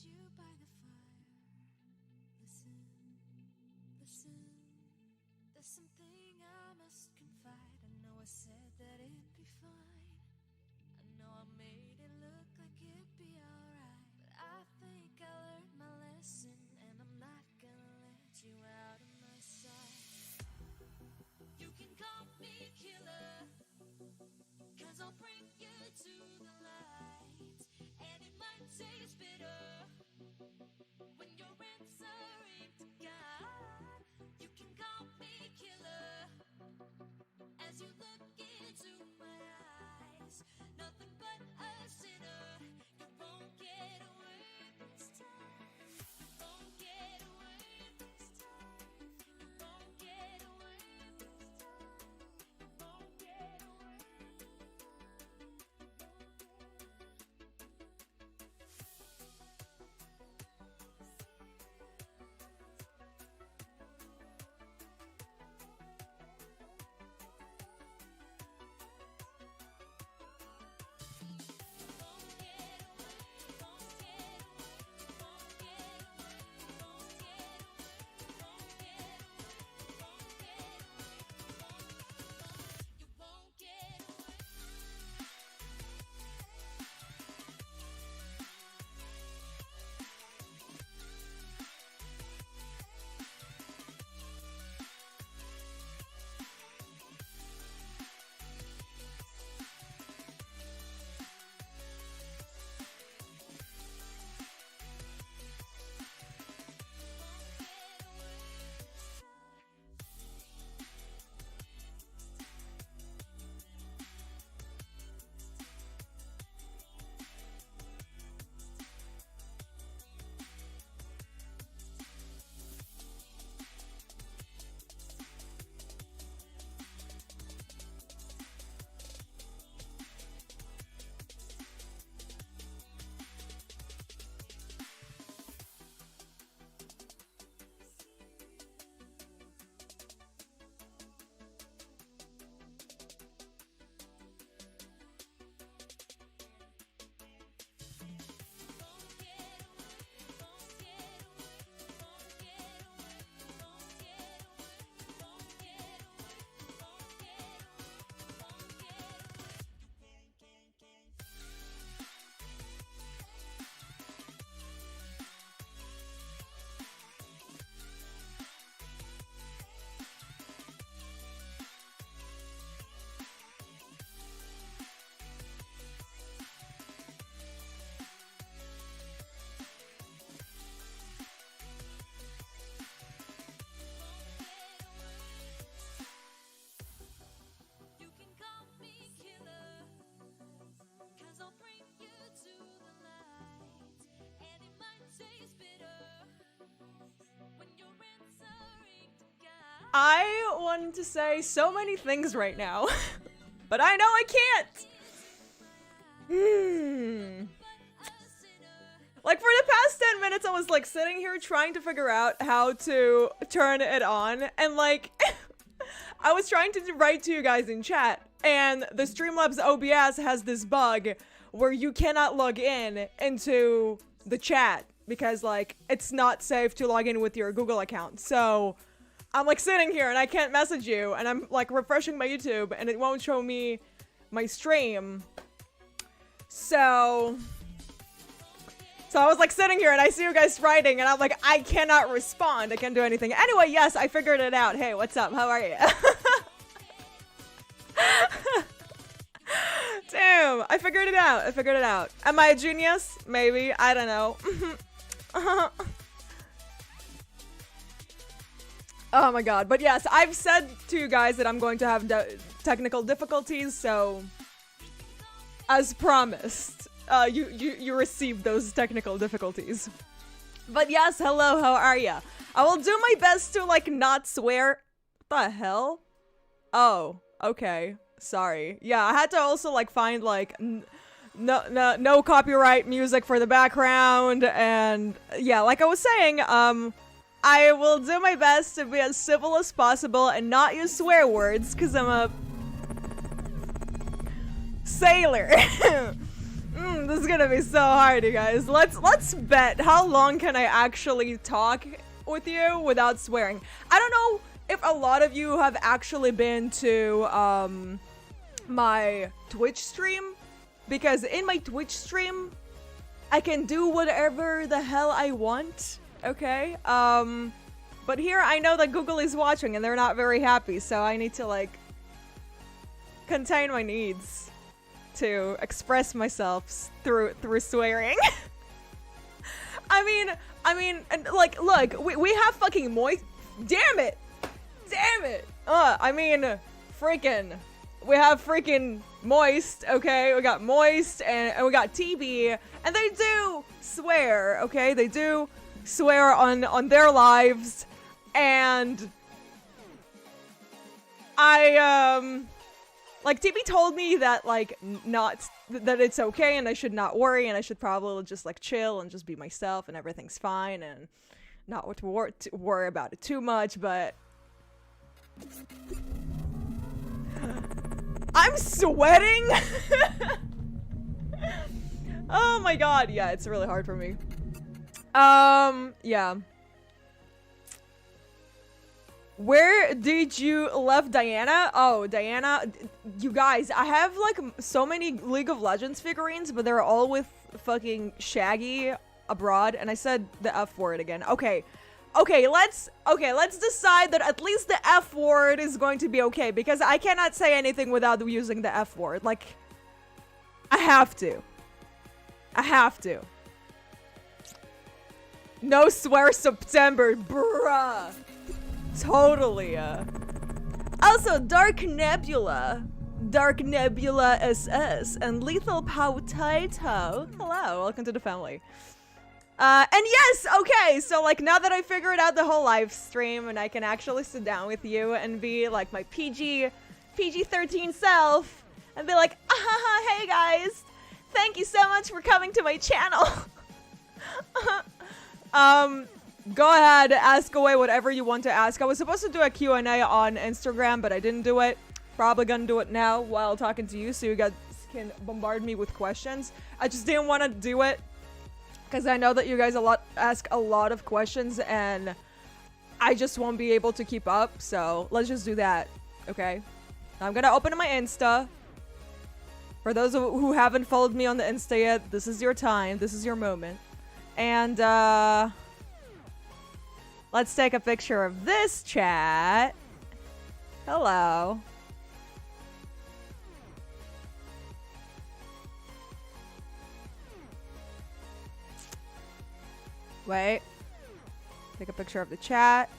you by the fire. Listen, listen. There's something I must confide. I know I said that it'd be fine. I know I made it look like it'd be alright, but I think I learned my lesson, and I'm not gonna let you out of my sight. You can call me killer, 'cause I'll bring you to the light, and it might taste bitter when you're answering to God. You can call me killer as you look into my eyes. Nothing but a sinner. You won't get away this time. You won't get away this time. You won't get away this time. You won't get away. I want to say so many things right now, but I know I can't. Like, for the past 10 minutes, I was, like, sitting here trying to figure out how to turn it on, and, like, I was trying to write to you guys in chat, and the Streamlabs OBS has this bug where you cannot log in into the chat because, like, it's not safe to log in with your Google account. So I'm, like, sitting here and I can't message you, and I'm, like, refreshing my YouTube and it won't show me my stream. So I was, like, sitting here and I see you guys writing and I'm like, I cannot respond. I can't do anything. Anyway, yes, I figured it out. Hey, what's up? How are you? Damn, I figured it out. I figured it out. Am I a genius? Maybe. I don't know. Oh my god. But yes, I've said to you guys that I'm going to have technical difficulties, so as promised, you received those technical difficulties. But yes, hello, how are ya? I will do my best to, like, not swear. What the hell? Oh, okay. Sorry. Yeah, I had to also, like, find, like, no copyright music for the background, and yeah, like I was saying, I will do my best to be as civil as possible and not use swear words, because I'm a sailor. This is gonna be so hard, you guys. Let's bet. How long can I actually talk with you without swearing? I don't know if a lot of you have actually been to my Twitch stream, because in my Twitch stream I can do whatever the hell I want, okay? But here I know that Google is watching and they're not very happy, so I need to like contain my needs to express myself through swearing. I mean, and like, look, we have fucking moist. Damn it! I mean, freaking. We have freaking Moist, okay? We got Moist and we got TB, and they do swear, okay? They do swear on their lives, and I like TB told me that like that it's okay and I should not worry and I should probably just like chill and just be myself and everything's fine and not to worry about it too much, but I'm sweating. Oh my god, yeah, it's really hard for me. Yeah. Where did you left Diana? Oh, Diana, you guys, I have like so many League of Legends figurines, but they're all with fucking Shaggy abroad, and I said the F word again. Okay, let's decide that at least the F word is going to be okay, because I cannot say anything without using the F word. Like, I have to. No swear September, bruh. Totally. Also, Dark Nebula SS, and 𝗬𝗪𝗪𝙑𝙬. Hello, welcome to the family. And yes, okay, so like now that I figured out the whole live stream and I can actually sit down with you and be like my PG-13 self and be like, hey guys, thank you so much for coming to my channel. Go ahead, ask away whatever you want to ask. I was supposed to do a Q&A on Instagram, but I didn't do it. Probably gonna do it now while talking to you so you guys can bombard me with questions. I just didn't want to do it because I know that you guys ask a lot of questions and I just won't be able to keep up. So let's just do that, okay? I'm gonna open my Insta. For those who haven't followed me on the Insta yet, this is your time. This is your moment. And let's take a picture of this chat. Hello. Wait. Take a picture of the chat.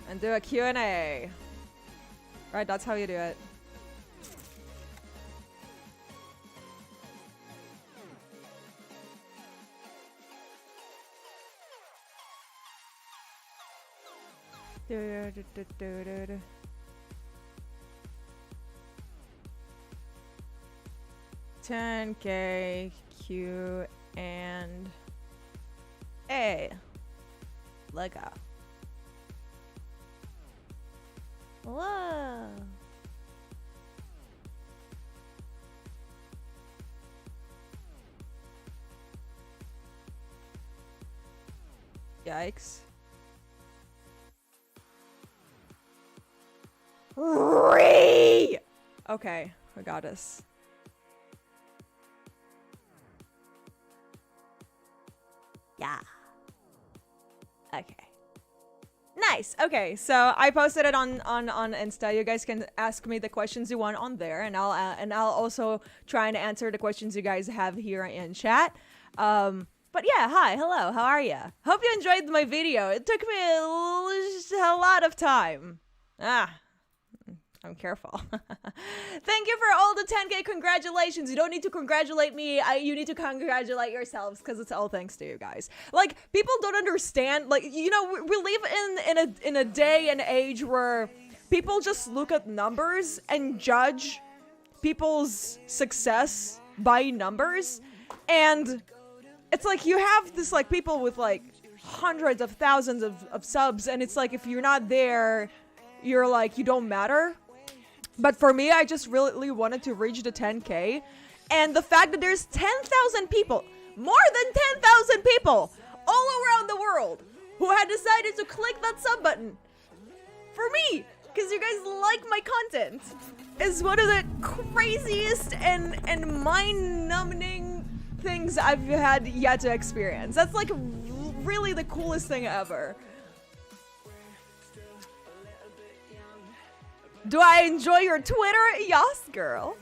And do a Q&A. Right, that's how you do it. $10K Q and A. Lego. Whoa. Yikes. Okay, I got us. Yeah. Okay. Nice. Okay, so I posted it on Insta. You guys can ask me the questions you want on there, and I'll also try and answer the questions you guys have here in chat. But yeah, hi, hello, how are you? Hope you enjoyed my video. It took me a lot of time. I'm careful. Thank you for all the 10K congratulations. You don't need to congratulate me. You need to congratulate yourselves because it's all thanks to you guys. Like, people don't understand. Like, you know, we live in a day and age where people just look at numbers and judge people's success by numbers. And it's like you have this like people with like hundreds of thousands of subs, and it's like if you're not there, you're like you don't matter. But for me, I just really wanted to reach the 10K, And the fact that there's 10,000 people, more than 10,000 people all around the world who had decided to click that sub button for me, because you guys like my content, is one of the craziest and mind-numbing things I've had yet to experience. That's like really the coolest thing ever. Do I enjoy your Twitter? Yes, girl.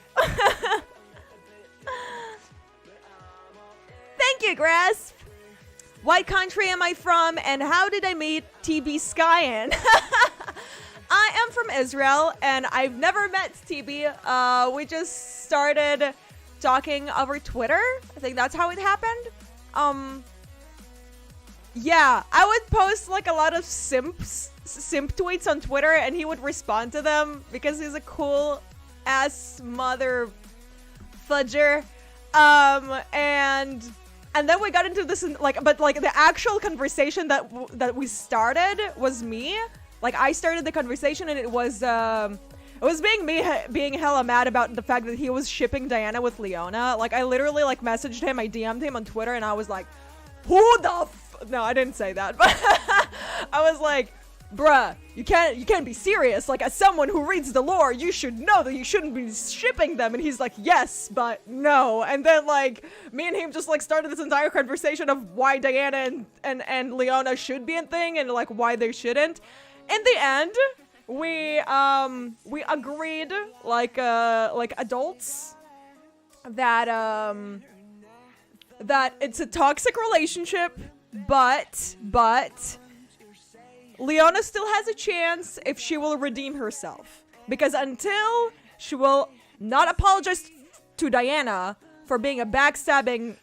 Thank you, Grasp. What country am I from, and how did I meet 𝗵𝘁𝗿𝗀? I am from Israel, and I've never met TB. We just started talking over Twitter. I think that's how it happened. Yeah, I would post like a lot of simp tweets on Twitter, and he would respond to them because he's a cool ass mother fudger. And then we got into this but the actual conversation that we started was me. Like, I started the conversation, and it was being hella mad about the fact that he was shipping Diana with Leona. Like, I literally like messaged him, I DM'd him on Twitter, and I was like, who the no, I didn't say that, but I was like, bruh, you can't be serious. Like, as someone who reads the lore, you should know that you shouldn't be shipping them. And he's like, yes, but no. And then like me and him just like started this entire conversation of why Diana and Leona should be a thing, and like why they shouldn't. In the end, we agreed like adults that that it's a toxic relationship, but Leona still has a chance if she will redeem herself. Because until she will not apologize to Diana for being a backstabbing...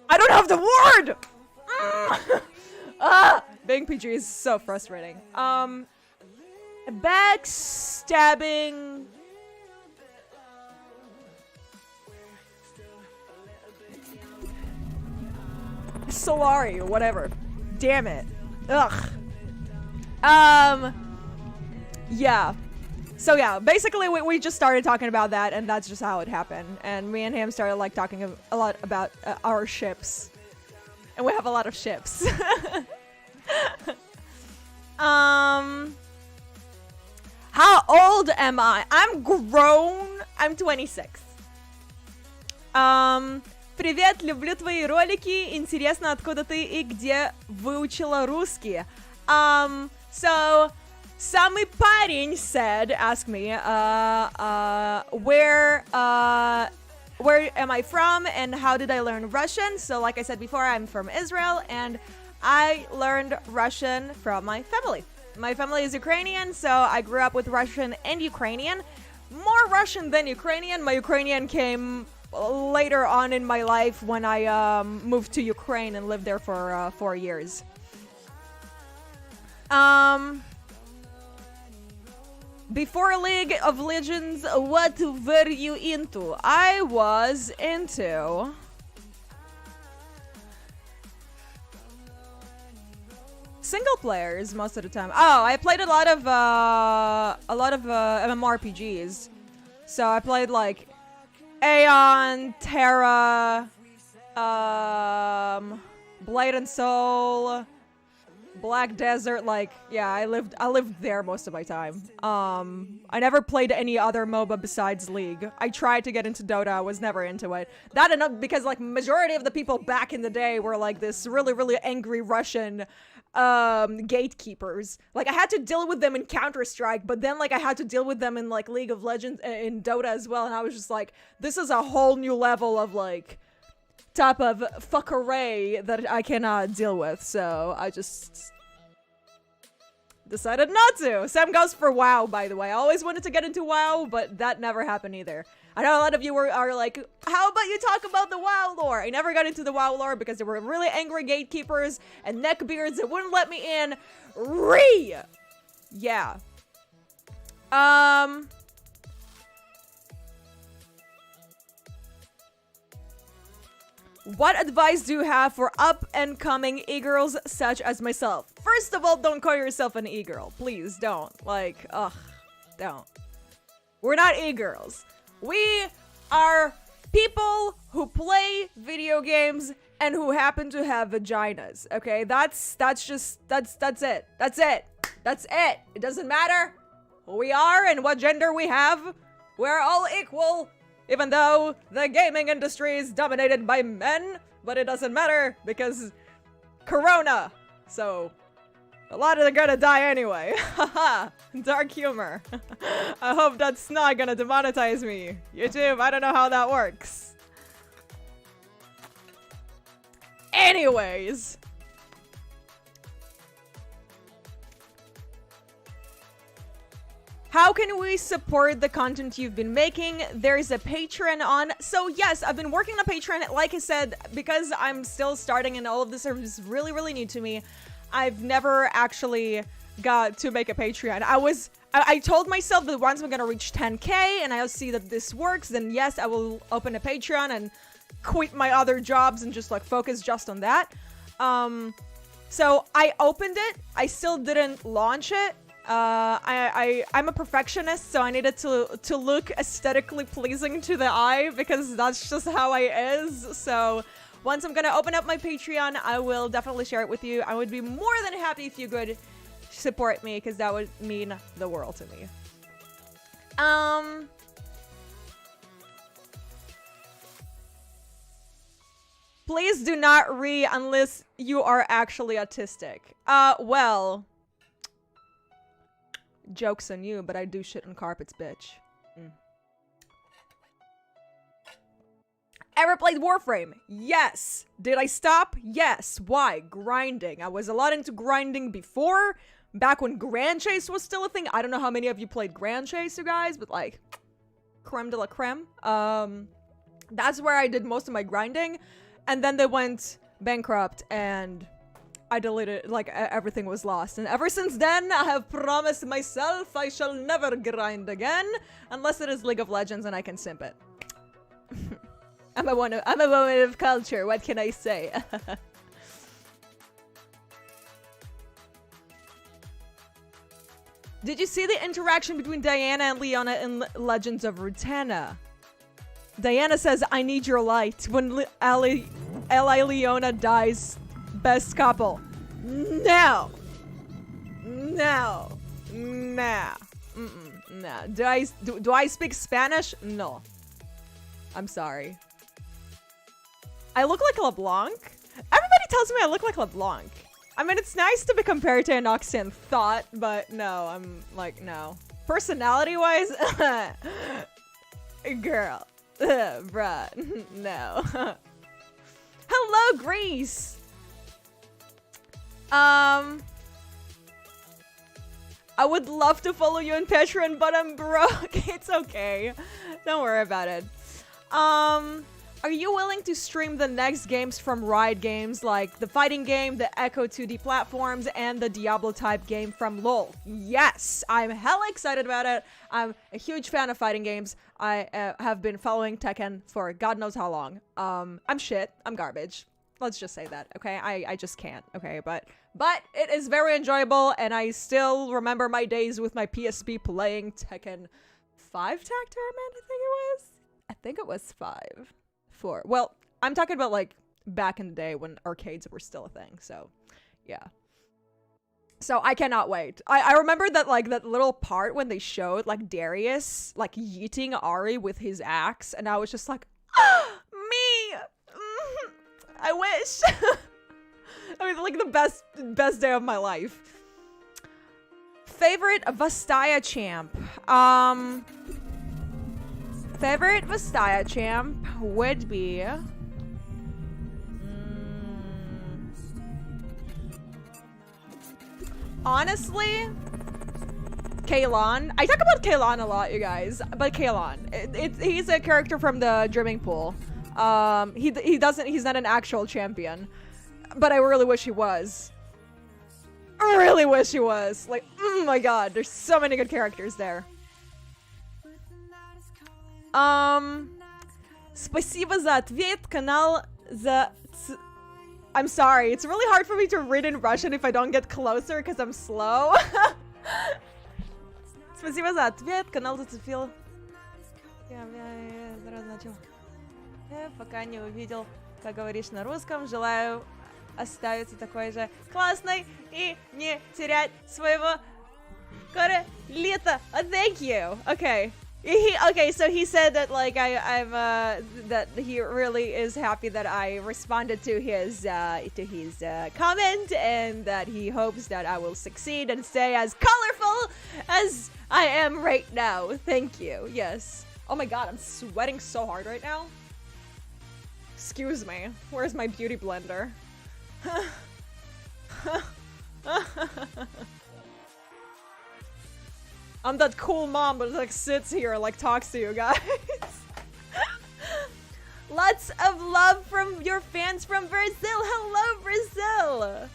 I don't have the word! Being PG is so frustrating. Backstabbing... Solari or whatever. Damn it. Ugh. Yeah. So yeah, basically we just started talking about that, and that's just how it happened. And me and him started like talking a lot about our ships. And we have a lot of ships. How old am I? I'm grown. I'm 26. Привет, люблю твои ролики. Интересно, откуда ты и где выучила русский. So, самый парень asked me, where am I from and how did I learn Russian? So, like I said before, I'm from Israel, and I learned Russian from my family. My family is Ukrainian, so I grew up with Russian and Ukrainian. More Russian than Ukrainian. My Ukrainian came later on in my life when I moved to Ukraine and lived there for 4 years. Before League of Legends, what were you into? I was into single players most of the time. Oh, I played a lot of MMORPGs. So I played like Aeon, Terra, Blade and Soul, Black Desert. Like, yeah, I lived there most of my time. I never played any other MOBA besides League. I tried to get into Dota, I was never into it. That enough because like majority of the people back in the day were like this really angry Russian gatekeepers. Like, I had to deal with them in Counter-Strike, but then like I had to deal with them in like League of Legends in Dota as well, and I was just like, this is a whole new level of like type of fuckery that I cannot deal with, so I just decided not to. Same goes for WoW, by the way. I always wanted to get into WoW, but that never happened either. I know a lot of you are like, how about you talk about the WoW lore? I never got into the WoW lore because there were really angry gatekeepers and neckbeards that wouldn't let me in. Yeah. What advice do you have for up-and-coming e-girls such as myself? First of all, don't call yourself an e-girl. Please don't. Like, ugh, don't. We're not e-girls. We are people who play video games and who happen to have vaginas, okay? That's it. That's it. That's it. It doesn't matter who we are and what gender we have. We're all equal. Even though the gaming industry is dominated by men, but it doesn't matter because Corona. So a lot of them are gonna die anyway. Haha, dark humor. I hope that's not gonna demonetize me. YouTube, I don't know how that works. Anyways. How can we support the content you've been making? There's a Patreon on. So yes, I've been working on Patreon. Like I said, because I'm still starting and all of this is really, really new to me, I've never actually got to make a Patreon. I told myself that once I'm gonna reach 10K and I'll see that this works, then yes, I will open a Patreon and quit my other jobs and just like focus just on that. So I opened it. I still didn't launch it. I'm a perfectionist, so I needed to look aesthetically pleasing to the eye because that's just how I is. So once I'm gonna open up my Patreon, I will definitely share it with you. I would be more than happy if you could support me because that would mean the world to me. Please do not read unless you are actually autistic. Well, joke's on you, but I do shit on carpets, bitch. Ever played Warframe? Yes. Did I stop? Yes. Why? Grinding. I was a lot into grinding before, back when Grand Chase was still a thing. I don't know how many of you played Grand Chase, you guys, but like, creme de la creme. That's where I did most of my grinding, and then they went bankrupt and I deleted, like, everything was lost. And ever since then, I have promised myself I shall never grind again, unless it is League of Legends and I can simp it. I'm a woman of culture, what can I say? Did you see the interaction between Diana and Leona in Legends of Rutenna? Diana says, I need your light. When Ellie Leona dies, best couple. No. No. Nah. Nah. Do I speak Spanish? No. I'm sorry. I look like LeBlanc? Everybody tells me I look like LeBlanc. I mean, it's nice to be compared to Enoxian Thought, but no, I'm like, no. Personality-wise, girl, bruh, no. Hello, Greece. I would love to follow you on Patreon, but I'm broke. It's okay. Don't worry about it. Are you willing to stream the next games from Riot Games, like the fighting game, the Echo 2D platforms, and the Diablo type game from LoL? Yes, I'm hella excited about it. I'm a huge fan of fighting games. I have been following Tekken for God knows how long. I'm shit. I'm garbage. Let's just say that, okay? I just can't, okay? But it is very enjoyable, and I still remember my days with my PSP playing Tekken 5 tag tournament, I think it was 5. 4. Well, I'm talking about like back in the day when arcades were still a thing, so yeah. So I cannot wait. I remember that, like, that little part when they showed like Darius like yeeting Ari with his axe, and I was just like, ah, me! I wish. I mean, like the best day of my life. Favorite 𝗲𝘂𝗧 champ. Favorite 𝗲𝘂𝗧 champ would be honestly 𝗂𝘠𝗀. I talk about 𝗂𝘠𝗀 a lot, you guys, but 𝗂𝘠𝗀. He's a character from the Dreaming Pool. He's not an actual champion, but I really wish he was. I really wish he was. Like, oh my god, there's so many good characters there. Спасибо за ответ. Канал I'm sorry, it's really hard for me to read in Russian if I don't get closer because I'm slow. Спасибо за ответ, канал зацепил. Я начал. Пока не увидел, как говоришь на русском, желаю оставиться такой же классной и не терять своего королета. Thank you. Okay. So he said that like that he really is happy that I responded to his comment, and that he hopes that I will succeed and stay as colorful as I am right now. Thank you. Yes. Oh my god, I'm sweating so hard right now. Excuse me. Where's my beauty blender? I'm that cool mom, but like sits here, like talks to you guys. Lots of love from your fans from Brazil. Hello, Brazil.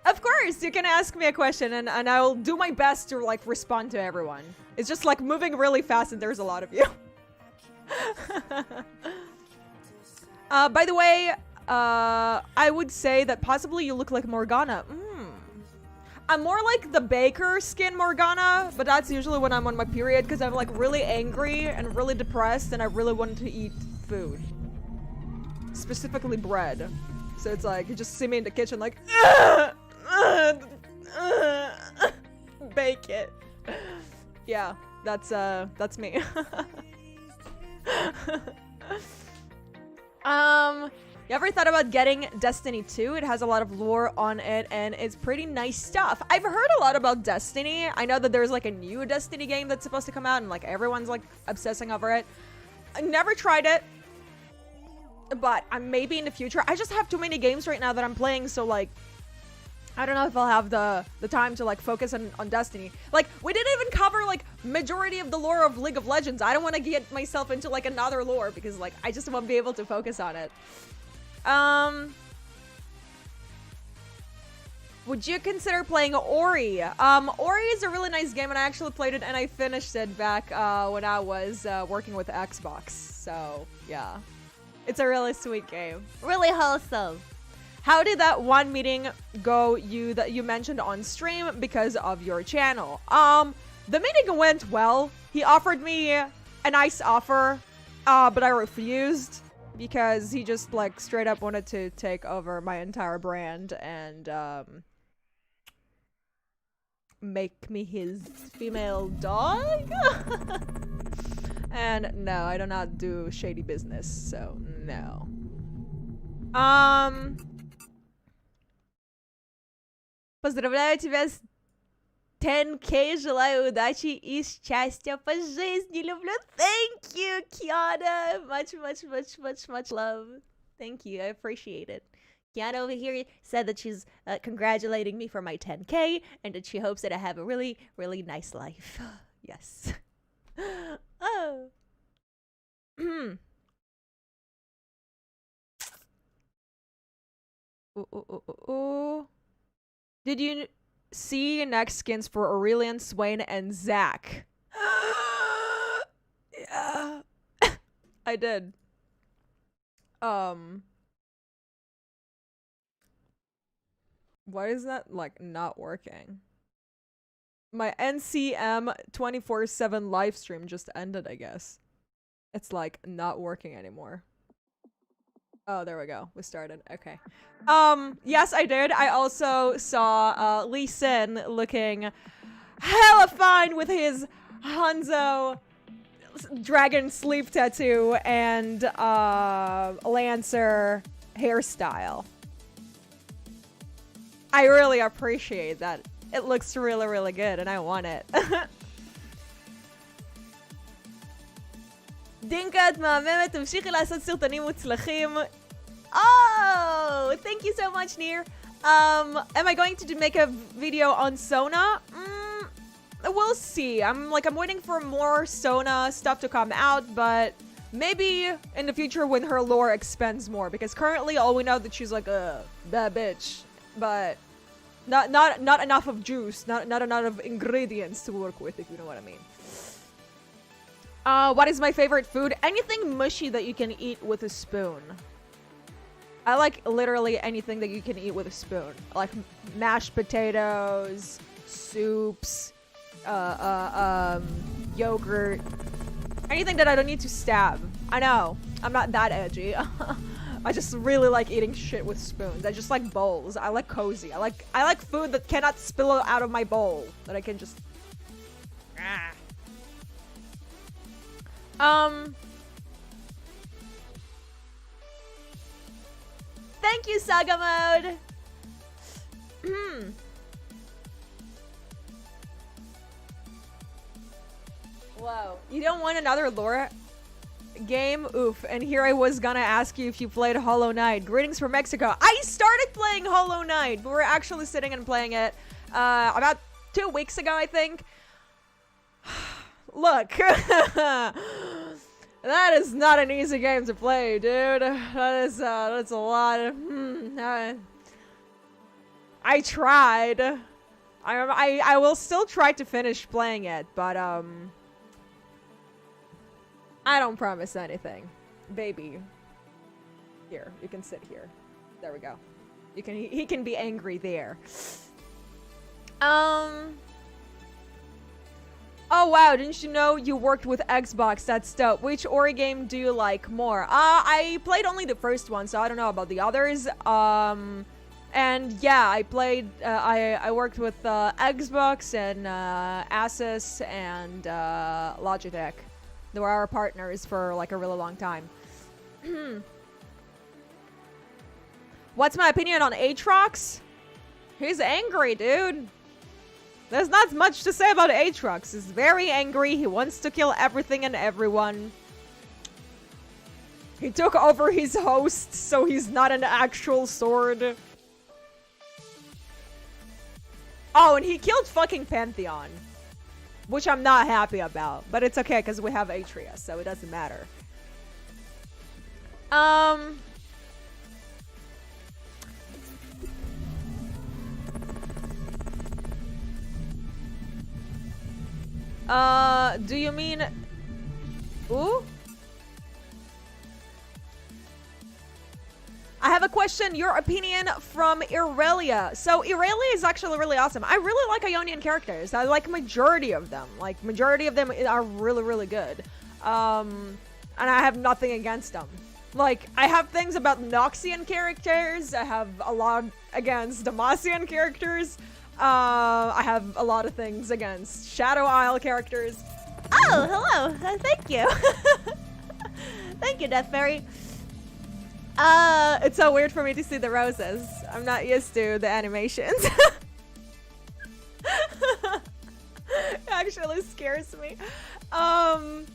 Of course, you can ask me a question and I'll do my best to like respond to everyone. It's just like moving really fast and there's a lot of you. By the way, I would say that possibly you look like Morgana. I'm more like the baker skin Morgana, but that's usually when I'm on my period because I'm like really angry and really depressed and I really want to eat food. Specifically bread. So it's like, you just see me in the kitchen like, bake it. Yeah, that's me. You ever thought about getting Destiny 2? It has a lot of lore on it and it's pretty nice stuff. I've heard a lot about Destiny. I know that there's like a new Destiny game that's supposed to come out and like everyone's like obsessing over it. I never tried it, but maybe in the future. I just have too many games right now that I'm playing, so like I don't know if I'll have the time to like focus on Destiny. Like we didn't even cover like majority of the lore of League of Legends. I don't want to get myself into like another lore because like I just won't be able to focus on it. Would you consider playing Ori? Ori is a really nice game and I actually played it and I finished it back when I was working with Xbox. So yeah, it's a really sweet game. Really wholesome. How did that one meeting go that you mentioned on stream because of your channel? The meeting went well. He offered me a nice offer, but I refused because he just like straight up wanted to take over my entire brand and make me his female dog. And no, I do not do shady business, so no. Поздравляю тебя с 10K, желаю удачи и счастья по жизни, люблю. Thank you, Kiana. Much love. Thank you, I appreciate it. Kiana over here said that she's congratulating me for my 10K and that she hopes that I have a really, really nice life. Yes. Oh. Did you see next skins for Aurelian, Swain, and Zach? Yeah. I did. Why is that like not working? My NCM 24/7 live stream just ended, I guess. It's like not working anymore. Oh, there we go. We started. Okay. Yes, I did. I also saw Lee Sin looking hella fine with his Hanzo dragon sleeve tattoo and Lancer hairstyle. I really appreciate that. It looks really, really good and I want it. דינקה, את מהממת, תמשיכי לעשות סרטונים מוצלחים. Oh, thank you so much, Neer. Am I going to make a video on Sona? We'll see. I'm waiting for more Sona stuff to come out, but maybe in the future when her lore expands more, because currently all we know that she's like a bad bitch. But Not enough of juice, not enough of ingredients to work with, if you know what I mean. What is my favorite food? Anything mushy that you can eat with a spoon. I like literally anything that you can eat with a spoon. Like mashed potatoes, soups, yogurt. Anything that I don't need to stab. I know, I'm not that edgy. I just really like eating shit with spoons. I just like bowls. I like cozy. I like food that cannot spill out of my bowl. That I can just... Thank you, Saga Mode! Whoa. You don't want another lore game? Oof. And here I was gonna ask you if you played Hollow Knight. Greetings from Mexico. I started playing Hollow Knight. We were actually sitting and playing it about 2 weeks ago, I think. Look. That is not an easy game to play, dude. That's a lot of... I tried. I will still try to finish playing it, but I don't promise anything. Baby. Here, you can sit here. There we go. You can he can be angry there. Oh wow, didn't you know you worked with Xbox? That's dope. Which Ori game do you like more? I played only the first one, so I don't know about the others. And yeah, I played, I worked with Xbox and Asus and Logitech. They were our partners for like a really long time. What's my opinion on Aatrox? He's angry, dude. There's not much to say about Aatrox. He's very angry. He wants to kill everything and everyone. He took over his host, so he's not an actual sword. Oh, and he killed fucking Pantheon. Which I'm not happy about. But it's okay, because we have Atreus, so it doesn't matter. Do you mean... Ooh? I have a question. Your opinion from Irelia. So Irelia is actually really awesome. I really like Ionian characters. I like majority of them. Like majority of them are really, really good. And I have nothing against them. Like I have things about Noxian characters. I have a lot against Demacian characters. I have a lot of things against Shadow Isle characters. Oh, hello. Thank you. Thank you, Death Fairy. It's so weird for me to see the roses. I'm not used to the animations. It actually scares me. But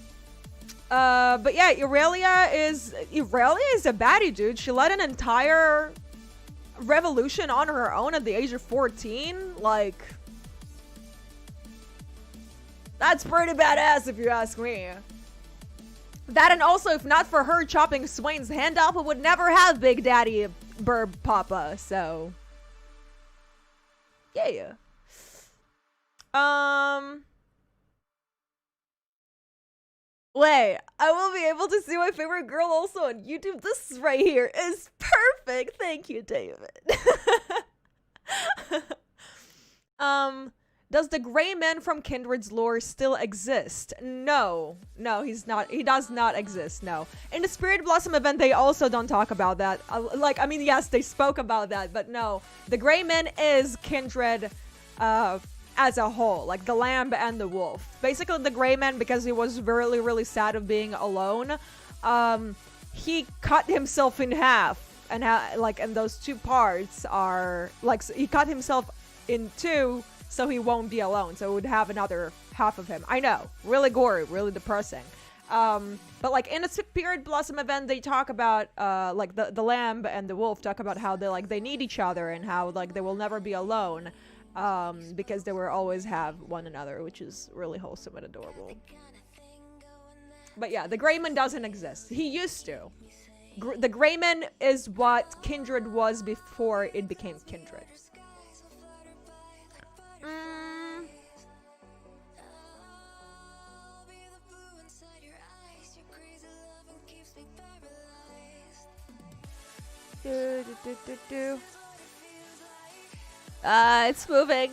yeah, Irelia is a baddie, dude. She led an entire revolution on her own at the age of 14. Like, that's pretty badass if you ask me. That, and also, if not for her chopping Swain's hand off, we would never have Big Daddy 𝗵𝘁𝗶𝗚, so... Yeah. Wait, I will be able to see my favorite girl also on YouTube. This right here is perfect. Thank you, David. Does the gray man from Kindred's lore still exist? No, he's not. He does not exist. No. In the Spirit Blossom event, they also don't talk about that. Like, I mean, yes, they spoke about that, but no. The gray man is Kindred as a whole, like the lamb and the wolf. Basically, the gray man, because he was really, really sad of being alone, he cut himself in half, and and those two parts are like, he cut himself in two. So he won't be alone. So it would have another half of him. I know. Really gory. Really depressing. But like in the Spirit Blossom event, they talk about like the lamb and the wolf talk about how they need each other and how like they will never be alone because they will always have one another, which is really wholesome and adorable. But yeah, the Greyman doesn't exist. He used to. The Greyman is what Kindred was before it became Kindred. It's moving.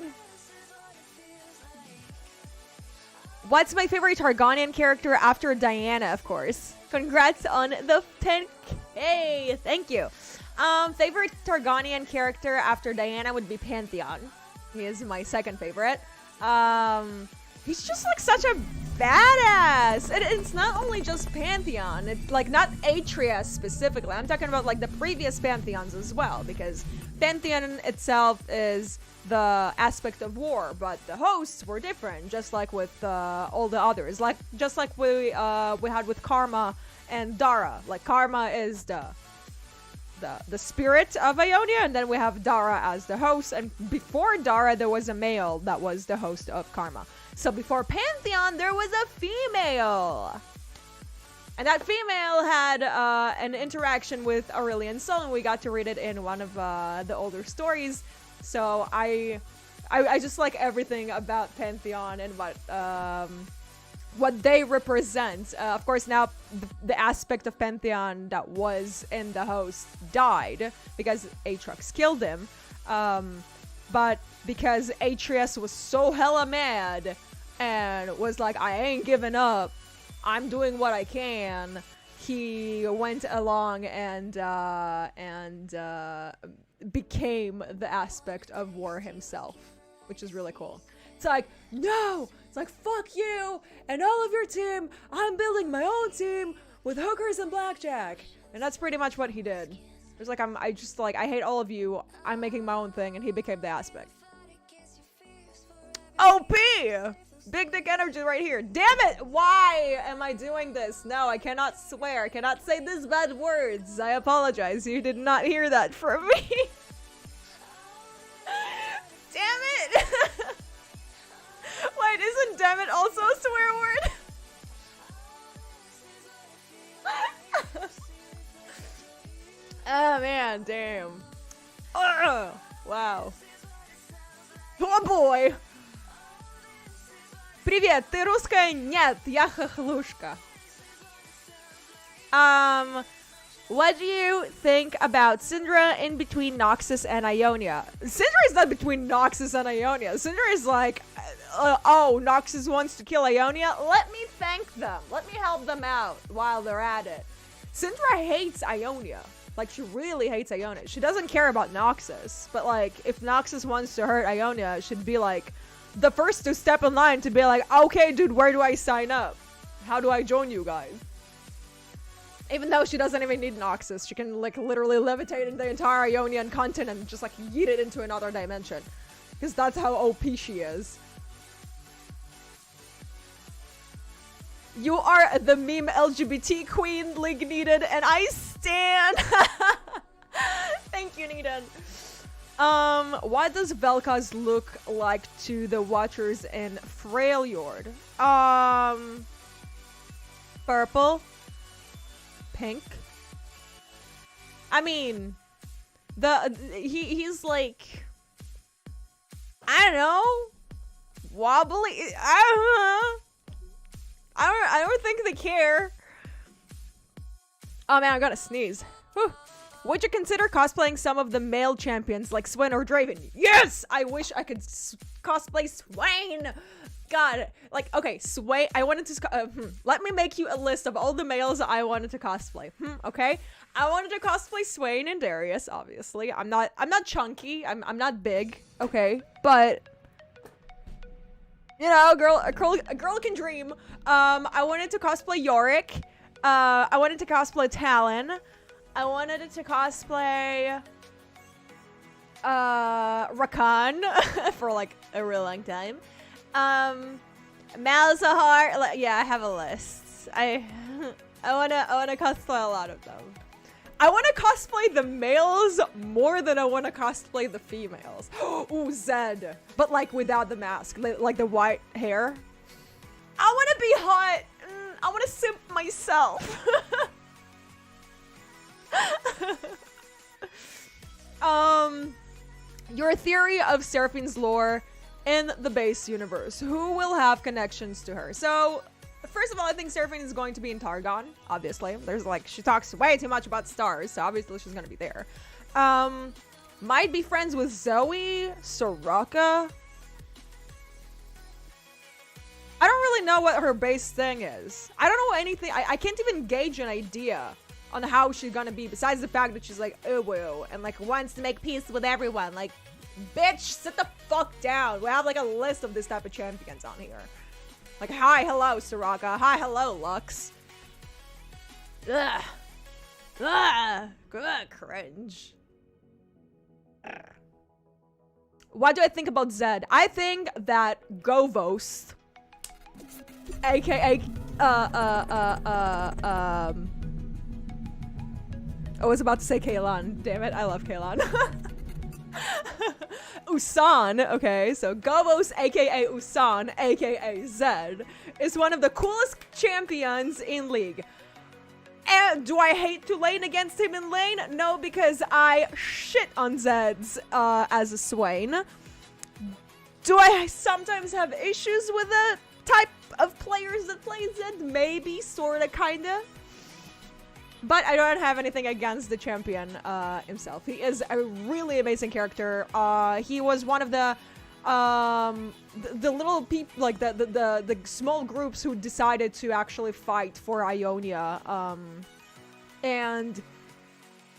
What's my favorite Targaryen character after Diana, of course? Congrats on the 10K. Thank you. Favorite Targaryen character after Diana would be Pantheon. He is my second favorite. He's just like such a badass. And it's not only just Pantheon. It's like not Atreus specifically. I'm talking about like the previous Pantheons as well, because Pantheon itself is the aspect of war, but the hosts were different, just like with all the others. Like just like we had with Karma and Dara. Like Karma is the spirit of Ionia, and then we have Dara as the host. And before Dara, there was a male that was the host of Karma. So before Pantheon, there was a female. And that female had an interaction with Aurelian Sol, and we got to read it in one of the older stories. So I just like everything about Pantheon and what they represent. Of course, now the aspect of Pantheon that was in the host died because Aatrox killed him. But because Atreus was so hella mad and was like, I ain't giving up, I'm doing what I can, he went along and became the aspect of war himself, which is really cool. It's like, no! It's like, fuck you and all of your team! I'm building my own team with hookers and blackjack! And that's pretty much what he did. It's like, I hate all of you, I'm making my own thing, and he became the aspect. OP! Big dick energy right here. Damn it! Why am I doing this? No, I cannot swear. I cannot say these bad words. I apologize. You did not hear that from me. Damn it! Wait, isn't damn it also a swear word? Oh man, damn. Ugh. Wow. Oh boy! Привет, ты русская? Нет, я хохлушка. What do you think about Syndra in between Noxus and Ionia? Syndra is not between Noxus and Ionia. Syndra is like, oh, Noxus wants to kill Ionia? Let me thank them. Let me help them out while they're at it. Syndra hates Ionia. Like, she really hates Ionia. She doesn't care about Noxus. But, like, if Noxus wants to hurt Ionia, she'd be, like, the first to step in line to be like, okay, dude, where do I sign up? How do I join you guys? Even though she doesn't even need Noxus. She can, like, literally levitate in the entire Ionian continent and just, like, yeet it into another dimension. Because that's how OP she is. You are the meme LGBT queen, League Needed, and I stan! Thank you, Needed. What does Vel'Koz look like to the watchers in Freljord? Purple? Pink? I mean, he's like, I don't know, wobbly. I don't think they care. Oh man, I gotta sneeze. Whew. Would you consider cosplaying some of the male champions like Swain or Draven? Yes! I wish I could cosplay Swain! God, like, okay, Swain, I wanted to, let me make you a list of all the males I wanted to cosplay, okay? I wanted to cosplay Swain and Darius, obviously. I'm not chunky, I'm not big, okay? But, you know, a girl can dream. I wanted to cosplay Yorick. I wanted to cosplay Talon. I wanted to cosplay Rakan for like a real long time. Malzahar, yeah, I have a list. I wanna cosplay a lot of them. I wanna cosplay the males more than I wanna cosplay the females. Ooh, Zed, but like without the mask, like the white hair. I wanna be hot. I wanna simp myself. Your theory of Seraphine's lore in the base universe. Who will have connections to her? So, first of all, I think Seraphine is going to be in Targon, obviously. There's like, she talks way too much about stars, so obviously she's gonna be there. Might be friends with Zoe, Soraka. I don't really know what her base thing is. I don't know anything. I can't even gauge an idea on how she's gonna be, besides the fact that she's like, woo, and like wants to make peace with everyone. Like, bitch, sit the fuck down. We have like a list of this type of champions on here. Like, hi, hello, Soraka. Hi, hello, Lux. Ugh. Ugh. Ugh, cringe. Ugh. What do I think about Zed? I think that 𝗂𝘂𝗧𝗏, aka I was about to say 𝗂𝘠𝑚. Damn it, I love 𝗂𝘠𝑚. Usan, okay, so 𝗂𝘂𝗧𝗏, aka Usan, aka Zed, is one of the coolest champions in League. And do I hate to lane against him in lane? No, because I shit on Zeds as a Swain. Do I sometimes have issues with the type of players that play Zed? Maybe, sorta, kinda. But I don't have anything against the champion himself. He is a really amazing character. He was one of the little people, like the small groups who decided to actually fight for Ionia. And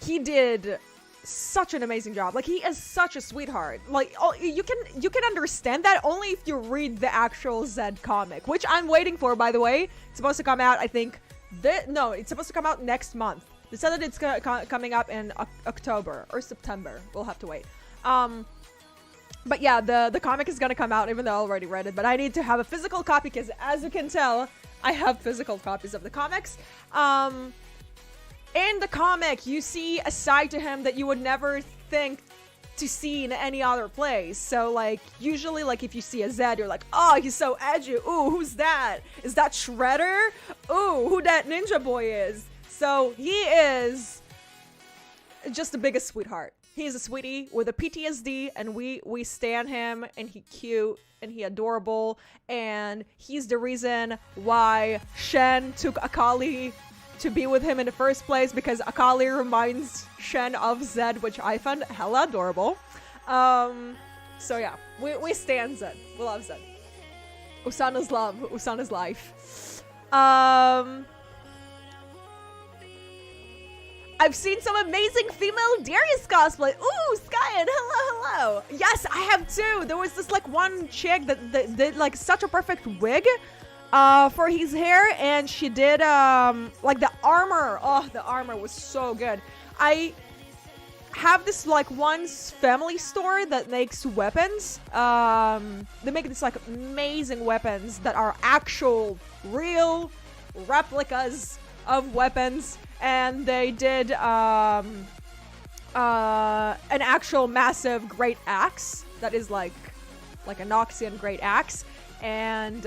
he did such an amazing job. Like, he is such a sweetheart. Like, you can understand that only if you read the actual Zed comic, which I'm waiting for, by the way. It's supposed to come out, I think. No, it's supposed to come out next month. They said that it's coming up in October or September. We'll have to wait. But yeah, the comic is gonna come out, even though I already read it. But I need to have a physical copy because, as you can tell, I have physical copies of the comics. In the comic, you see a side to him that you would never think to see in any other place. So, like, usually, like, if you see a Zed, you're like, oh, he's so edgy. Ooh, who's that? Is that Shredder? Ooh, who that ninja boy is? So, he is just the biggest sweetheart. He's a sweetie with a PTSD, and we stan him, and he cute, and he adorable, and he's the reason why Shen took Akali to be with him in the first place, because Akali reminds Shen of Zed, which I found hella adorable. So yeah, we stan Zed. We love Zed. Usana's love, Usana's life. I've seen some amazing female Darius cosplay. Ooh, Skyen, hello. Yes, I have too. There was this like one chick that did like such a perfect wig for his hair, and she did like the armor. Oh, the armor was so good. I have this like one family store that makes weapons. They make this like amazing weapons that are actual real replicas of weapons, and they did an actual massive great axe that is like a Noxian great axe. And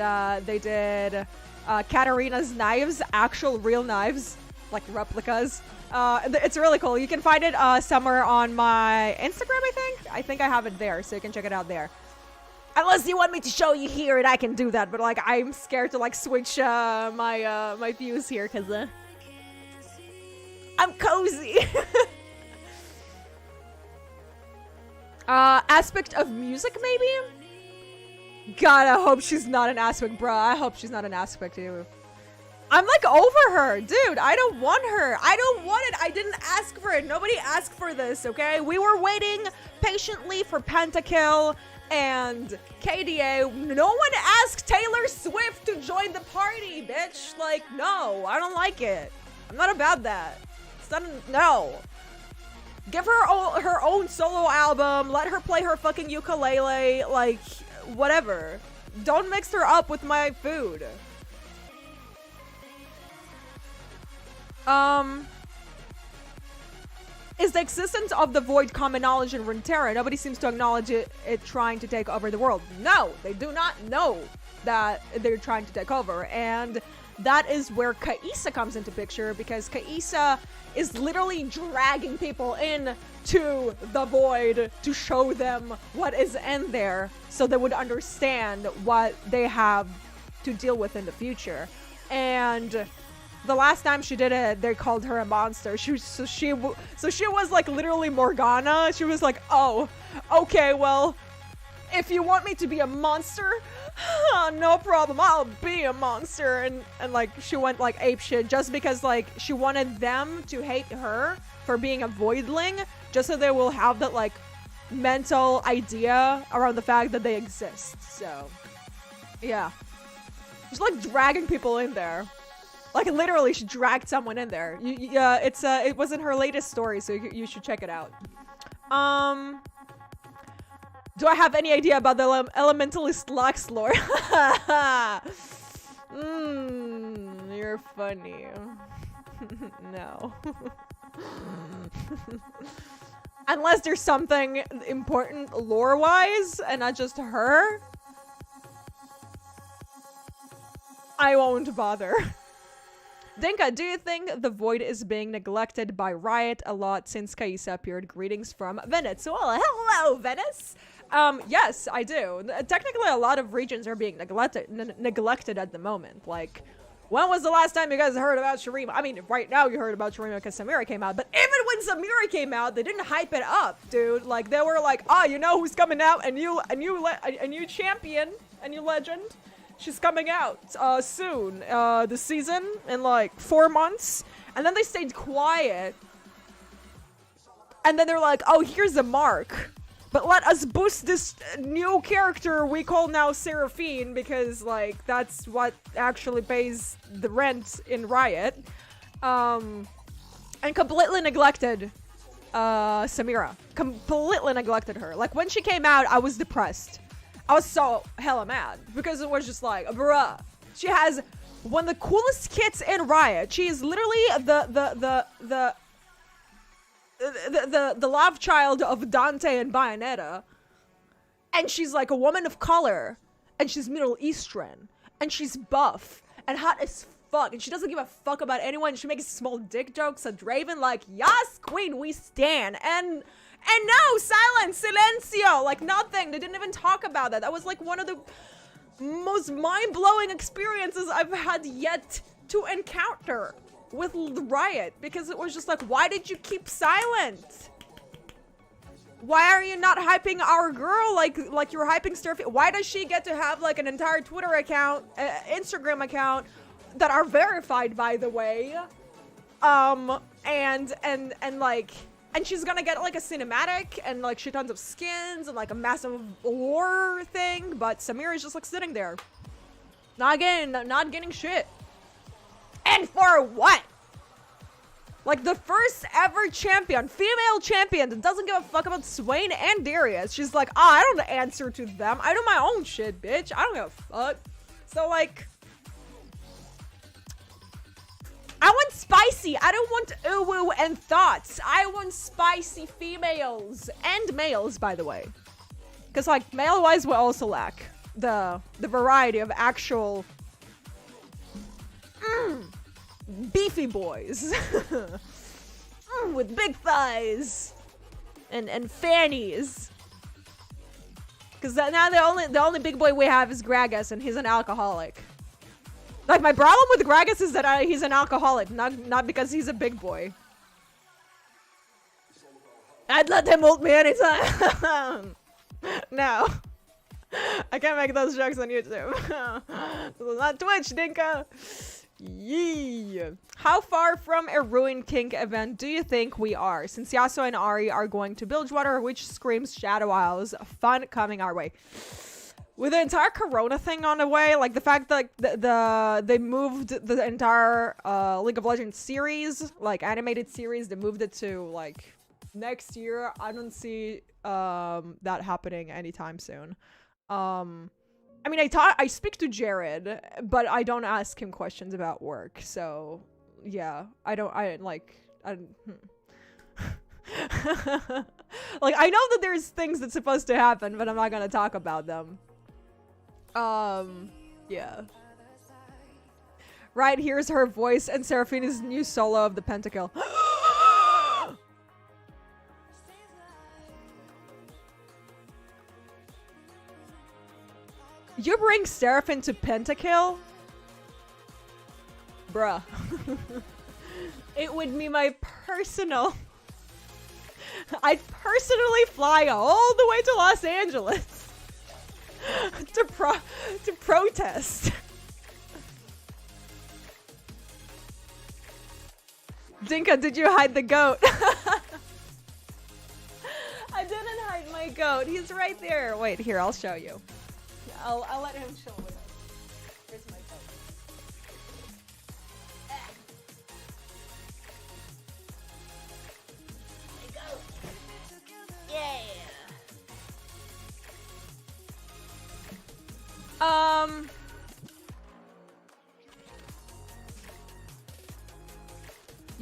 they did Katarina's knives, actual real knives, like replicas. It's really cool. You can find it somewhere on my Instagram, I think I have it there, so you can check it out there. Unless you want me to show you here, and I can do that, but like I'm scared to like switch my views here because I'm cozy. Aspect of music, maybe? God, I hope she's not an aspect, bruh. I hope she's not an aspect too. I'm like over her, dude. I don't want her. I don't want it. I didn't ask for it. Nobody asked for this, okay? We were waiting patiently for Pentakill and KDA. No one asked Taylor Swift to join the party, bitch. Like, no, I don't like it. I'm not about that. It's not, no. Give her her own solo album. Let her play her fucking ukulele. Like, whatever. Don't mix her up with my food. Is the existence of the void common knowledge in Runeterra? Nobody seems to acknowledge it trying to take over the world. No, they do not know that they're trying to take over. And that is where 𝗂𝘂𝗽𝗍 comes into picture, because 𝗂𝘂𝗍 is literally dragging people in to the void to show them what is in there, so they would understand what they have to deal with in the future. And the last time she did it, they called her a monster. So she was like literally Morgana. She was like, oh, okay, well, if you want me to be a monster, no problem, I'll be a monster. And like she went like apeshit just because like she wanted them to hate her for being a voidling, just so they will have that like mental idea around the fact that they exist. So yeah, she's like dragging people in there. Like literally, she dragged someone in there. It wasn't her latest story, so you should check it out. Do I have any idea about the Elementalist Lux lore? You're funny. No. Unless there's something important lore-wise and not just her, I won't bother. Dinka, do you think the Void is being neglected by Riot a lot since 𝗂𝘂𝗧 appeared? Greetings from Venezuela. Hello, Venice! Yes, I do. Technically, a lot of regions are being neglected at the moment. Like, when was the last time you guys heard about 𝗕𝗲𝗏? I mean, right now you heard about 𝗕𝗲𝗏 because Samira came out, but even when Samira came out, they didn't hype it up, dude. Like, they were like, oh, you know who's coming out? A new champion, a new legend. She's coming out soon, this season, in like 4 months. And then they stayed quiet. And then they're like, oh, here's a mark. But let us boost this new character we call now Seraphine, because like that's what actually pays the rent in Riot. And completely neglected Samira. Completely neglected her. Like when she came out, I was depressed. I was so hella mad because it was just like, bruh, she has one of the coolest kits in Riot. She is literally the love child of Dante and Bayonetta. And she's like a woman of color. And she's Middle Eastern. And she's buff. And hot as fuck. And she doesn't give a fuck about anyone. She makes small dick jokes at Draven like, yes, queen, we stan. And no, silence, silencio. Like nothing. They didn't even talk about that. That was like one of the most mind-blowing experiences I've had yet to encounter with Riot, because it was just like, why did you keep silent? Why are you not hyping our girl like you're hyping Sturfy? Why does she get to have like an entire Twitter account, Instagram account that are verified, by the way? And she's gonna get like a cinematic and like shit tons of skins and like a massive lore thing, but Samira is just like sitting there, not getting shit. And for what? Like the first ever champion, female champion that doesn't give a fuck about Swain and Darius. She's like, oh, I don't answer to them. I do my own shit, bitch. I don't give a fuck. So like, I want spicy. I don't want uwu and thoughts. I want spicy females and males, by the way. Because like male-wise, we also lack the variety of actual beefy boys with big thighs and fannies. Because now the only big boy we have is Gragas, and he's an alcoholic. Like my problem with Gragas is that he's an alcoholic, not because he's a big boy. I'd let him ult me anytime. No. I can't make those jokes on YouTube. This is not Twitch, Dinka. Yee. How far from a ruined kink event do you think we are? Since Yasuo and Ahri are going to Bilgewater, which screams Shadow Isles, fun coming our way. With the entire Corona thing on the way, like the fact that they moved the entire League of Legends series, like animated series, they moved it to like next year. I don't see that happening anytime soon. I mean, I speak to Jared, but I don't ask him questions about work. So yeah, like I know that there's things that's supposed to happen, but I'm not gonna talk about them. Yeah. Right, here's her voice and Seraphina's new solo of the Pentakill. You bring Seraphine to Pentakill? Bruh. It would be my personal... I'd personally fly all the way to Los Angeles to protest. Dinka, did you hide the goat? I didn't hide my goat. He's right there. Wait, here, I'll show you. I'll let him show it. Here's my goat. Yeah.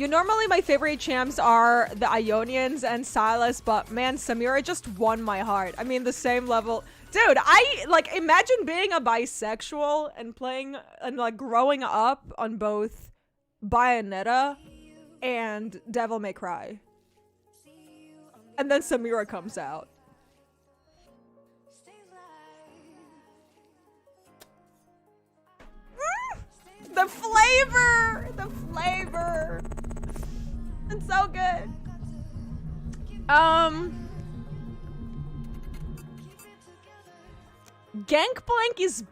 Normally my favorite champs are the Ionians and Silas, but man, Samira just won my heart. I mean, the same level. Dude, I like imagine being a bisexual and playing and like growing up on both Bayonetta and 𝗦𝘂𝗧𝗏. And then Samira comes out. The flavor! The flavor! It's so good. Gangplank is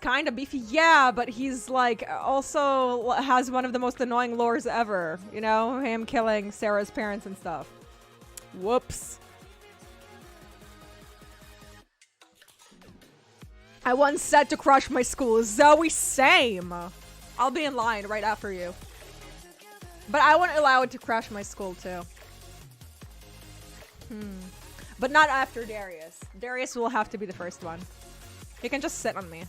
kind of beefy, yeah, but he's like also has one of the most annoying lores ever. You know, him killing Sarah's parents and stuff. Whoops. I once said to crush my school. Zoe, same. I'll be in line right after you. But I won't allow it to crash my school too. But not after Darius. Darius will have to be the first one. You can just sit on me.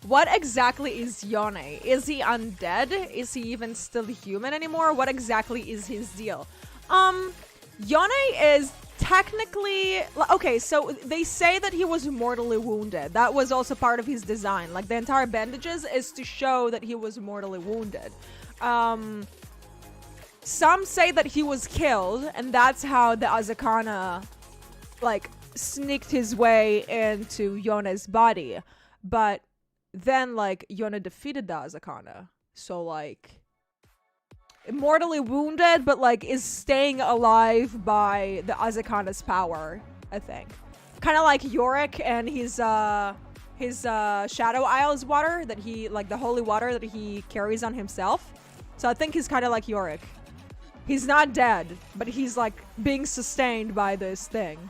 What exactly is Yone? Is he undead? Is he even still human anymore? What exactly is his deal? Yone is technically... Okay, so they say that he was mortally wounded. That was also part of his design. Like, the entire bandages is to show that he was mortally wounded. Some say that he was killed, and that's how the Azakana, like, sneaked his way into Yone's body. But then, like, Yone defeated the Azakana. So, like... mortally wounded, but like is staying alive by the Azakana's power, I think. Kind of like Yorick and his Shadow Isles water that he, like the holy water that he carries on himself. So I think he's kind of like Yorick. He's not dead, but he's like being sustained by this thing.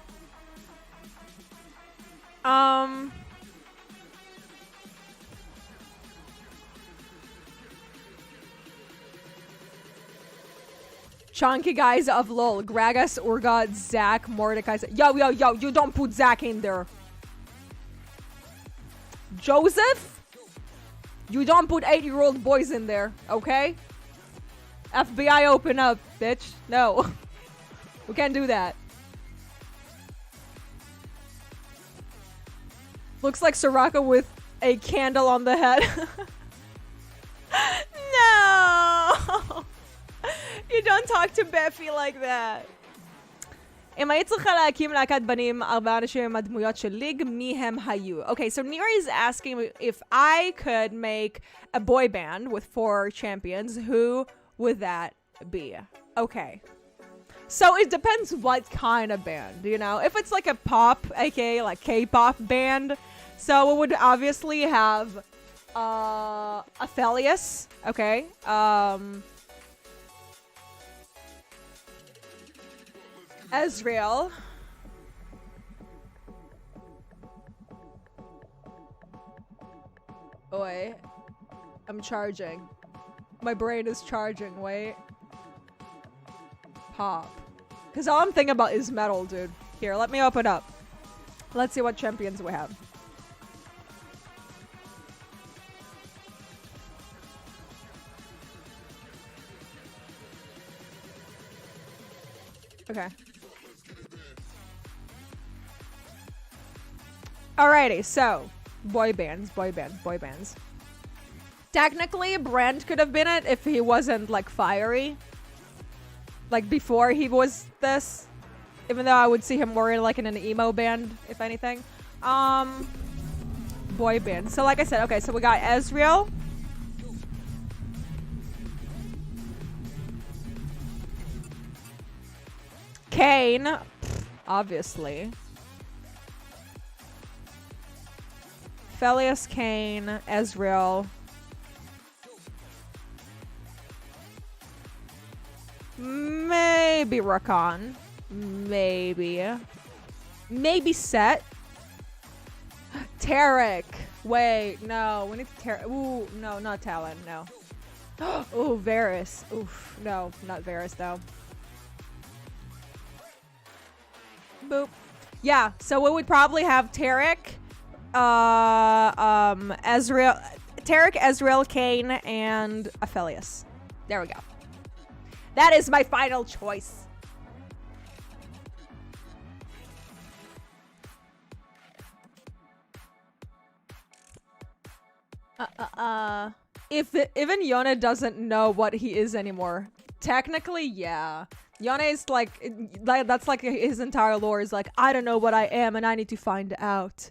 Chunky guys of LOL. Gragas, Urgot, Zach, Mordecai. Yo, you don't put Zach in there. Joseph? You don't put 8-year-old boys in there, okay? FBI, open up, bitch. No. We can't do that. Looks like Soraka with a candle on the head. No! You don't talk to Beffy like that. Okay, so Nira is asking if I could make a boy band with 4 champions. Who would that be? Okay. So it depends what kind of band, you know? If it's like a pop, aka like K-pop band, so it would obviously have 𝗏𝘅𝑚, okay? Ezreal. Wait. I'm charging. My brain is charging. Wait. Pop. Because all I'm thinking about is metal, dude. Here, let me open up. Let's see what champions we have. Okay. Alrighty, so boy bands. Technically, Brand could have been it if he wasn't like fiery. Like before he was this. Even though I would see him more like in an emo band, if anything. Boy band. So like I said, okay, so we got �奧. 𝗂𝗏, obviously. 𝗵𝘁𝗍, 𝗂𝗏, 𝗬𝘀. Maybe Rakan. Maybe. Maybe Set. Taric. Wait, no. We need Taric. Ooh, no, not Talon. No. Ooh, Varus. Oof. No, not Varus, though. Boop. Yeah, so we would probably have Taric, Ezreal, Taric, Ezreal, 𝗂𝗏, and 𝗵𝘁𝗍. There we go. That is my final choice. If even Yone doesn't know what he is anymore, technically, yeah. Yone is like that's like his entire lore is like, I don't know what I am and I need to find out.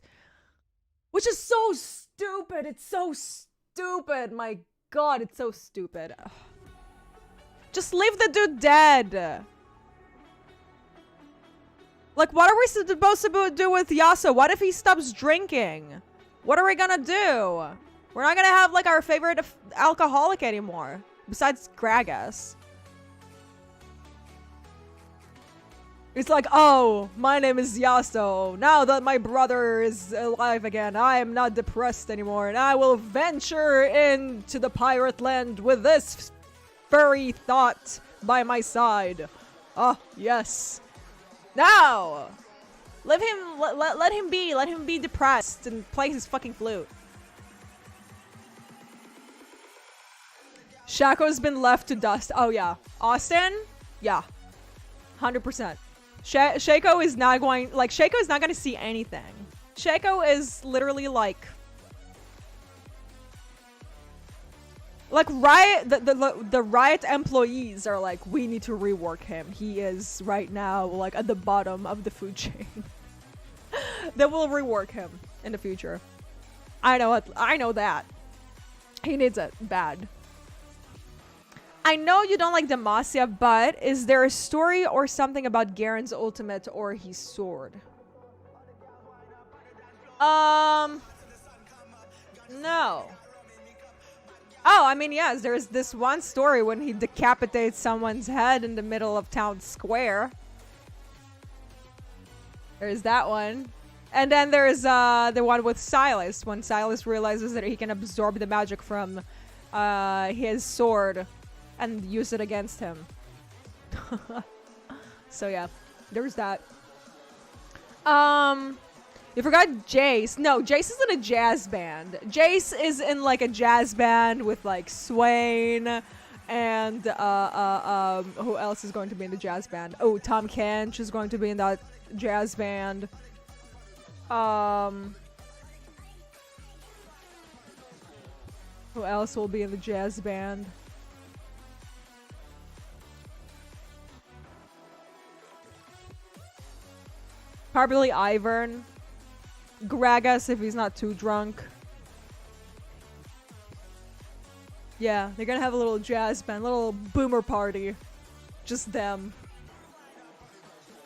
Which is so stupid. It's so stupid. My god, it's so stupid. Ugh. Just leave the dude dead. Like, what are we supposed to do with Yasuo? What if he stops drinking? What are we gonna do? We're not gonna have like our favorite alcoholic anymore. Besides Gragas. It's like, oh, my name is Yasuo. Now that my brother is alive again, I am not depressed anymore. And I will venture into the pirate land with this furry thought by my side. Ah, yes. Now! Let him be depressed and play his fucking flute. Shaco's been left to dust. Oh yeah. Austin? Yeah. 100%. Shaco is not going, like, Shaco is not going to see anything. Shaco is literally like Riot, the Riot employees are like, we need to rework him. He is right now like at the bottom of the food chain. They will rework him in the future. I know it. I know that. He needs it bad. I know you don't like Demacia, but is there a story or something about Garen's ultimate or his sword? No. Oh, I mean, yes, there's this one story when he decapitates someone's head in the middle of town square. There's that one. And then there's the one with Sylas, when Sylas realizes that he can absorb the magic from his sword and use it against him. So yeah, there's that. You forgot Jace. No, Jace is in a jazz band. Jace is in like a jazz band with like Swain and who else is going to be in the jazz band? Oh, Tahm Kench is going to be in that jazz band. Who else will be in the jazz band? Probably Ivern. Gragas if he's not too drunk. Yeah, they're gonna have a little jazz band, little boomer party. Just them.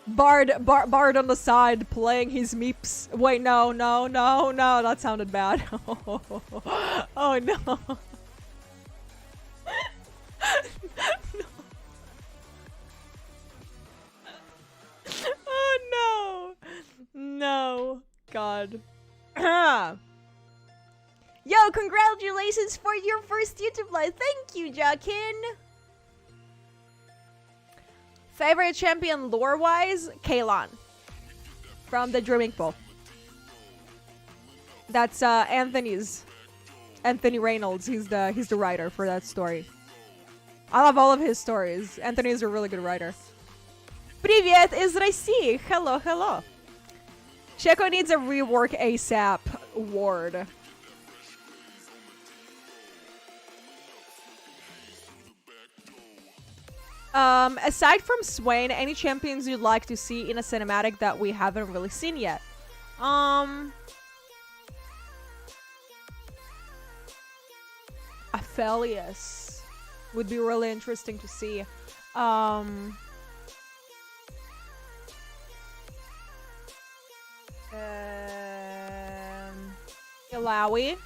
Bard on the side playing his meeps. Wait, no, that sounded bad. Oh no. No. Oh no. No. God. Yo, congratulations for your first YouTube live. Thank you, Jakin. Favorite champion lore-wise? Kaelan. From the Dreaming Pool. That's Anthony Reynolds. He's the writer for that story. I love all of his stories. Anthony is a really good writer. Привет из России. Hello, hello. Shaco needs a rework ASAP ward. Aside from Swain, any champions you'd like to see in a cinematic that we haven't really seen yet? Aphelios would be really interesting to see. Ilawi.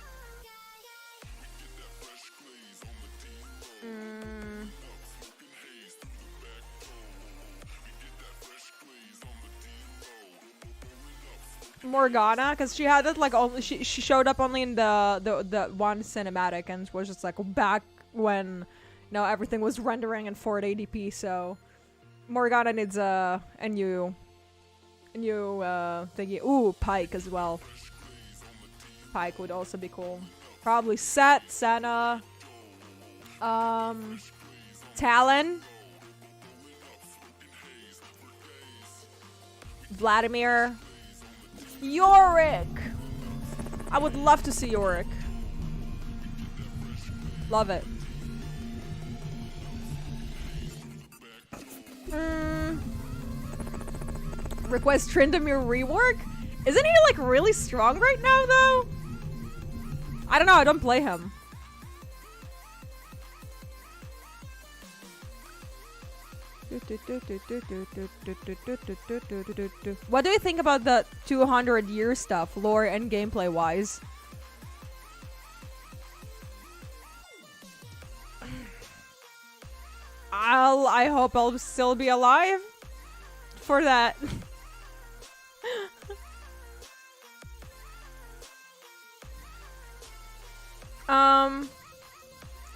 Morgana, because she had it like only she showed up only in the one cinematic and was just like back when, you know, everything was rendering in 480p. So Morgana needs a new thingy. Ooh, Pyke as well. Pyke would also be cool. Probably Set, Senna, Talon, Vladimir, Yorick. I would love to see Yorick. Love it. Request Tryndamere rework? Isn't he like really strong right now though? I don't know, I don't play him. What do you think about the 200-year stuff, lore and gameplay wise? I hope I'll still be alive for that.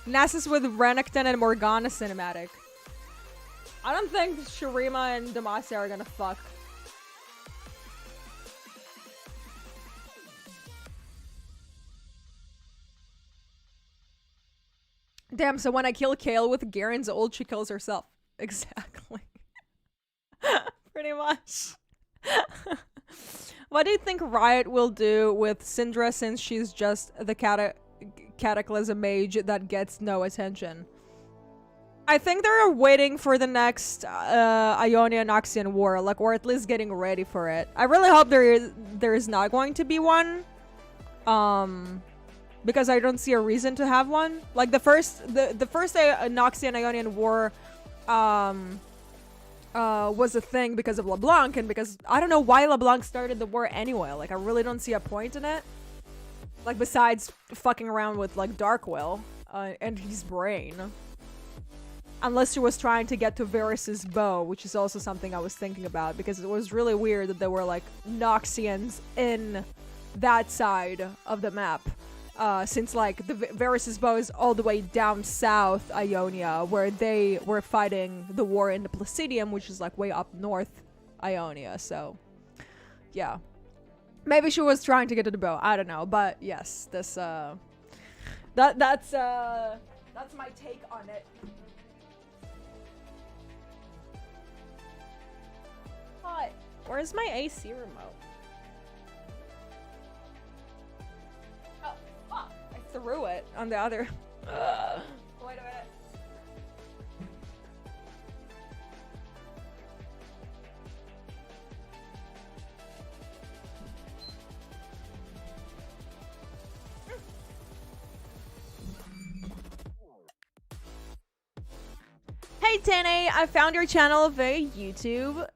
Nasus with Renekton and Morgana cinematic. I don't think Shurima and 𝗬𝘂𝘂 are gonna fuck. Damn, so when I kill Kayle with Garen's ult, she kills herself. Exactly. Pretty much. What do you think Riot will do with Syndra since she's just the Cataclysm mage that gets no attention? I think they're waiting for the next Ionia Noxian war, like, or at least getting ready for it. I really hope there is not going to be one, because I don't see a reason to have one. Like the first Noxian Ionian war was a thing because of LeBlanc, and because I don't know why LeBlanc started the war anyway. Like, I really don't see a point in it. Like, besides fucking around with like Darkwill and his brain. Unless she was trying to get to Varys' bow, which is also something I was thinking about, because it was really weird that there were like Noxians in that side of the map. Since like the Varys' bow is all the way down south Ionia, where they were fighting the war in the Placidium, which is like way up north Ionia. So yeah, maybe she was trying to get to the bow. I don't know, but yes, this that's my take on it. What? Where's my AC remote? Oh, fuck. I threw it on the other. Wait a minute. Hey 𝗤𝘚𝘚, I found your channel via YouTube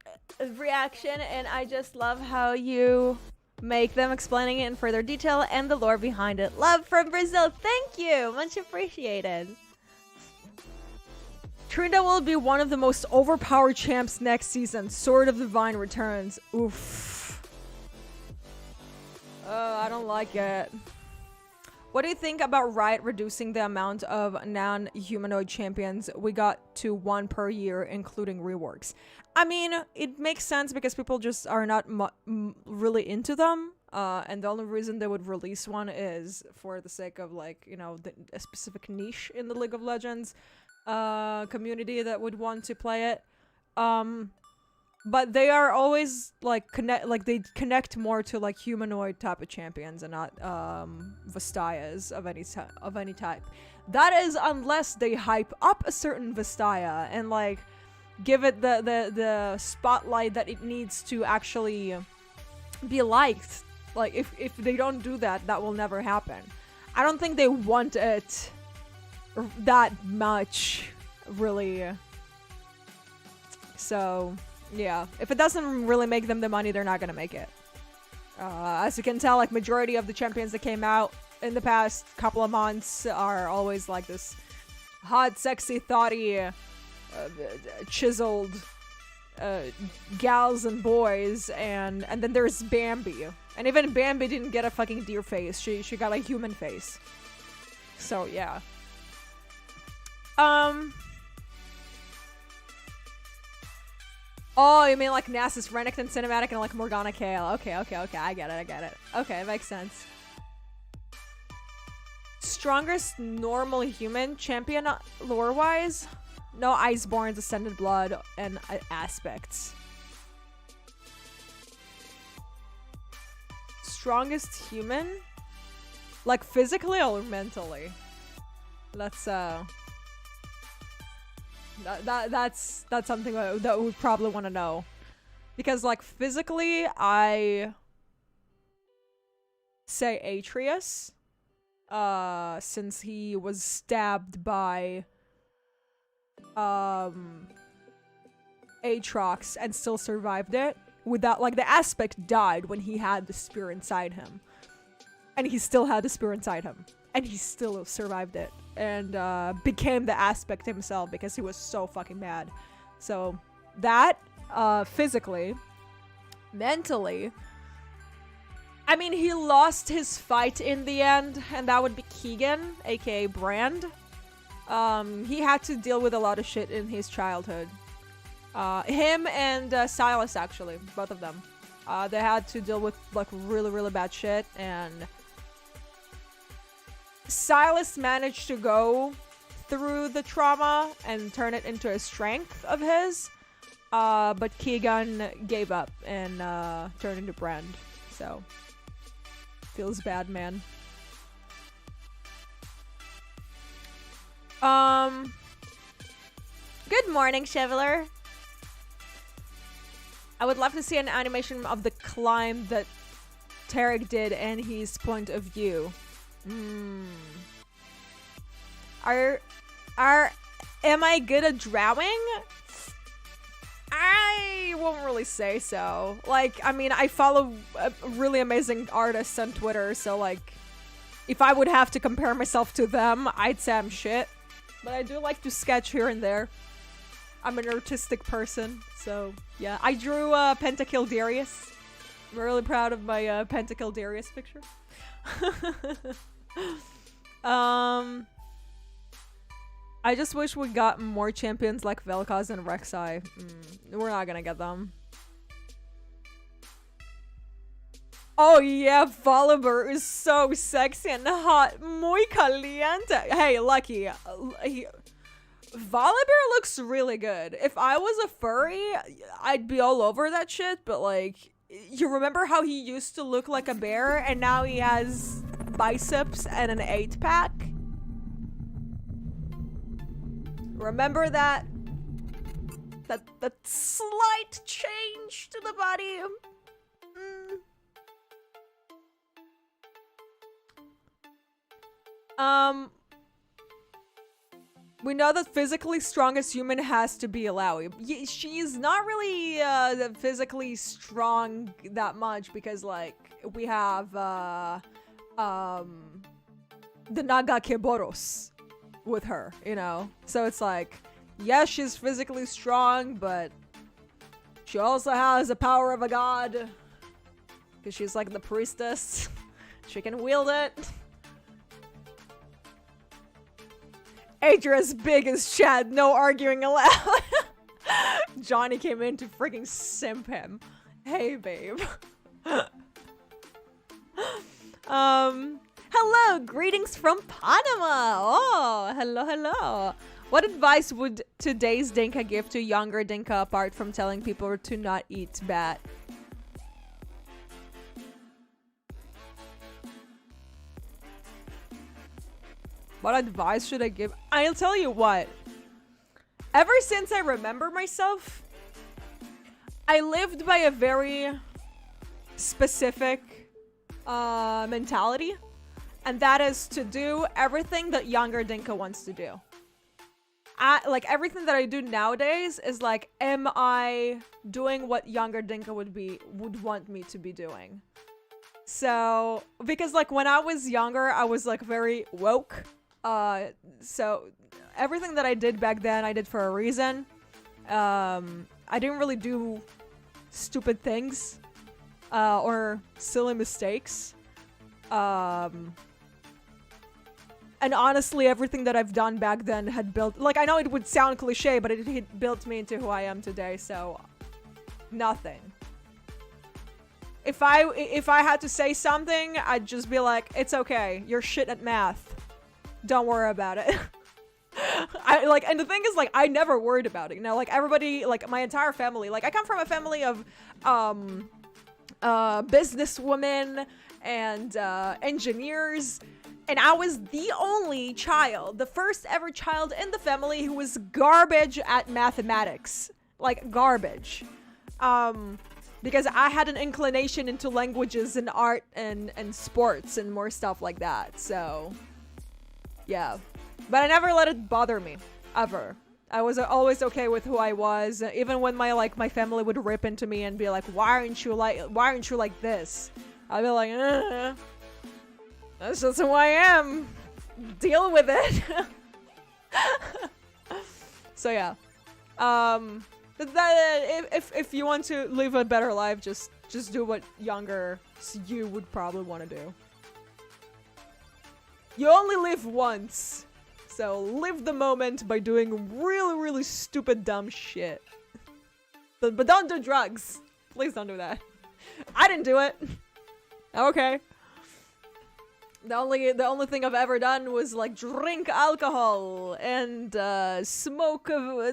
reaction, and I just love how you make them, explaining it in further detail and the lore behind it. Love from Brazil. Thank you. Much appreciated. Tryndamere will be one of the most overpowered champs next season. Sword of Divine returns. Oof. I don't like it. What do you think about Riot reducing the amount of non-humanoid champions we got to 1 per year, including reworks? I mean, it makes sense because people just are not really into them. And the only reason they would release one is for the sake of, like, you know, a specific niche in the League of Legends community that would want to play it. But they are always like they connect more to like humanoid type of champions and not Vestayas of any type. That is unless they hype up a certain Vestaya and like give it the spotlight that it needs to actually be liked. Like, if they don't do that, that will never happen. I don't think they want it that much, really. So, yeah. If it doesn't really make them the money, they're not gonna make it. As you can tell, like, majority of the champions that came out in the past couple of months are always like this hot, sexy, thoughty, chiseled gals and boys, and then there's Bambi. And even Bambi didn't get a fucking deer face. She got a human face. So, yeah. Oh, you mean like Nasus Renekton cinematic and like Morgana Kale. Okay, I get it. Okay, it makes sense. Strongest normal human champion lore-wise? No Iceborne's Ascended Blood and aspects. Strongest human? Like physically or mentally? That's something that we probably want to know. Because like physically, I say Atreus. Since he was stabbed by Aatrox and still survived it without, like, the aspect died when he had the spear inside him, and he still had the spear inside him, and he still survived it and became the aspect himself because he was so fucking mad. So that physically, mentally, I mean, he lost his fight in the end, and that would be Keegan, aka Brand. He had to deal with a lot of shit in his childhood. Him and Silas, actually, both of them. They had to deal with like really, really bad shit, and Silas managed to go through the trauma and turn it into a strength of his, but Keegan gave up and turned into Brand. So feels bad, man. Good morning, 𝗬𝘀𝗧. I would love to see an animation of the climb that Tarek did and his point of view. Am I good at drawing? I won't really say so. Like, I mean, I follow really amazing artists on Twitter, so like, if I would have to compare myself to them, I'd say I'm shit. But I do like to sketch here and there. I'm an artistic person, so yeah. I drew 𝗵𝘁𝗍𝙧𝙁. I'm really proud of my 𝗵𝘁𝗍𝙧𝙁 picture. I just wish we got more champions like Vel'Koz and Rek'Sai. We're not gonna get them. Oh yeah, Volibear is so sexy and hot. Muy caliente. Hey, Lucky. Volibear looks really good. If I was a furry, I'd be all over that shit, but like, you remember how he used to look like a bear and now he has biceps and an 8-pack? Remember that slight change to the body? We know that physically strongest human has to be 𝗨𝘀. She's not really physically strong that much because like we have the Naga Kerberos with her, you know? So it's like, yes, she's physically strong, but she also has the power of a god because she's like the priestess. She can wield it. Adria's big as Chad, no arguing allowed. Johnny came in to freaking simp him. Hey, babe. Hello, greetings from Panama. Oh, hello. What advice would today's Dinka give to younger Dinka apart from telling people to not eat bat? What advice should I give? I'll tell you what. Ever since I remember myself, I lived by a very specific mentality, and that is to do everything that younger Dinka wants to do. Like everything that I do nowadays is like, am I doing what younger Dinka would want me to be doing? So, because like when I was younger, I was like very woke. So everything that I did back then, I did for a reason. I didn't really do stupid things, or silly mistakes. And honestly, everything that I've done back then had built, like, I know it would sound cliche, but it built me into who I am today, so nothing. If I had to say something, I'd just be like, it's okay, you're shit at math. Don't worry about it. And the thing is, like, I never worried about it, you know, like, everybody, like, my entire family, like, I come from a family of, businesswomen and, engineers. And I was the only child, the first ever child in the family who was garbage at mathematics. Like, garbage. Because I had an inclination into languages and art and sports and more stuff like that. So, yeah. But I never let it bother me. Ever. I was always okay with who I was. Even when my family would rip into me and be like, why aren't you like this? I'd be like, that's just who I am. Deal with it. So yeah. If you want to live a better life, just do what younger you would probably want to do. You only live once. So live the moment by doing really, really stupid, dumb shit. But don't do drugs. Please don't do that. I didn't do it. Okay. The only thing I've ever done was like drink alcohol and smoke a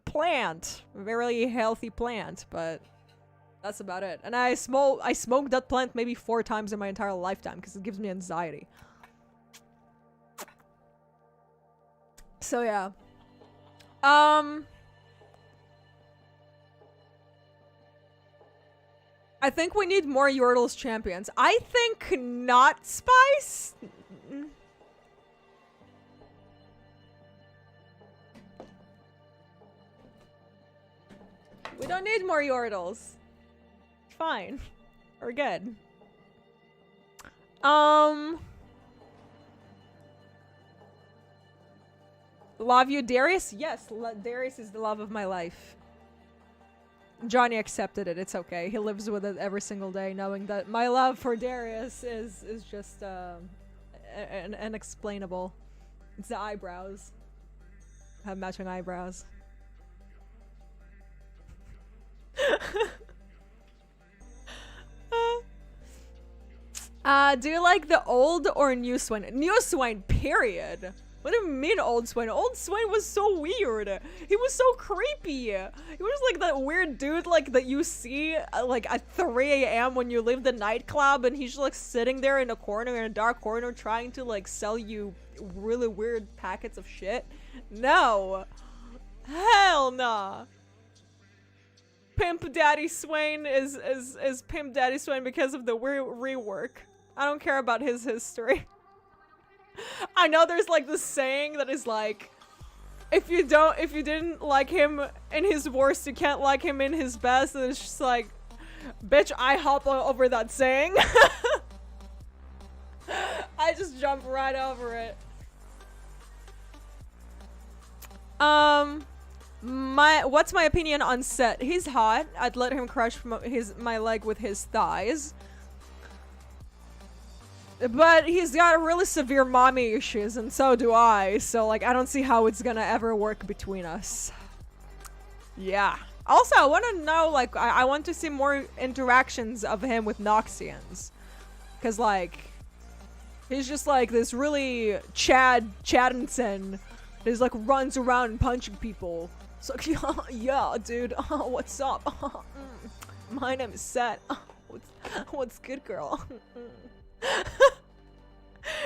plant, a very healthy plant, but that's about it. And I smoked that plant maybe 4 times in my entire lifetime because it gives me anxiety. So yeah. I think we need more Yordles champions. I think not Spice. We don't need more Yordles. Fine. We're good. Love you, Darius? Yes, Darius is the love of my life. Johnny accepted it. It's okay. He lives with it every single day, knowing that my love for Darius is just unexplainable. It's the eyebrows. I have matching eyebrows. Do you like the old or new 𝗬𝘓? New 𝗬𝘓, period. What do you mean old 𝗬𝘓? Old 𝗬𝘓 was so weird. He was so creepy. He was like that weird dude like that you see like at 3 a.m. when you leave the nightclub, and he's just like sitting there in a corner, in a dark corner, trying to like sell you really weird packets of shit. No. Hell nah. Pimp Daddy 𝗬𝘓 is Pimp Daddy 𝗬𝘓 because of the rework. I don't care about his history. I know there's like this saying that is like, if you didn't like him in his worst, you can't like him in his best, and it's just like, bitch, I hop over that saying. I just jump right over it. What's my opinion on Set? He's hot. I'd let him crush my leg with his thighs. But he's got really severe mommy issues, and so do I. So, like, I don't see how it's gonna ever work between us. Yeah. Also, I want to know, like, I want to see more interactions of him with Noxians. Because, like, he's just, like, this really Chadinson. He's, like, runs around punching people. It's like, yeah, dude. What's up? My name is Set. What's good, girl?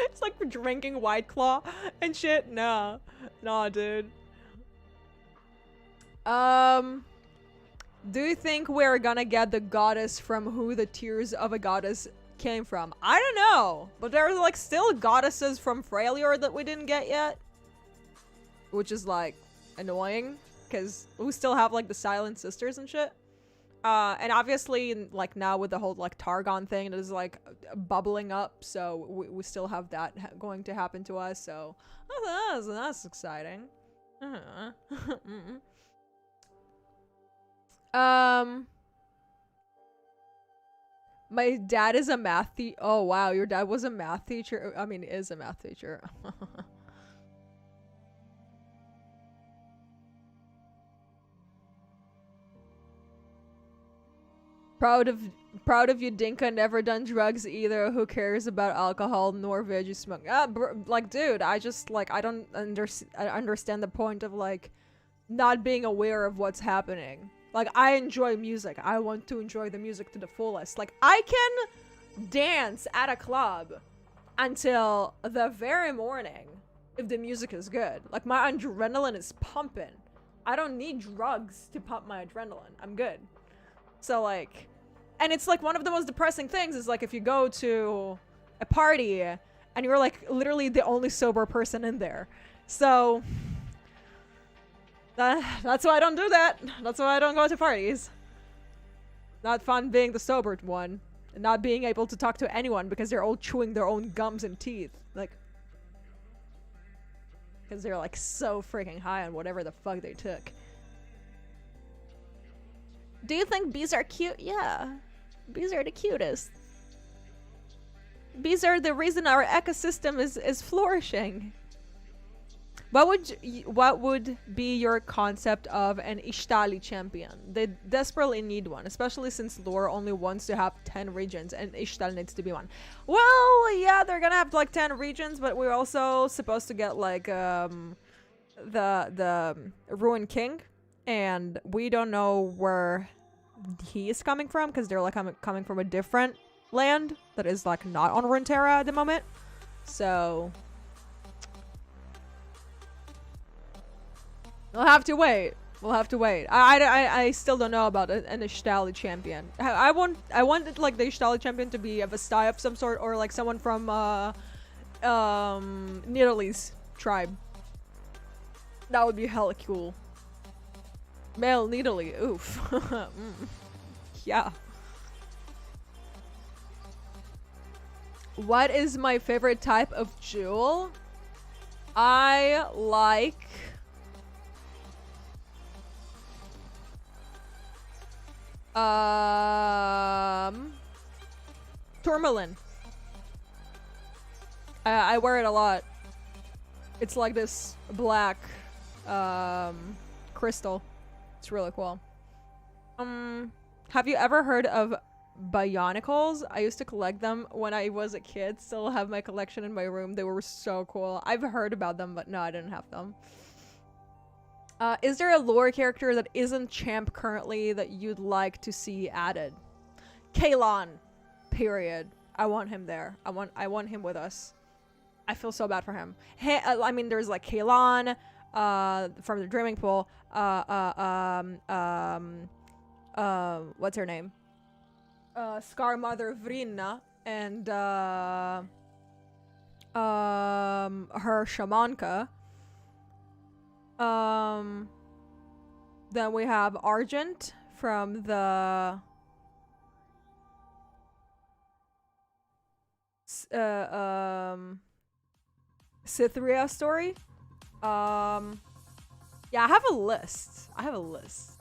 It's like drinking White Claw and shit. Nah, dude. Do you think we're gonna get the goddess from who the tears of a goddess came from? I don't know, but there's like still goddesses from Freljord that we didn't get yet, which is like annoying because we still have like the Silent Sisters and shit. And obviously, like now with the whole like Targon thing, it is like bubbling up, so we still have that going to happen to us. So that's exciting. My dad is a math teacher. Oh wow, your dad was a math teacher. I mean, is a math teacher. Proud of you, Dinka. Never done drugs either. Who cares about alcohol nor veggie smoke? Like, dude, I just like I don't understand the point of like not being aware of what's happening. Like, I enjoy music. I want to enjoy the music to the fullest. Like, I can dance at a club until the very morning if the music is good. Like, my adrenaline is pumping. I don't need drugs to pump my adrenaline. I'm good. So, like, and it's like one of the most depressing things is like if you go to a party and you're like literally the only sober person in there. So that's why I don't do that. That's why I don't go to parties. Not fun being the sober one and not being able to talk to anyone because they're all chewing their own gums and teeth. Like, because they're like so freaking high on whatever the fuck they took. Do you think bees are cute? Yeah. Bees are the cutest. Bees are the reason our ecosystem is flourishing. What would be your concept of an Yshtali champion? They desperately need one, especially since lore only wants to have 10 regions and Yshtali needs to be one. Well, yeah, they're gonna have like 10 regions, but we're also supposed to get like the Ruined King, and we don't know where he is coming from because they're like coming from a different land that is like not on Runeterra at the moment. So we'll have to wait. We'll have to wait. I still don't know about an Yshtali champion. I want like the Yshtali champion to be a 𝗲𝘗 of some sort, or like someone from 𝗬𝗏𝘬's tribe. That would be hella cool. Male Nidalee, oof. Yeah. What is my favorite type of jewel? I like tourmaline. I wear it a lot. It's like this black crystal. It's really cool. Have you ever heard of Bionicles? I used to collect them when I was a kid. Still have my collection in my room. They were so cool. I've heard about them, but no, I didn't have them. Is there a lore character that isn't champ currently that you'd like to see added? Kalon. Period. I want him there. I want him with us. I feel so bad for him. Hey, I mean, there's like Kalon from the Dreaming Pool. What's her name? Scar Mother Vrina and her Shamanka. Then we have Argent from the Cytherea story. Yeah, I have a list.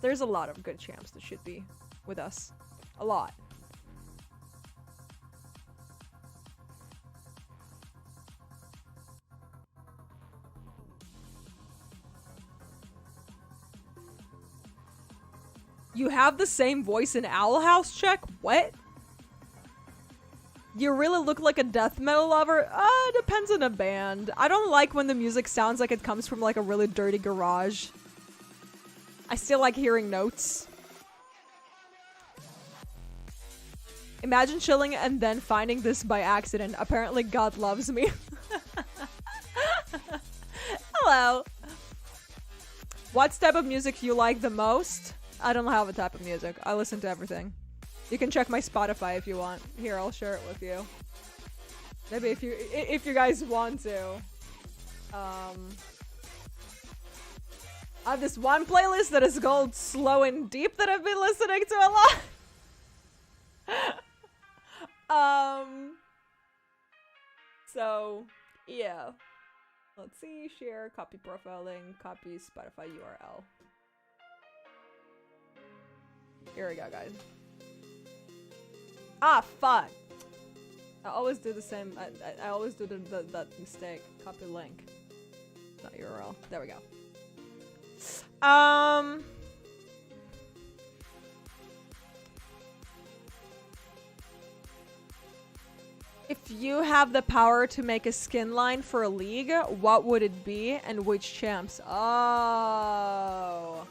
There's a lot of good champs that should be with us. A lot. You have the same voice in Owl House, check? What? You really look like a death metal lover? Depends on the band. I don't like when the music sounds like it comes from like a really dirty garage. I still like hearing notes. Imagine chilling and then finding this by accident. Apparently God loves me. Hello. What type of music you like the most? I don't have a type of music. I listen to everything. You can check my Spotify if you want. Here, I'll share it with you. Maybe if you guys want to. I have this one playlist that is called Slow and Deep that I've been listening to a lot. So yeah. Let's see, share, copy profile link, copy Spotify URL. Here we go, guys. Ah, fuck. I always do the same. I always do that mistake. Copy link. Not URL. There we go. If you have the power to make a skin line for a league, what would it be and which champs? Oh.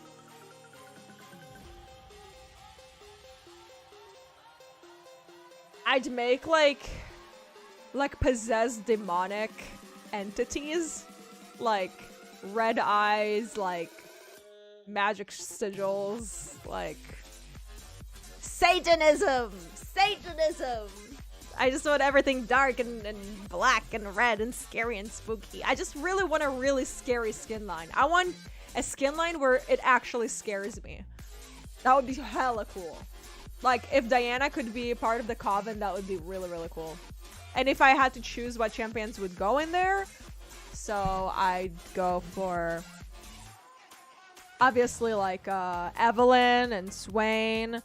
I'd make like possessed demonic entities, like red eyes, like magic sigils, like Satanism. I just want everything dark and black and red and scary and spooky. I just really want a really scary skin line. I want a skin line where it actually scares me. That would be hella cool. Like, if Diana could be part of the Coven, that would be really, really cool. And if I had to choose what champions would go in there, so I'd go for... obviously, like, Evelyn and Swain.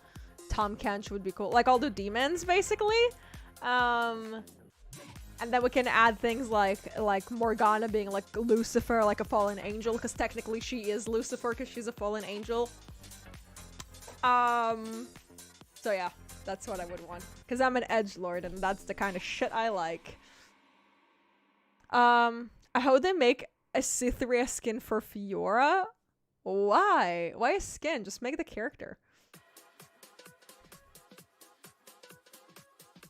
Tom Kench would be cool. Like, all the demons, basically. And then we can add things like Morgana being, like, Lucifer, like a fallen angel. Because technically she is Lucifer because she's a fallen angel. So yeah, that's what I would want. Because I'm an edgelord and that's the kind of shit I like. I hope they make a Cytherea skin for Fiora. Why? Why a skin? Just make the character.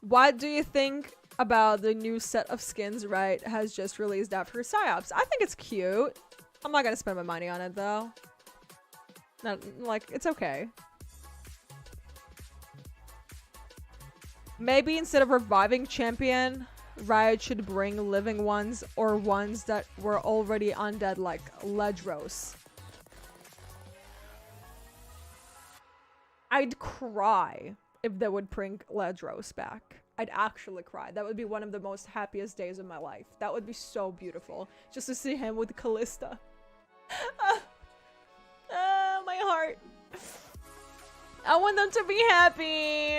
What do you think about the new set of skins Riot has just released after PsyOps? I think it's cute. I'm not gonna spend my money on it though. No, like, it's okay. Maybe instead of reviving champion, Riot should bring living ones or ones that were already undead, like Ledros. I'd cry if they would bring Ledros back. I'd actually cry. That would be one of the most happiest days of my life. That would be so beautiful. Just to see him with Callista. My heart. I want them to be happy.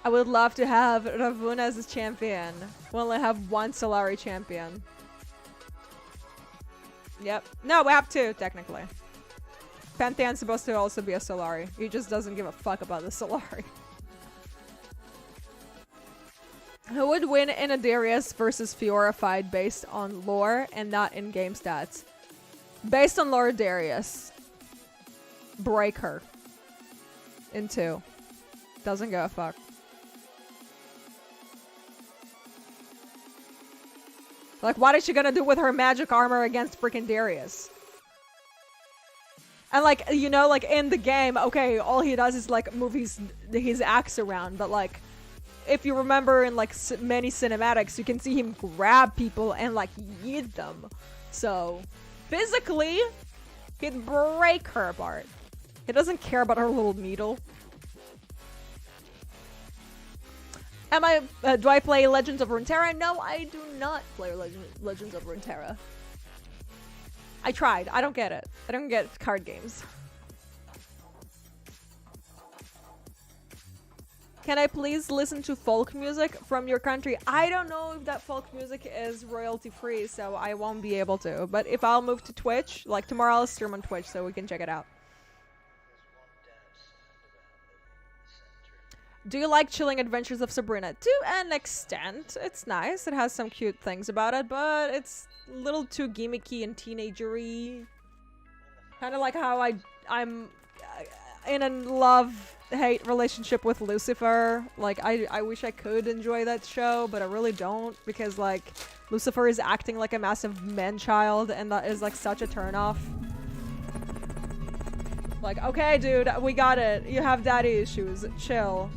I would love to have Ravuna as a champion. We'll only have one Solari champion. Yep. No, we have two, technically. Pantheon's supposed to also be a Solari. He just doesn't give a fuck about the Solari. Who would win in a Darius versus Fiora fight based on lore and not in-game stats? Based on lore, Darius. Break her. In two. Doesn't give a fuck. Like, what is she gonna do with her magic armor against freaking Darius? And like, you know, like in the game, okay, all he does is like move his axe around, but like, if you remember in like many cinematics, you can see him grab people and like yeet them. So, physically, he'd break her apart. He doesn't care about her little needle. Do I play Legends of Runeterra? No, I do not play Legends of Runeterra. I tried. I don't get it. I don't get card games. Can I please listen to folk music from your country? I don't know if that folk music is royalty free, so I won't be able to. But if I'll move to Twitch, like tomorrow I'll stream on Twitch so we can check it out. Do you like Chilling Adventures of Sabrina? To an extent. It's nice. It has some cute things about it, but it's a little too gimmicky and teenagery. Kind of like how I'm in love love-hate relationship with Lucifer. Like, I wish I could enjoy that show, but I really don't, because, like, Lucifer is acting like a massive man-child, and that is, like, such a turnoff. Like, okay, dude, we got it. You have daddy issues. Chill.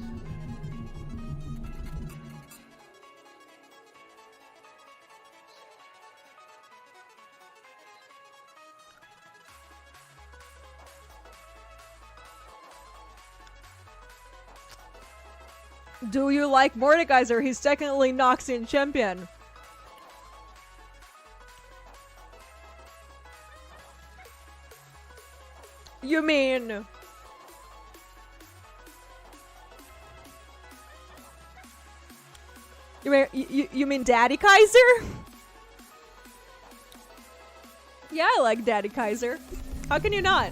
Do you like Mordekaiser? He's technically Noxian champion. You mean... You mean Daddy Kaiser? Yeah, I like Daddy Kaiser. How can you not?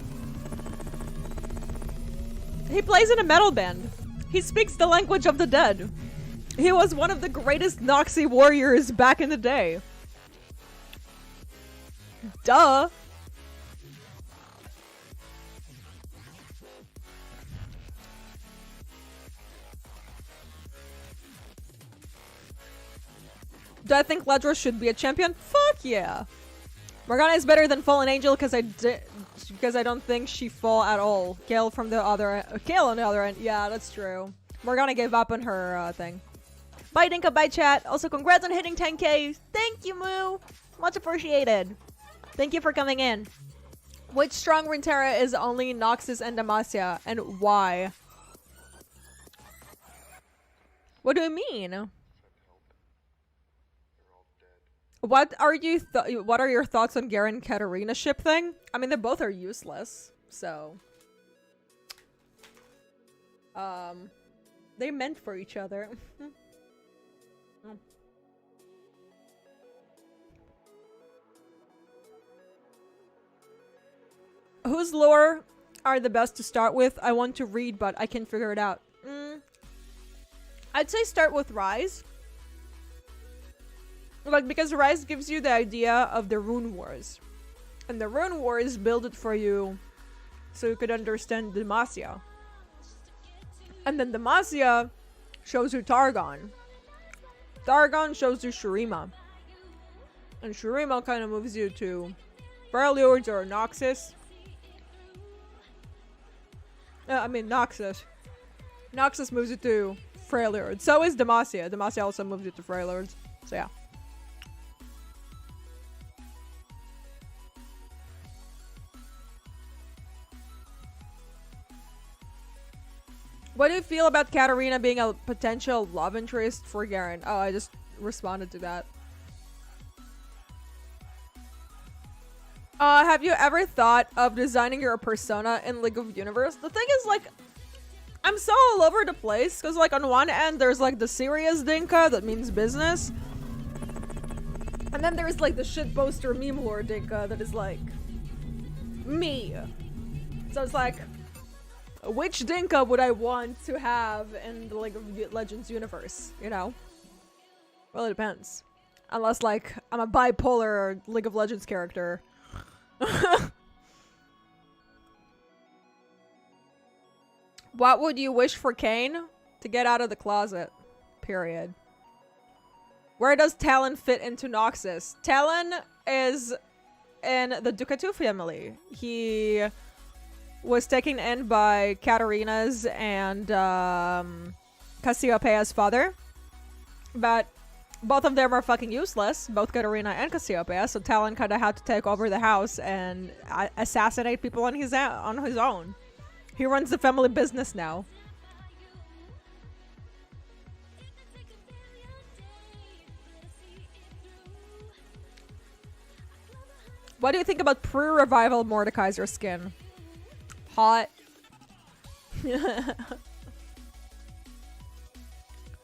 He plays in a metal band. He speaks the language of the dead. He was one of the greatest Noxie warriors back in the day. Duh. Do I think Ledra should be a champion? Fuck yeah. Morgana is better than Fallen Angel because I don't think she fall at all. Kale on the other end. Yeah, that's true. Morgana gave up on her thing. Bye Dinka, bye chat. Also congrats on hitting 10k. Thank you, Moo. Much appreciated. Thank you for coming in. Which strong Runeterra is only Noxus and Demacia, and why? What do you mean? What are your thoughts on Garen and Katarina ship thing? I mean, they both are useless, so they meant for each other. Whose lore are the best to start with? I want to read, but I can't figure it out. I'd say start with Rise. Like, because Rise gives you the idea of the Rune Wars. And the Rune Wars build it for you so you could understand Demacia. And then Demacia shows you Targon. Targon shows you Shurima. And Shurima kind of moves you to Freljords or Noxus. I mean, Noxus. Noxus moves you to Freljords. So is Demacia. Demacia also moves you to Freljords. So yeah. What do you feel about Katarina being a potential love interest for Garen? Oh, I just responded to that. Have you ever thought of designing your persona in League of Universe? The thing is, like, I'm so all over the place, because, like, on one end, there's, like, the serious Dinka, that means business. And then there's, like, the shitposter meme lore Dinka, that is, like, me. So it's like, which Dinka would I want to have in the League of Legends universe, you know? Well, it depends. Unless, like, I'm a bipolar League of Legends character. What would you wish for Kayn? To get out of the closet. Period. Where does Talon fit into Noxus? Talon is in the 𝗬𝗪𝗪 family. He was taken in by Katarina's and Cassiopeia's father. But both of them are fucking useless, both Katarina and Cassiopeia, so Talon kind of had to take over the house and assassinate people on his own. He runs the family business now. What do you think about pre-revival Mordekaiser skin? Hot.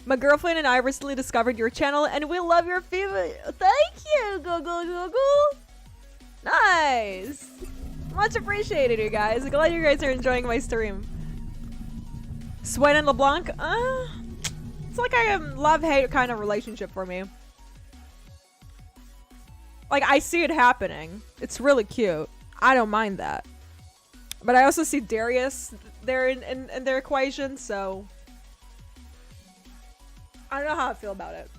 My girlfriend and I recently discovered your channel and we love your favorite. Thank you, go. Nice. Much appreciated, you guys. Glad you guys are enjoying my stream. Swain and LeBlanc? It's like a love-hate kind of relationship for me. Like, I see it happening. It's really cute. I don't mind that. But I also see Darius there in their equation, so I don't know how I feel about it.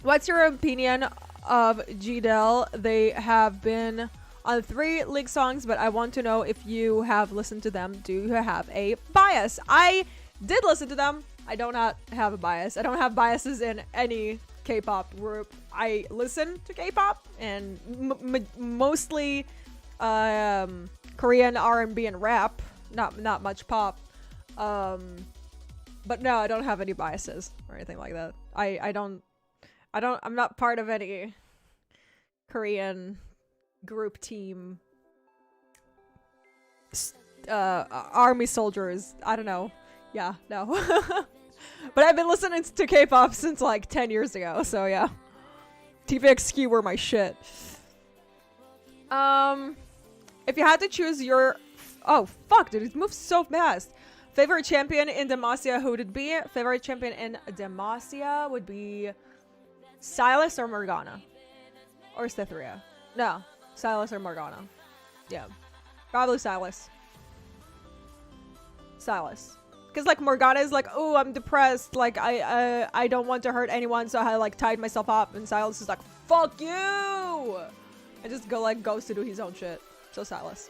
What's your opinion of 𝗬𝗪? They have been on 3 league songs, but I want to know if you have listened to them. Do you have a bias? I did listen to them. I do not have a bias. I don't have biases in any K-pop group. I listen to K-pop and mostly Korean R&B and rap. Not much pop. But no, I don't have any biases or anything like that. I'm not part of any Korean group team army soldiers. I don't know. Yeah, no. But I've been listening to K-pop since like 10 years ago, so yeah. 𝗵𝘂𝗽𝗪 were my shit. If you had to choose your oh fuck, dude, it moves so fast. Favorite champion in 𝗬𝘂𝗪, who would it be? Favorite champion in 𝗬𝘂𝗪 would be Silas or Morgana. Or Cytherea. No, Silas or Morgana. Yeah. Probably Silas. Silas. Because like Morgana is like, oh, I'm depressed. Like I don't want to hurt anyone, so I like tied myself up. And Silas is like, fuck you! And just goes to do his own shit. So Silas.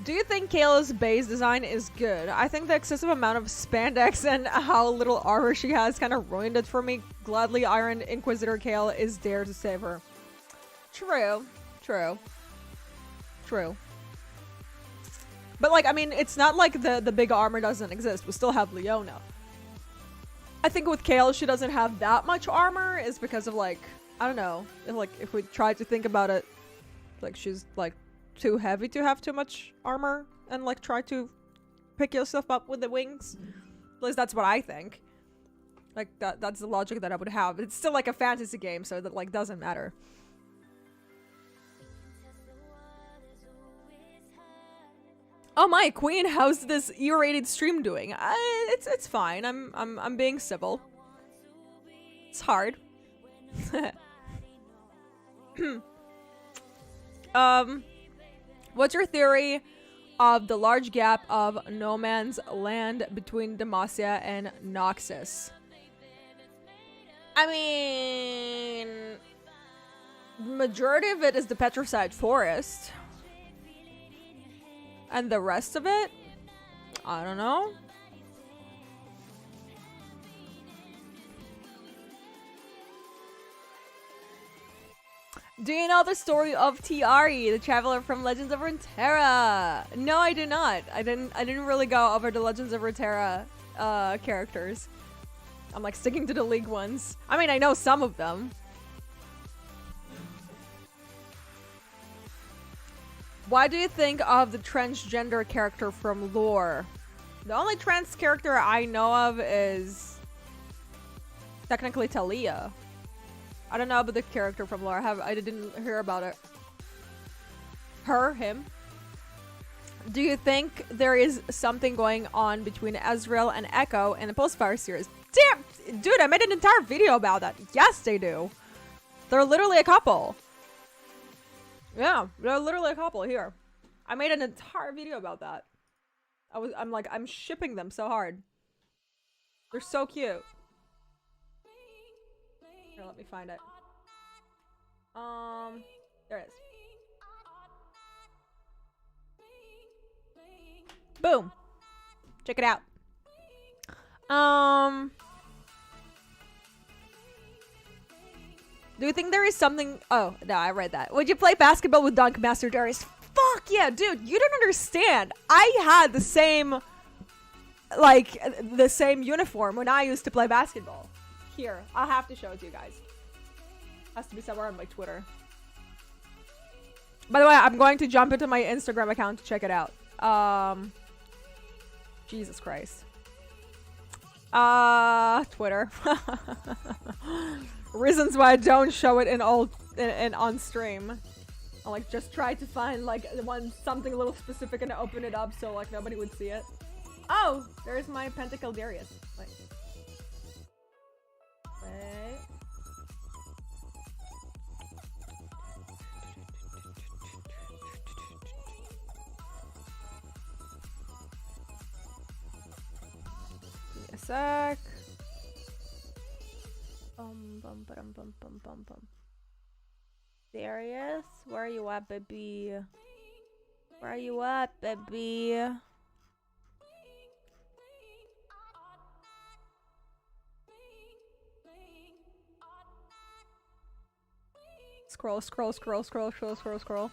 Do you think Kayla's base design is good? I think the excessive amount of spandex and how little armor she has kind of ruined it for me. Gladly Iron Inquisitor Kayle is there to save her. True. True. True. But like, I mean, it's not like the big armor doesn't exist. We still have Leona. I think with Kayle, she doesn't have that much armor is because of like, I don't know. If we try to think about it, like she's like too heavy to have too much armor and like try to pick yourself up with the wings. At least that's what I think. Like that's the logic that I would have. It's still like a fantasy game, so that like doesn't matter. Oh my queen, how's this E-rated stream doing? It's fine. I'm being civil. It's hard. What's your theory of the large gap of no man's land between 𝗬𝘂𝗪 and Noxus? I mean, majority of it is the petrified forest. And the rest of it? I don't know. Do you know the story of Tiari, the traveler from Legends of Runeterra? No, I do not. I didn't really go over the Legends of Runeterra characters. I'm like sticking to the League ones. I mean, I know some of them. Why do you think of the transgender character from lore? The only trans character I know of is technically Talia. I don't know about the character from lore. I didn't hear about it. Her, him. Do you think there is something going on between Ezreal and Echo in the Post-Fire series? Damn, dude, I made an entire video about that. Yes, they do. They're literally a couple. Yeah, they're literally a couple here. I made an entire video about that. I'm shipping them so hard. They're so cute. Here, let me find it. There it is. Boom. Check it out. Do you think there is something? Oh, no, I read that. Would you play basketball with Dunk Master Darius? Fuck yeah, dude. You don't understand. I had the same, like, the same uniform when I used to play basketball. Here, I'll have to show it to you guys. Has to be somewhere on my Twitter. By the way, I'm going to jump into my Instagram account to check it out. Jesus Christ. Twitter. Reasons why I don't show it in on stream. I like just try to find like something a little specific and open it up so like nobody would see it. Oh, there's my Pentakill Darius. Wait. sec. Bum bum bum bum bum bum bum. Darius, where are you at, baby? Where are you at, baby? Scroll, scroll, scroll, scroll, scroll, scroll, scroll.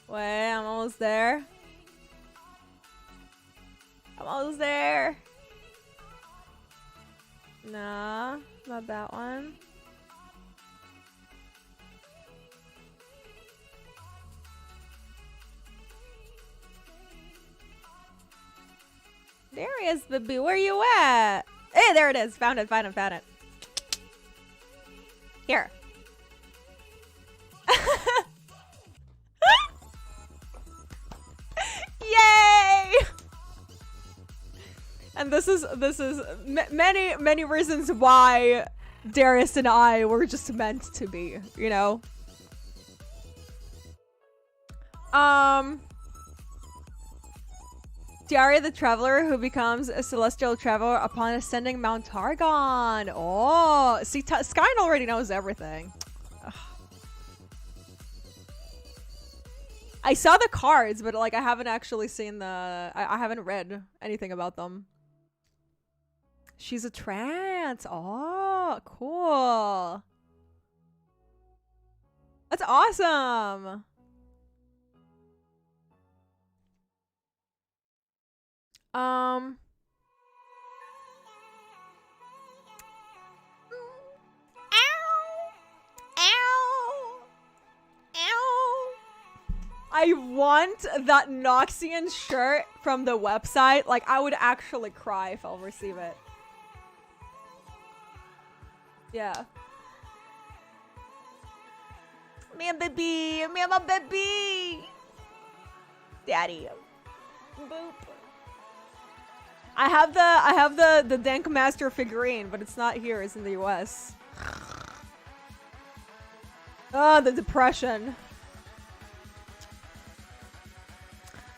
Wait, I'm almost there. I'm almost there. Nah, not that one. There he is, baby. Where you at? Hey, there it is. Found it, found it, found it. Here. Yay! And this is many reasons why Darius and I were just meant to be, you know? Ďaṛa the Traveler, who becomes a celestial traveler upon ascending Mount Targon. Oh, see, Skyn already knows everything. Ugh. I saw the cards, but like I haven't actually seen the. I haven't read anything about them. She's a trans. Oh, cool. That's awesome. Ow. Ow. Ow. I want that Noxian shirt from the website. Like, I would actually cry if I'll receive it. Yeah. Me and baby. Me and my baby. Daddy. Boop. I have the Dank Master figurine, but it's not here. It's in the US. Oh, the depression.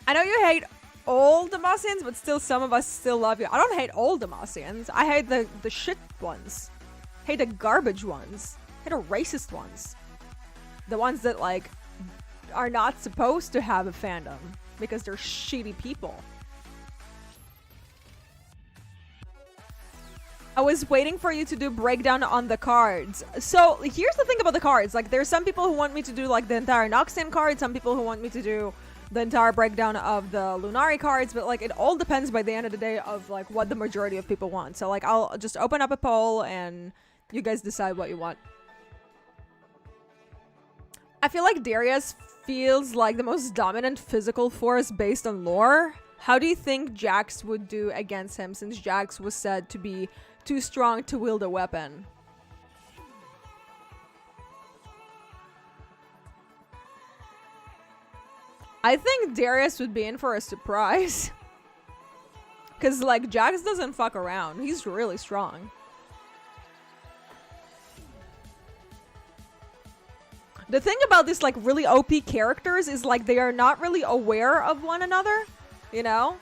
I know you hate old Demacians, but still some of us still love you. I don't hate old Demacians. I hate the shit ones. Hate the garbage ones. Hate the racist ones. The ones that like are not supposed to have a fandom because they're shitty people. I was waiting for you to do breakdown on the cards. So here's the thing about the cards. Like, there's some people who want me to do like the entire Noxian card, some people who want me to do the entire breakdown of the Lunari cards, but like it all depends by the end of the day of like what the majority of people want. So like I'll just open up a poll and you guys decide what you want. I feel like Darius feels like the most dominant physical force based on lore. How do you think Jax would do against him, since Jax was said to be too strong to wield a weapon? I think Darius would be in for a surprise. Because, like, Jax doesn't fuck around. He's really strong. The thing about these, like, really OP characters is, like, they are not really aware of one another. You know?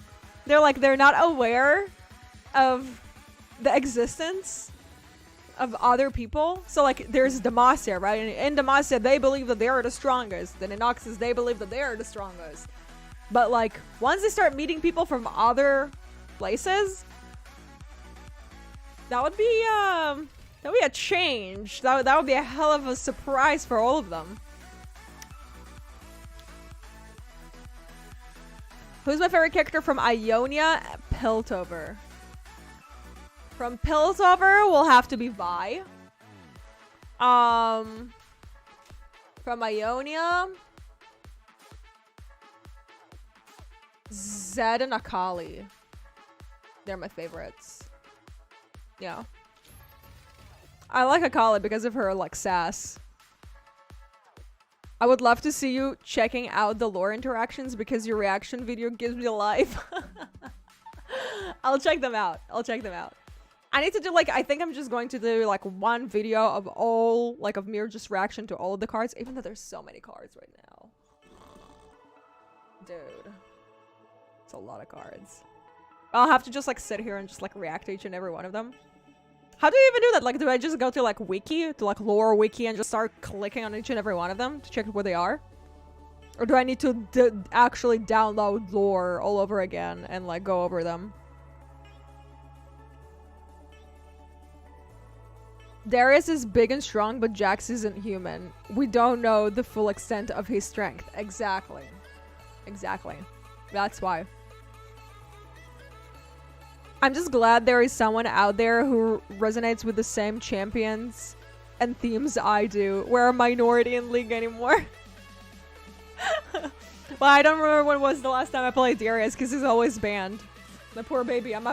They're not aware of the existence of other people. So, like, there's Demacia, right? And in Demacia, they believe that they are the strongest. And in Noxus, they believe that they are the strongest. But, like, once they start meeting people from other places, that would be a change. That would be a hell of a surprise for all of them. Who's my favorite character from Ionia? Piltover. From Piltover will have to be Vi. From Ionia, Zed and Akali. They're my favorites. Yeah. I like Akali because of her, like, sass. I would love to see you checking out the lore interactions because your reaction video gives me life. I'll check them out. I'll check them out. I need to do, like, I think I'm just going to do, like, one video of all, like, of mere just reaction to all of the cards, even though there's so many cards right now. Dude. It's a lot of cards. I'll have to just like sit here and just like react to each and every one of them. How do you even do that? Like, do I just go to like wiki, to like lore wiki and just start clicking on each and every one of them to check where they are? Or do I need to actually download lore all over again and like go over them? Darius is big and strong, but Jax isn't human. We don't know the full extent of his strength. Exactly. Exactly. That's why. I'm just glad there is someone out there who resonates with the same champions and themes I do. We're a minority in League anymore. Well, I don't remember when was the last time I played Darius because he's always banned. The poor baby. I'm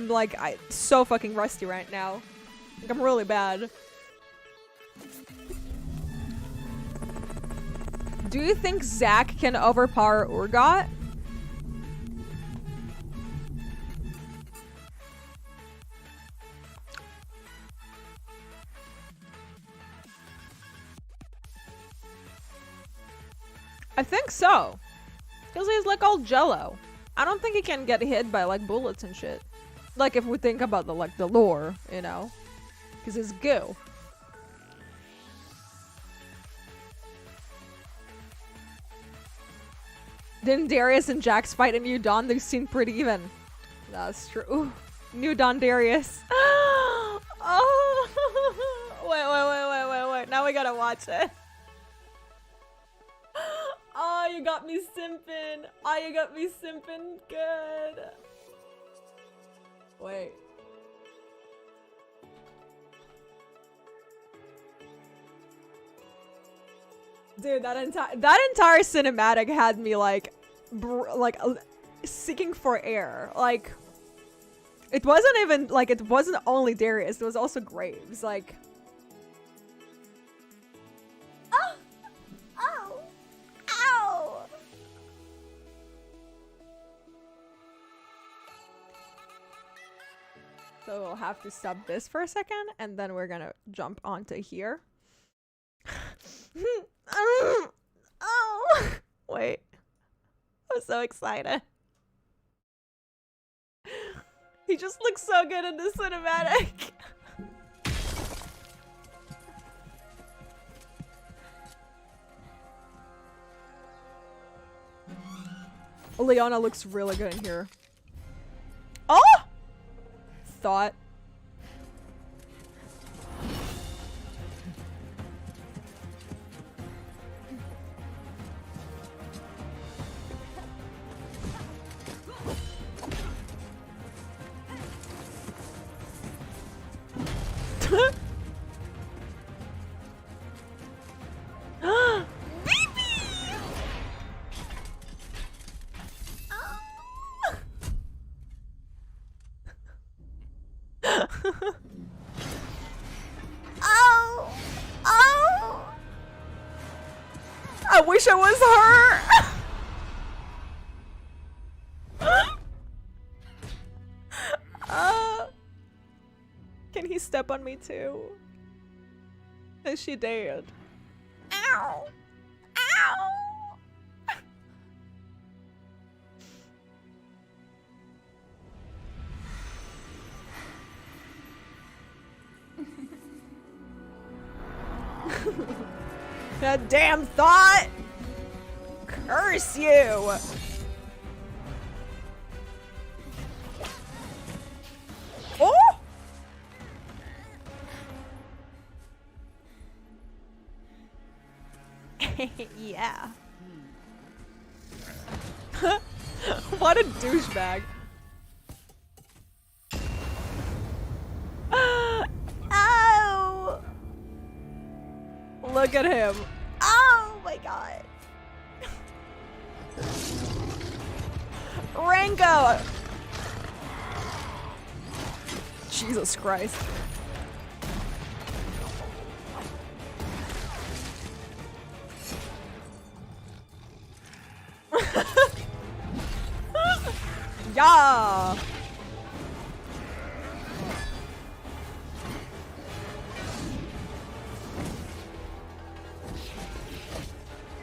like so fucking rusty right now. Like I'm really bad. Do you think Zac can overpower Urgot? I think so. Because he's like all jello. I don't think he can get hit by like bullets and shit. Like if we think about the like the lore, you know. Because it's goo. Didn't Darius and Jax fight in New Dawn? They seemed pretty even. That's true. Ooh, New Dawn Darius. Oh. Wait. Now we gotta watch it. Oh, you got me simping. Oh, you got me simping good. Wait. Dude, that entire cinematic had me like seeking for air. Like it wasn't even like it wasn't only Darius, it was also Graves. Like so we'll have to stop this for a second and then we're gonna jump onto here. Oh, wait. I'm so excited. He just looks so good in this cinematic. Leona looks really good in here. Oh! Thought. I wish it was her. Can he step on me too? And she did. Ow! Ow! That damn thought! Curse you! Oh! Yeah. What a douchebag. Ow! Look at him. Oh my god. Rango! Jesus Christ. Yeah.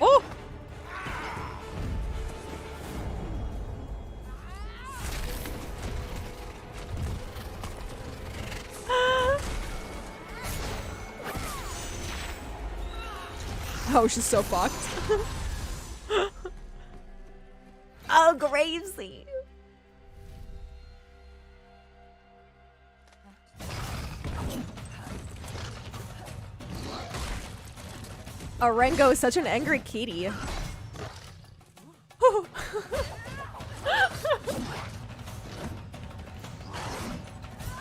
Oh. Oh, she's so fucked. Oh, Gravesy. Rengo is such an angry kitty.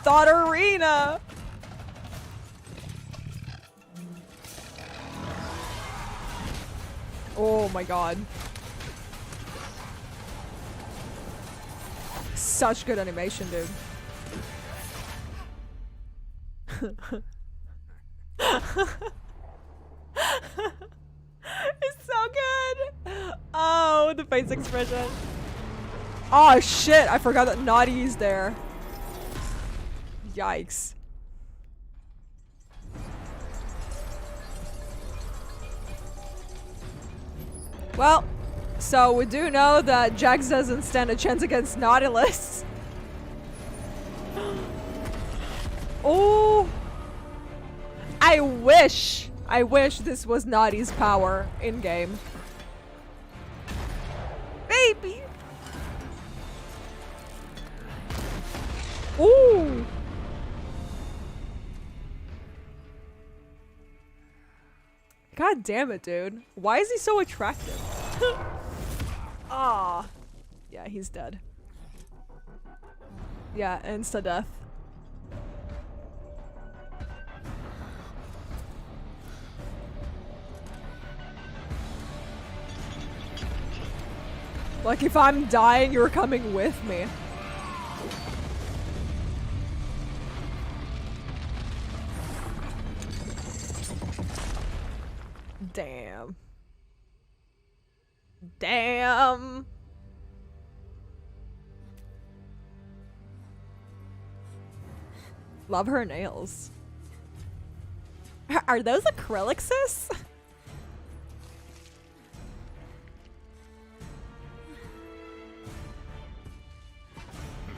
Thought Arena. Oh my god. Such good animation, dude. It's so good. Oh, the face expression. Oh shit, I forgot that Naughty's there. Yikes. Well, so we do know that Jax doesn't stand a chance against Nautilus. Oh, I wish this was Naughty's power in game. Baby. Ooh. God damn it, dude. Why is he so attractive? Ah. Yeah, he's dead. Yeah, insta-death. Like, if I'm dying, you're coming with me. Damn. Damn. Love her nails. Are those acrylic, sis?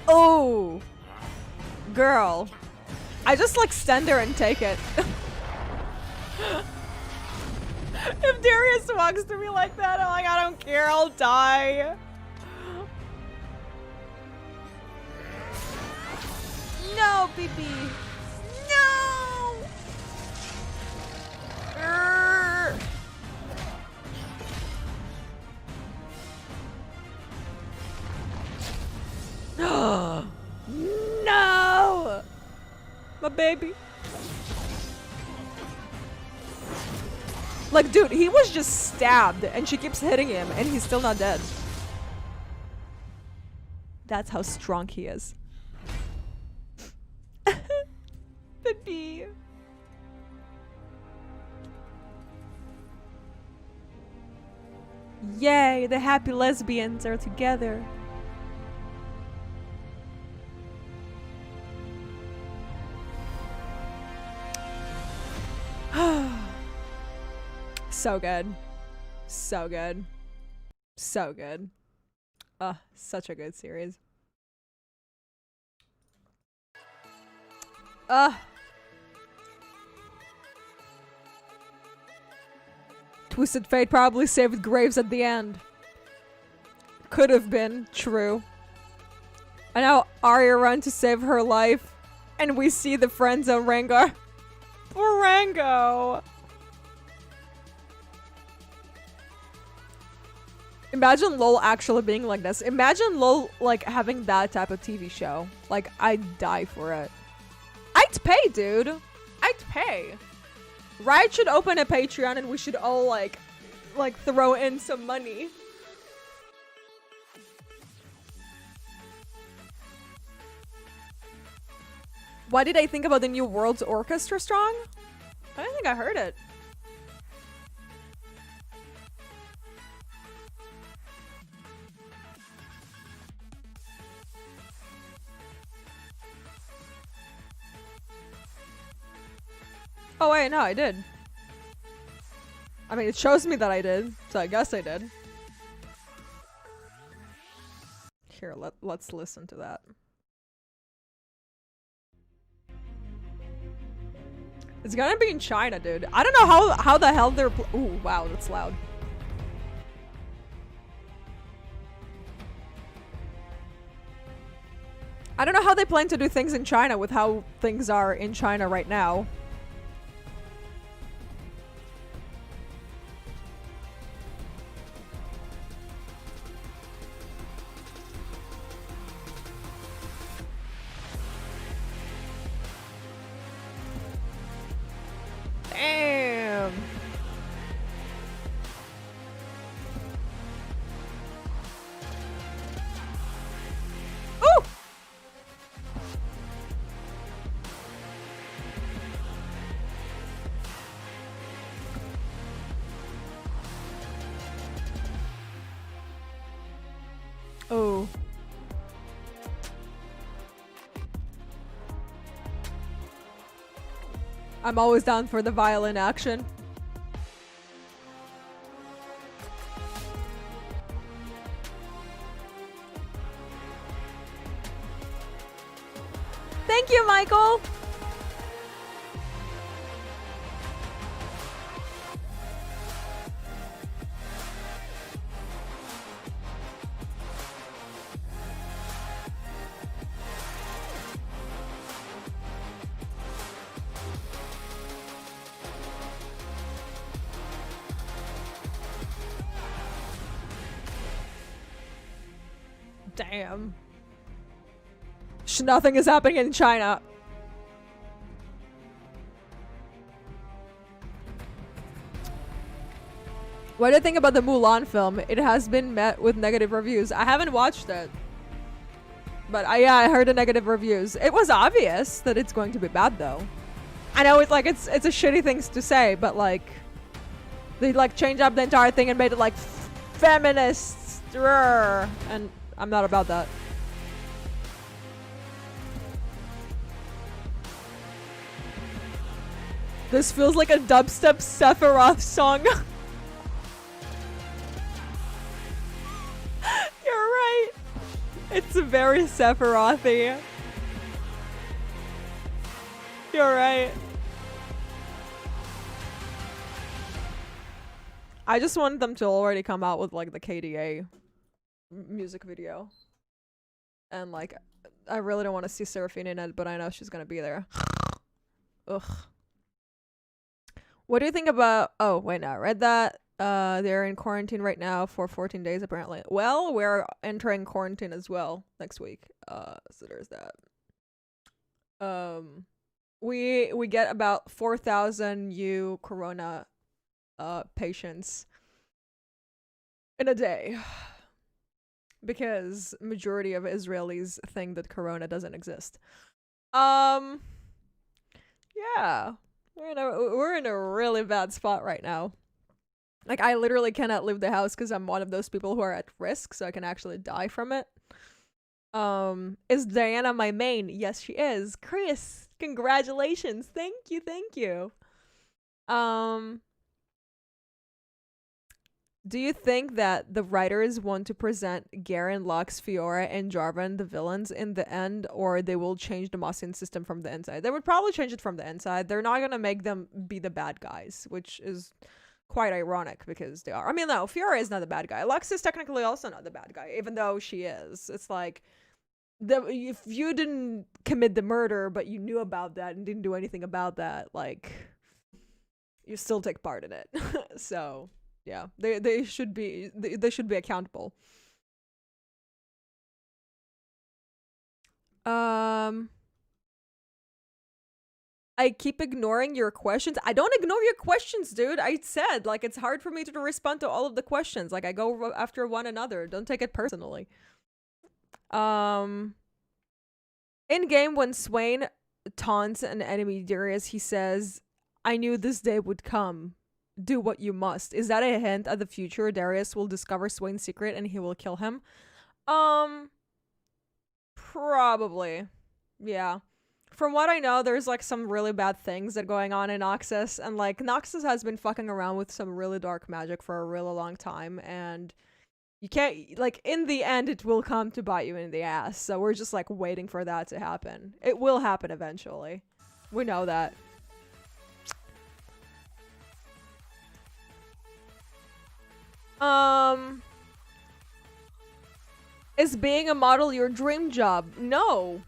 Oh, girl. I just like stand there and take it. If Darius walks to me like that, I'm like, I don't care, I'll die. No, BB. No! No! My baby. Like, dude, he was just stabbed and she keeps hitting him and he's still not dead. That's how strong he is. Baby. Yay, the happy lesbians are together. So good. So good. So good. Such a good series. Twisted Fate probably saved Graves at the end. Could have been true. And now Arya run to save her life. And we see the friends of Rango. Poor Rango. Imagine LOL actually being like this. Imagine LOL like having that type of TV show. Like, I'd die for it. I'd pay, dude. I'd pay. Riot should open a Patreon and we should all like throw in some money. What did I think about the new World's Orchestra song? I don't think I heard it. Oh wait, no, I did. I mean, it shows me that I did, so I guess I did. Here, let's listen to that. It's gonna be in China, dude. I don't know how the hell they're ooh, wow, that's loud. I don't know how they plan to do things in China with how things are in China right now. Damn. Ooh! Oh. I'm always down for the violin action. Thank you, Michael. Damn. Nothing is happening in China. What do you think about the Mulan film? It has been met with negative reviews. I haven't watched it. But yeah, I heard the negative reviews. It was obvious that it's going to be bad though. I know it's like it's a shitty thing to say, but like they like changed up the entire thing and made it like feminist and I'm not about that. This feels like a dubstep 𝗵𝘂𝗶𝗍 song. You're right. It's very 𝗵𝘂𝗶𝗍. You're right. I just want them to already come out with like the KDA music video. And like, I really don't want to see Seraphine in it, but I know she's gonna be there. Ugh. What do you think about... Oh, wait, no, I read that. They're in quarantine right now for 14 days, apparently. Well, we're entering quarantine as well next week. So there's that. We get about 4,000 new corona patients in a day. Because majority of Israelis think that corona doesn't exist. Yeah. We're in a really bad spot right now. Like, I literally cannot leave the house because I'm one of those people who are at risk, so I can actually die from it. Is Diana my main? Yes, she is. Chris, congratulations. Thank you, thank you. Do you think that the writers want to present Garen, Lux, Fiora, and Jarvan the villains in the end, or they will change the Mossian system from the inside? They would probably change it from the inside. They're not gonna make them be the bad guys, which is quite ironic because they are. I mean, no, Fiora is not the bad guy. Lux is technically also not the bad guy, even though she is. It's like, if you didn't commit the murder, but you knew about that and didn't do anything about that, like, you still take part in it. So... yeah, they should be accountable. I keep ignoring your questions. I don't ignore your questions, dude. I said, like, it's hard for me to respond to all of the questions. Like, I go after one another. Don't take it personally. In game, when Swain taunts an enemy Darius, he says, "I knew this day would come. Do what you must." Is that a hint at the future? Darius will discover Swain's secret and he will kill him? Probably. Yeah. From what I know, there's like some really bad things that are going on in Noxus, and like Noxus has been fucking around with some really dark magic for a really long time, and you can't, like, in the end it will come to bite you in the ass. So we're just like waiting for that to happen. It will happen eventually. We know that. Um, is being a model your dream job? No.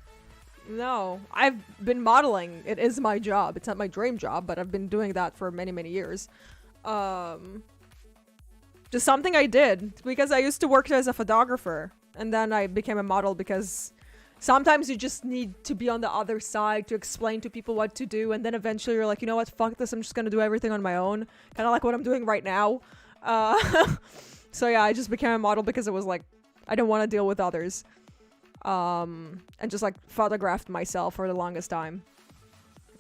No. I've been modeling. It is my job. It's not my dream job, but I've been doing that for many, many years. Just something I did because I used to work as a photographer, and then I became a model because sometimes you just need to be on the other side to explain to people what to do, and then eventually you're like, you know what, fuck this, I'm just gonna do everything on my own. Kind of like what I'm doing right now. So yeah, I just became a model because it was like, I didn't want to deal with others. And just like photographed myself for the longest time.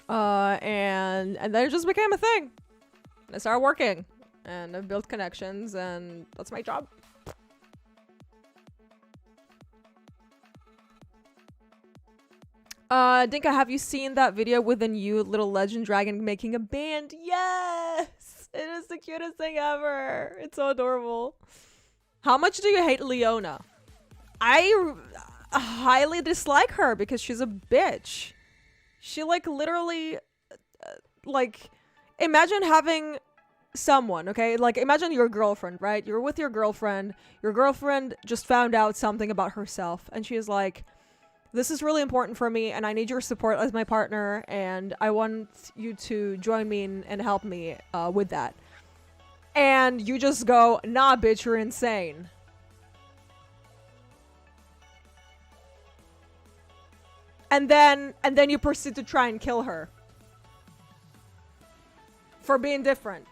And then it just became a thing. I started working, and I've built connections, and that's my job. Dinka, have you seen that video with the new little legend dragon making a band? Yes! It is the cutest thing ever. It's so adorable. How much do you hate Leona? I highly dislike her because she's a bitch. She like literally like imagine having someone, okay? Like imagine your girlfriend, right? You're with your girlfriend just found out something about herself, and she's like, this is really important for me, and I need your support as my partner, and I want you to join me and help me with that. And you just go, nah, bitch, you're insane. And then you proceed to try and kill her. For being different.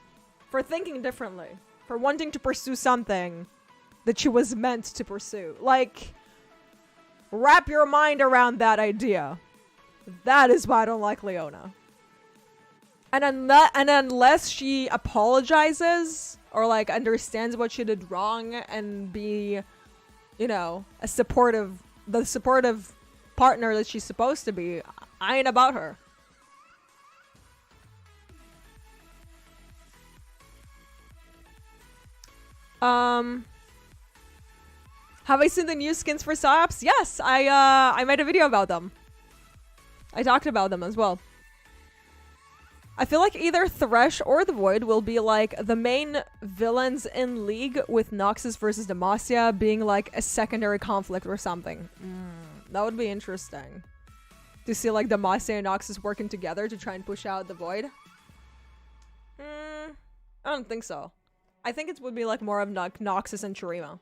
For thinking differently. For wanting to pursue something that she was meant to pursue. Like, wrap your mind around that idea. That is why I don't like Leona. And unless she apologizes or like understands what she did wrong and be, you know, the supportive partner that she's supposed to be, I ain't about her. Have I seen the new skins for PSYOPs? Yes, I made a video about them. I talked about them as well. I feel like either Thresh or the Void will be like the main villains in League, with Noxus versus Demacia being like a secondary conflict or something. That would be interesting. To see like Demacia and Noxus working together to try and push out the Void. I don't think so. I think it would be like more of Noxus and Shurima.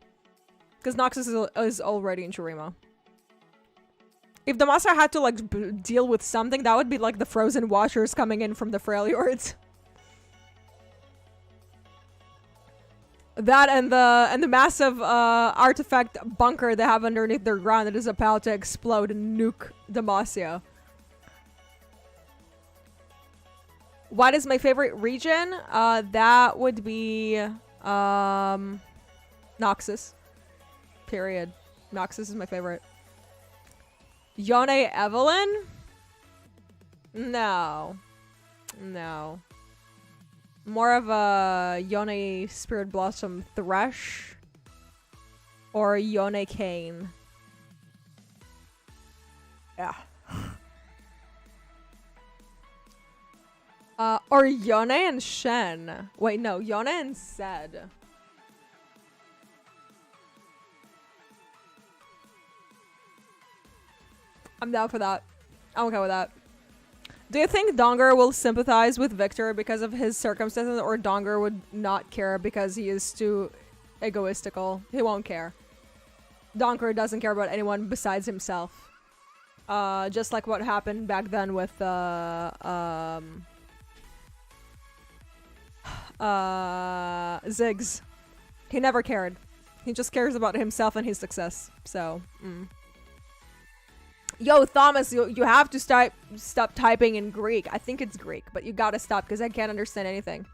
Because Noxus is already in Shurima. If Demacia had to like deal with something, that would be like the frozen watchers coming in from the Freljords. That and the massive artifact bunker they have underneath their ground that is about to explode and nuke Demacia. What is my favorite region? That would be Noxus. Period. Noxus is my favorite. Yone Evelyn? No. No. More of a Yone Spirit Blossom Thresh. Or Yone Kane. Yeah. Or Yone and Shen. Wait, no. Yone and Zed. I'm down for that. I'm okay with that. Do you think Donger will sympathize with Victor because of his circumstances, or Donger would not care because he is too egoistical? He won't care. Donger doesn't care about anyone besides himself. Just like what happened back then with Ziggs. He never cared. He just cares about himself and his success. So, Yo, Thomas, you have to stop typing in Greek. I think it's Greek, but you gotta stop because I can't understand anything.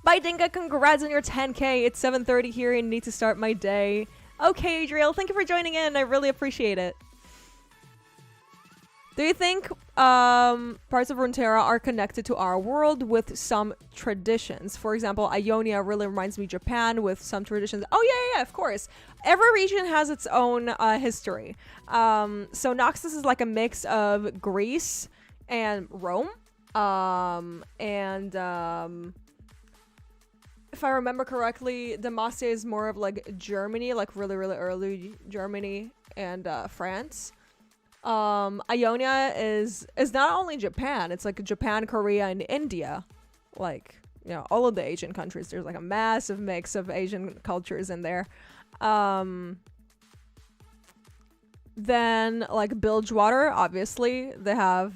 Bye, Dinka. Congrats on your 10K. It's 7:30 here and need to start my day. Okay, Adriel, thank you for joining in. I really appreciate it. Do you think parts of Runeterra are connected to our world with some traditions? For example, Ionia really reminds me of Japan with some traditions. Oh, yeah, of course. Every region has its own history. So Noxus is like a mix of Greece and Rome. if I remember correctly, 𝗬𝘂𝗍 is more of like Germany, like really, really early Germany and France. Ionia is not only Japan, it's like Japan, Korea, and India. Like, you know, all of the Asian countries. There's like a massive mix of Asian cultures in there. Then like Bilgewater, obviously they have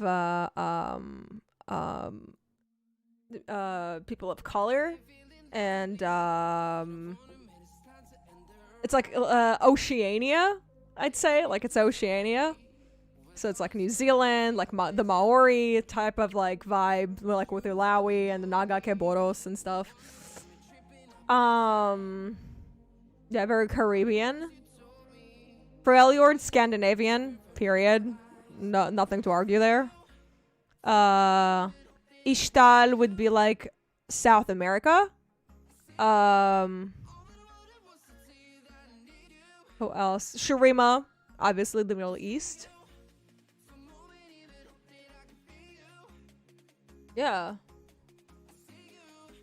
people of color, and it's like Oceania, I'd say, like it's Oceania. So it's like New Zealand, like the Maori type of like vibe, like with Ulawi and the Naga Keboros and stuff. Yeah, very Caribbean. Freljord, Scandinavian, period. No, nothing to argue there. 𝗬𝘀𝗽𝗏 would be like South America. Who else? 𝗬𝗵𝘃, obviously the Middle East. Yeah.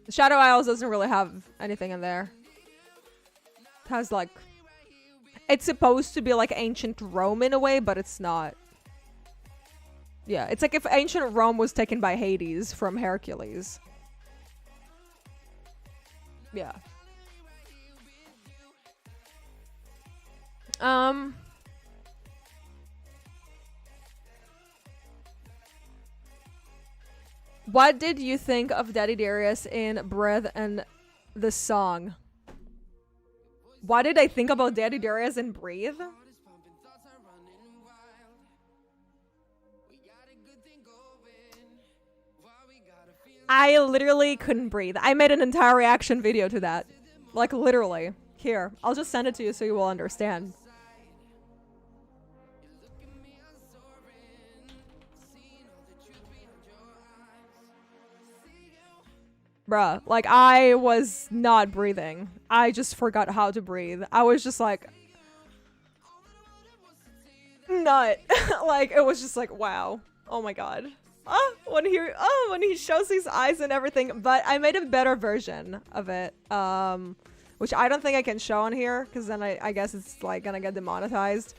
The Shadow Isles doesn't really have anything in there. It has like... It's supposed to be like ancient Rome in a way, but it's not. Yeah, it's like if ancient Rome was taken by Hades from Hercules. Yeah. What did you think of 𝗬𝘠𝙧𝙧 in Breath and the song? What did I think about 𝗬𝘠𝙧𝙧 in Breathe? I literally couldn't breathe. I made an entire reaction video to that. Like literally. Here, I'll just send it to you so you will understand. Bruh, like I was not breathing. I just forgot how to breathe. I was just like nut. Like it was just like wow. Oh my god. When he shows his eyes and everything. But I made a better version of it. Which I don't think I can show on here because then I guess it's like gonna get demonetized.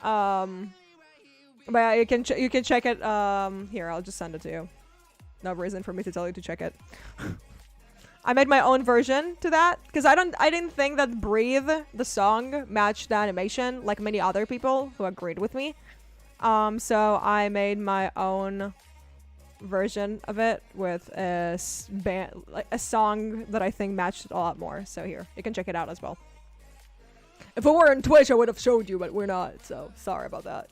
But yeah, you can check it. Here, I'll just send it to you. No reason for me to tell you to check it. I made my own version to that because I didn't think that Breathe, the song, matched the animation like many other people who agreed with me. So I made my own version of it with a song that I think matched it a lot more. So here, you can check it out as well. If it were on Twitch, I would have showed you, but we're not. So sorry about that.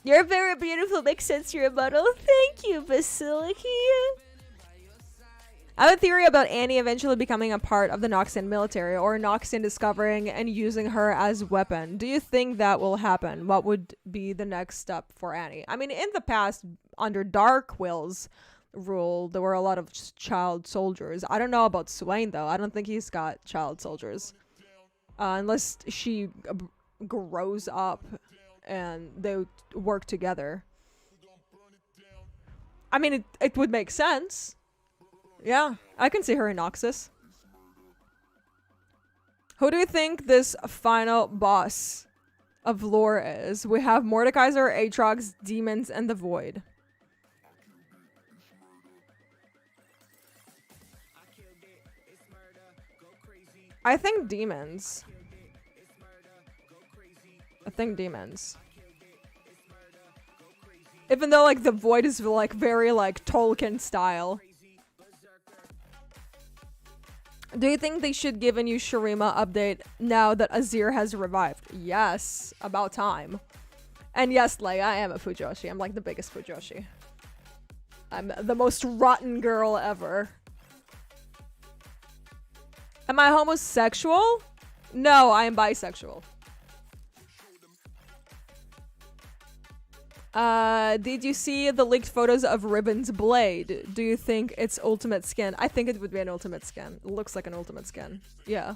You're very beautiful. Makes sense. You're a model. Thank you, 𝗬𝘁𝗍𝗫. I have a theory about Annie eventually becoming a part of the 𝗏𝗡𝗏 military, or 𝗏𝗡𝗏 discovering and using her as weapon. Do you think that will happen? What would be the next step for Annie? I mean, in the past, under 𝗏𝗏𝗏𝗏's rule, there were a lot of child soldiers. I don't know about Swain, though. I don't think he's got child soldiers. Unless she grows up and they work together. I mean, it would make sense. Yeah, I can see her in Noxus. Who do you think this final boss of lore is? We have Mordekaiser, Aatrox, demons, and the Void. I think demons. Even though like the Void is like very like Tolkien style. Do you think they should give a new Shurima update now that Azir has revived? Yes, about time. And yes, Leia, I am a Fujoshi. I'm like the biggest Fujoshi. I'm the most rotten girl ever. Am I homosexual? No, I am bisexual. Did you see the leaked photos of Ribbon's blade? Do you think it's ultimate skin? I think it would be an ultimate skin. It looks like an ultimate skin. Yeah.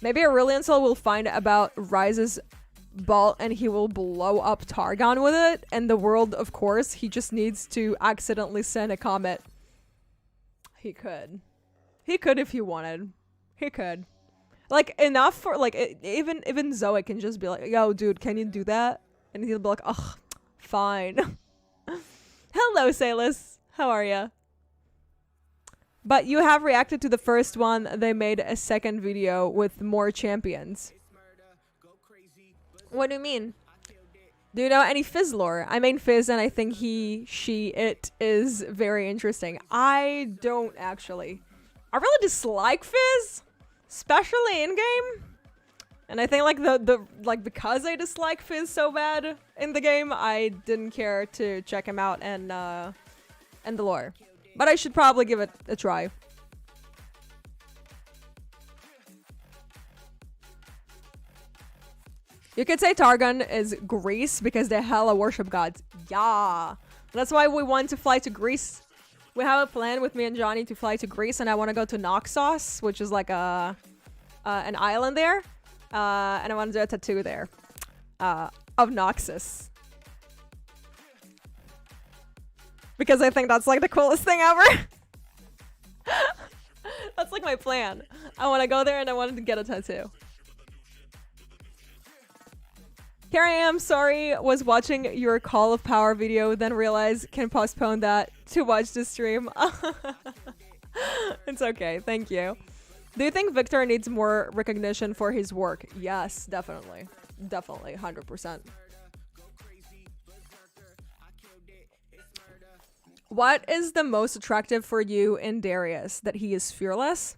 Maybe Aurelion Sol will find about Ryze's bolt and he will blow up Targon with it. And the world, of course, he just needs to accidentally send a comet. He could. He could if he wanted. He could. Like, enough for, like, even Zoe can just be like, yo, dude, can you do that? And he'll be like, ugh, fine. Hello, Salis. How are ya? But you have reacted to the first one. They made a second video with more champions. What do you mean? Do you know any Fizz lore? I main Fizz and I think he, she, it is very interesting. I don't actually. I really dislike Fizz, especially in game. And I think like because I dislike Fizz so bad in the game, I didn't care to check him out and the lore. But I should probably give it a try. You could say Targon is Greece because they hella worship gods. Yeah. That's why we want to fly to Greece. We have a plan with me and Johnny to fly to Greece, and I want to go to Naxos, which is like an island there. And I want to do a tattoo there of Noxus. Because I think that's like the coolest thing ever. That's like my plan. I want to go there and I wanted to get a tattoo. Here I am, sorry, was watching your Call of Power video, then realized can postpone that to watch the stream. It's okay, thank you. Do you think Victor needs more recognition for his work? Yes, definitely. Definitely, 100%. What is the most attractive for you in Darius? That he is fearless?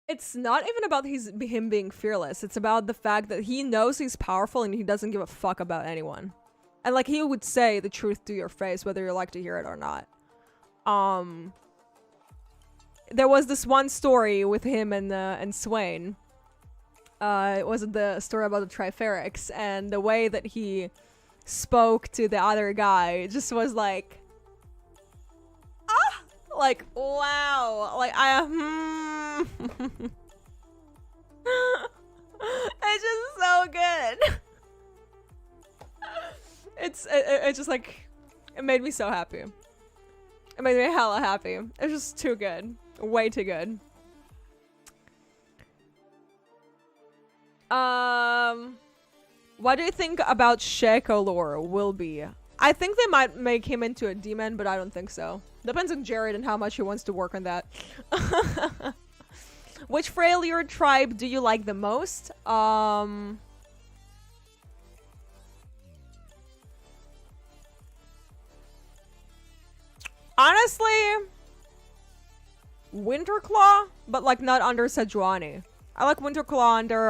It's not even about him being fearless. It's about the fact that he knows he's powerful and he doesn't give a fuck about anyone. And like he would say the truth to your face, whether you like to hear it or not. There was this one story with him and Swain. It was the story about the 𝗨𝘓𝘃𝗃, and the way that he spoke to the other guy just was like, like, wow, like it's just so good. It's just like, it made me so happy. It made me hella happy. It's just too good. Way too good. What do you think about Shaco lore will be? I think they might make him into a demon, but I don't think so. Depends on Jared and how much he wants to work on that. Which failure tribe do you like the most? Honestly, Winterclaw, but like not under Sejuani. I like Winterclaw under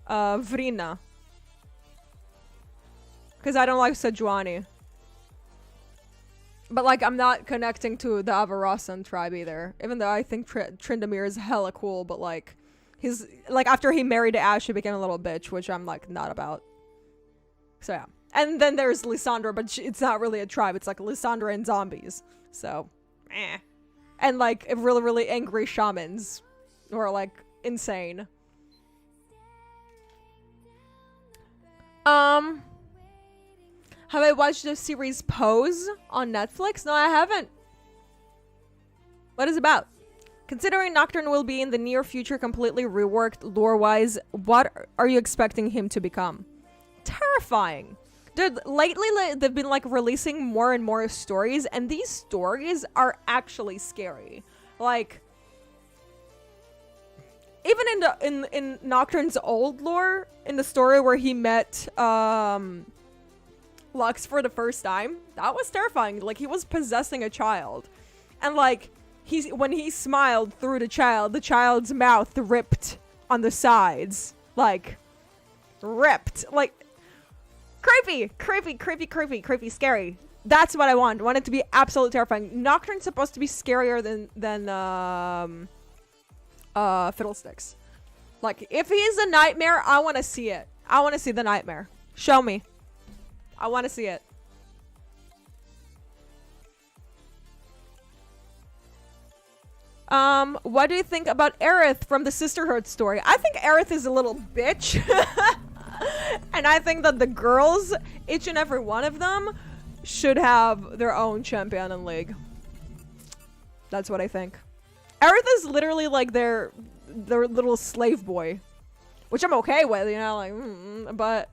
Vrina. Because I don't like Sejuani. But like I'm not connecting to the Avarasan tribe either. Even though I think Tryndamere is hella cool, but like he's like after he married Ash, he became a little bitch, which I'm like not about. So yeah. And then there's Lysandra, but it's not really a tribe. It's like Lysandra and zombies. So, eh. And like really, really angry shamans who are like insane. Have I watched the series Pose on Netflix? No, I haven't. What is it about? Considering Nocturne will be in the near future completely reworked lore-wise, what are you expecting him to become? Terrifying. Dude, lately they've been like releasing more and more stories, and these stories are actually scary. Like, even in Nocturne's old lore, in the story where he met Lux for the first time, that was terrifying. Like, he was possessing a child, and like when he smiled through the child's mouth ripped on the sides, like ripped, like creepy, scary. That's what I want. I want it to be absolutely terrifying. Nocturne's supposed to be scarier than Fiddlesticks. Like, if he's a nightmare, I want to see it. I want to see the nightmare. Show me. I want to see it. What do you think about Aerith from the Sisterhood story? I think Aerith is a little bitch. And I think that the girls, each and every one of them, should have their own champion in League. That's what I think. Aerith is literally like their little slave boy. Which I'm okay with, you know, like, but...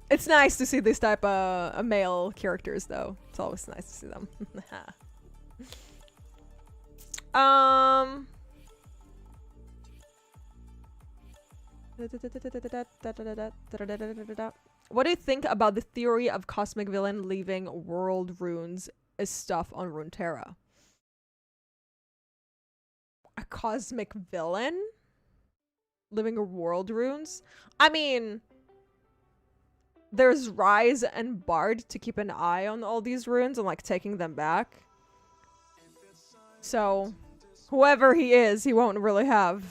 It's nice to see this type of male characters, though. It's always nice to see them. What do you think about the theory of Cosmic Villain leaving world runes as stuff on Runeterra? A Cosmic Villain? Living world runes? I mean... There's Rise and Bard to keep an eye on all these runes and like taking them back. So, whoever he is, he won't really have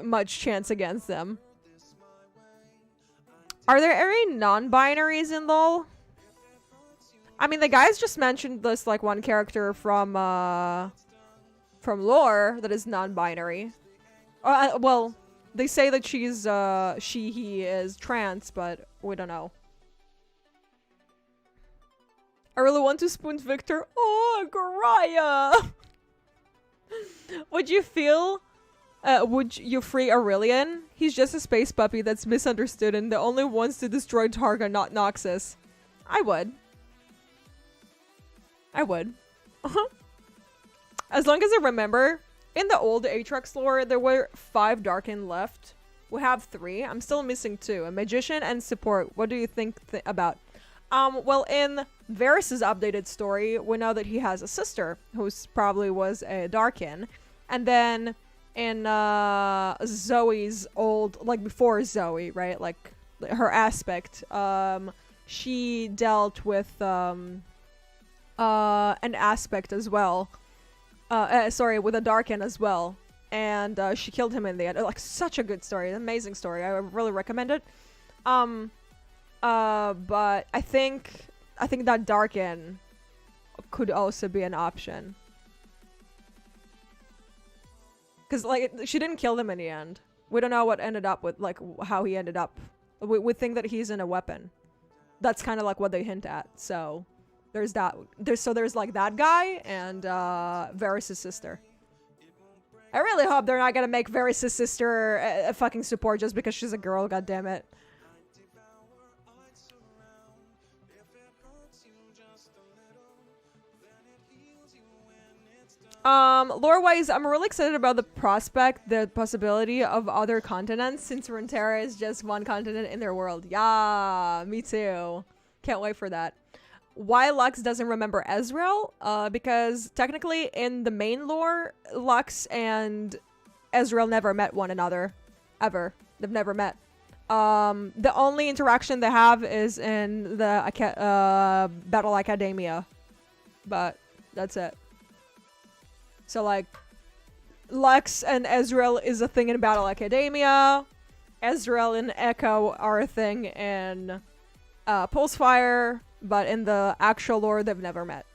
much chance against them. Are there any non-binaries in LoL? I mean, the guys just mentioned this like one character from lore that is non-binary. Well, they say that she's he is trans, but we don't know. I really want to spoon Victor. Oh, Garaya! Would you free Aurelian? He's just a space puppy that's misunderstood and the only wants to destroy Targa, not Noxus. I would. As long as I remember, in the old Aatrox lore, there were 5 Darkin left. We have 3. I'm still missing 2. A Magician and Support. What do you think about? Well, in Varys' updated story, we know that he has a sister who probably was a Darkin. And then in Zoe's old, like before Zoe, right? Like her aspect, she dealt with an aspect as well. Sorry, with a Darkin as well. And she killed him in the end. Like, such a good story. An amazing story. I really recommend it. But I think that Darkin could also be an option. Because, like, she didn't kill him in the end. We don't know what ended up with, like, how he ended up. We think that he's in a weapon. That's kind of like what they hint at. So, there's that. There's like that guy and Varys' sister. I really hope they're not gonna make Varys' sister a fucking support just because she's a girl, goddammit. Lore-wise, I'm really excited about the possibility of other continents, since Runeterra is just one continent in their world. Yeah, me too. Can't wait for that. Why Lux doesn't remember Ezreal? Because technically in the main lore, Lux and Ezreal never met one another. Ever. They've never met. The only interaction they have is in the Battle Academia. But that's it. So like, Lux and Ezreal is a thing in Battle Academia. Ezreal and Echo are a thing in Pulsefire. But in the actual lore, they've never met.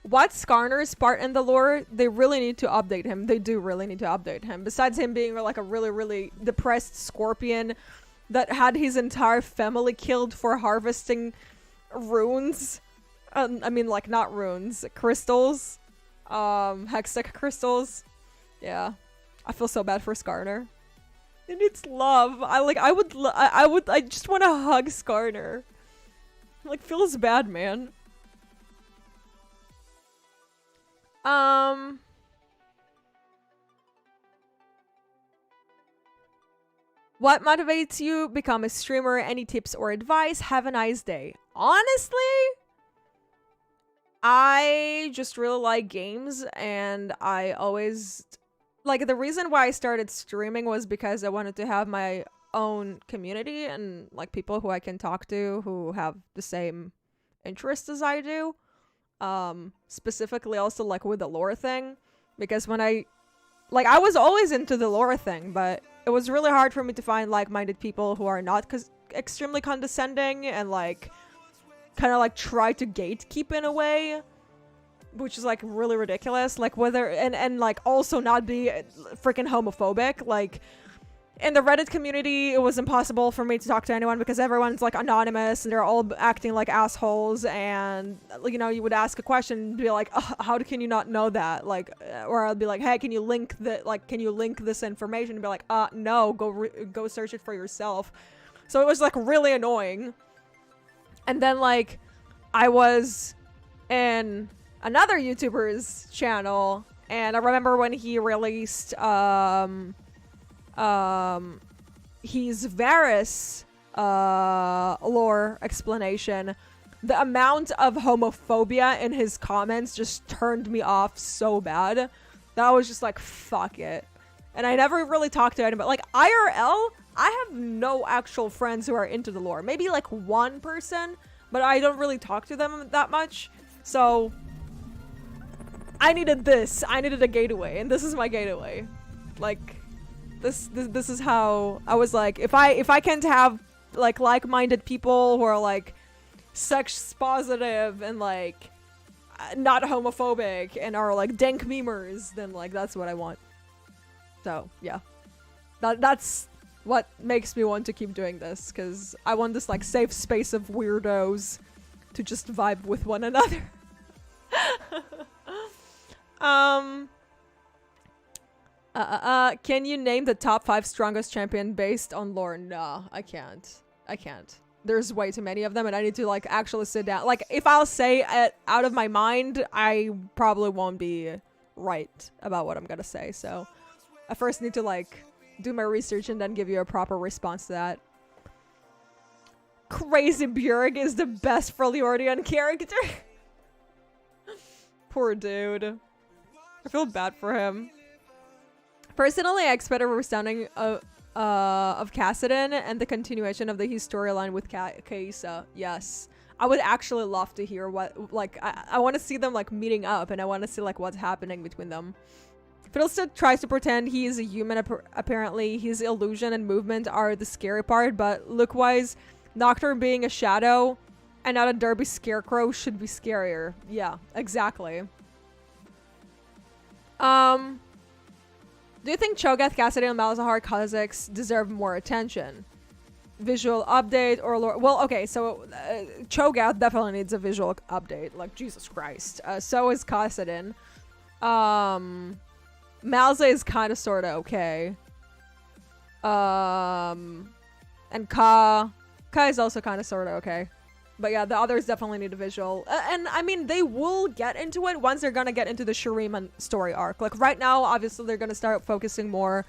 What's Skarner's part in the lore? They really need to update him. They do really need to update him. Besides him being like a really, really depressed scorpion that had his entire family killed for harvesting runes. I mean, like, not runes. Crystals. Hextech crystals. Yeah. I feel so bad for Skarner. It needs love. I just want to hug Skarner. Like, feels bad, man. What motivates you? Become a streamer. Any tips or advice? Have a nice day. Honestly, I just really like games, and I always... Like, the reason why I started streaming was because I wanted to have my own community and, like, people who I can talk to who have the same interests as I do. Specifically also, like, with the lore thing. Because when I was always into the lore thing, but it was really hard for me to find like-minded people who are not, because extremely condescending and like kind of like try to gatekeep in a way, which is like really ridiculous. Like whether and like also not be freaking homophobic. Like in the Reddit community, it was impossible for me to talk to anyone because everyone's like anonymous and they're all acting like assholes. And you know, you would ask a question and be like, how can you not know that? Like, or I'll be like, hey, can you link this information? And be like, no, go search it for yourself. So it was like really annoying. And then like I was in another YouTuber's channel, and I remember when he released his 𝗲𝘁𝗍 lore explanation, the amount of homophobia in his comments just turned me off so bad that I was just like, fuck it. And I never really talked to anybody. Like IRL, I have no actual friends who are into the lore. Maybe like one person, but I don't really talk to them that much. So I needed this. I needed a gateway, and this is my gateway. Like this is how I was like, if I can't have like-minded people who are like sex positive and like not homophobic and are like dank memers, then like that's what I want. So yeah, that's what makes me want to keep doing this, because I want this like safe space of weirdos to just vibe with one another. Can you name the top 5 strongest champion based on lore? No, I can't. There's way too many of them, and I need to like actually sit down. Like if I'll say it out of my mind, I probably won't be right about what I'm gonna say. So I first need to like do my research and then give you a proper response to that. 𝗏𝗏 is the best Freljordian character. Poor dude. I feel bad for him. Personally, I expect a resounding of Kassadin and the continuation of his storyline with 𝗏𝗏𝗏. Yes. I would actually love to hear what, like, I want to see them, like, meeting up, and I want to see, like, what's happening between them. Fiddlestick tries to pretend he is a human. Apparently, his illusion and movement are the scary part, but look-wise, Nocturne being a shadow and not a derby scarecrow should be scarier. Yeah, exactly. Do you think Cho'Gath, Kassadin, and Malzahar deserve more attention? Visual update or lore? Well, okay, so Cho'Gath definitely needs a visual update. Like, Jesus Christ. So is Kassadin. Malza is kind of sort of okay. And Ka is also kind of sort of okay. But yeah, the others definitely need a visual. And I mean, they will get into it once they're gonna get into the Shuriman story arc. Like right now, obviously, they're gonna start focusing more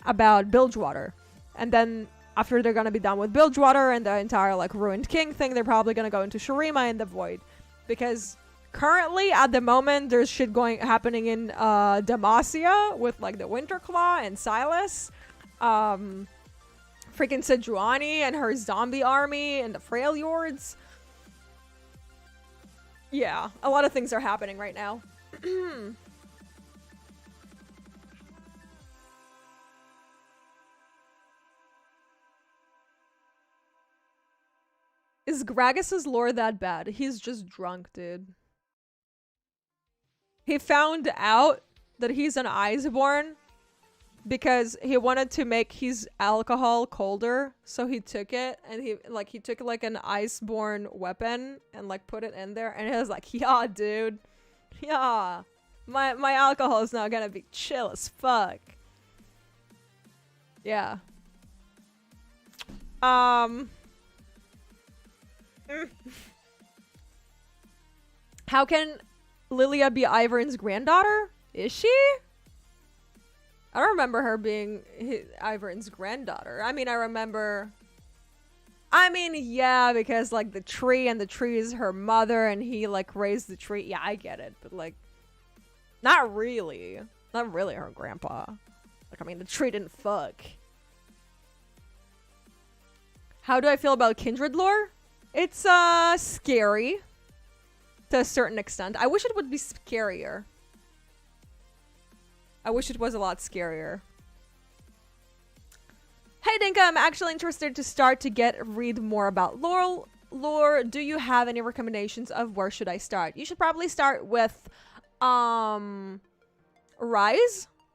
about Bilgewater. And then after they're gonna be done with Bilgewater and the entire like Ruined King thing, they're probably gonna go into Shurima and the Void. Because currently, at the moment, there's shit happening in Demacia with like the Winterclaw and Silas. Freaking Sejuani and her zombie army and the Freljords. Yeah, a lot of things are happening right now. Is Gragas's lore that bad? He's just drunk, dude. He found out that he's an Iceborn because he wanted to make his alcohol colder, so he took it, and he took like an Iceborn weapon and like put it in there, and he was like, yeah, dude, yeah, my alcohol is now gonna be chill as fuck. Yeah. How can Lilia be Ivern's granddaughter? Is she? I don't remember her being Ivern's granddaughter. I mean, yeah, because like the tree, and the tree is her mother, and he like raised the tree. Yeah, I get it, but like, not really her grandpa. Like, I mean, the tree didn't fuck. How do I feel about Kindred lore? It's scary to a certain extent. I wish it would be scarier. I wish it was a lot scarier. Hey, Hey Dinka, I'm actually interested to start to read more about lore. Do you have any recommendations of where should I start? You should probably start with Rise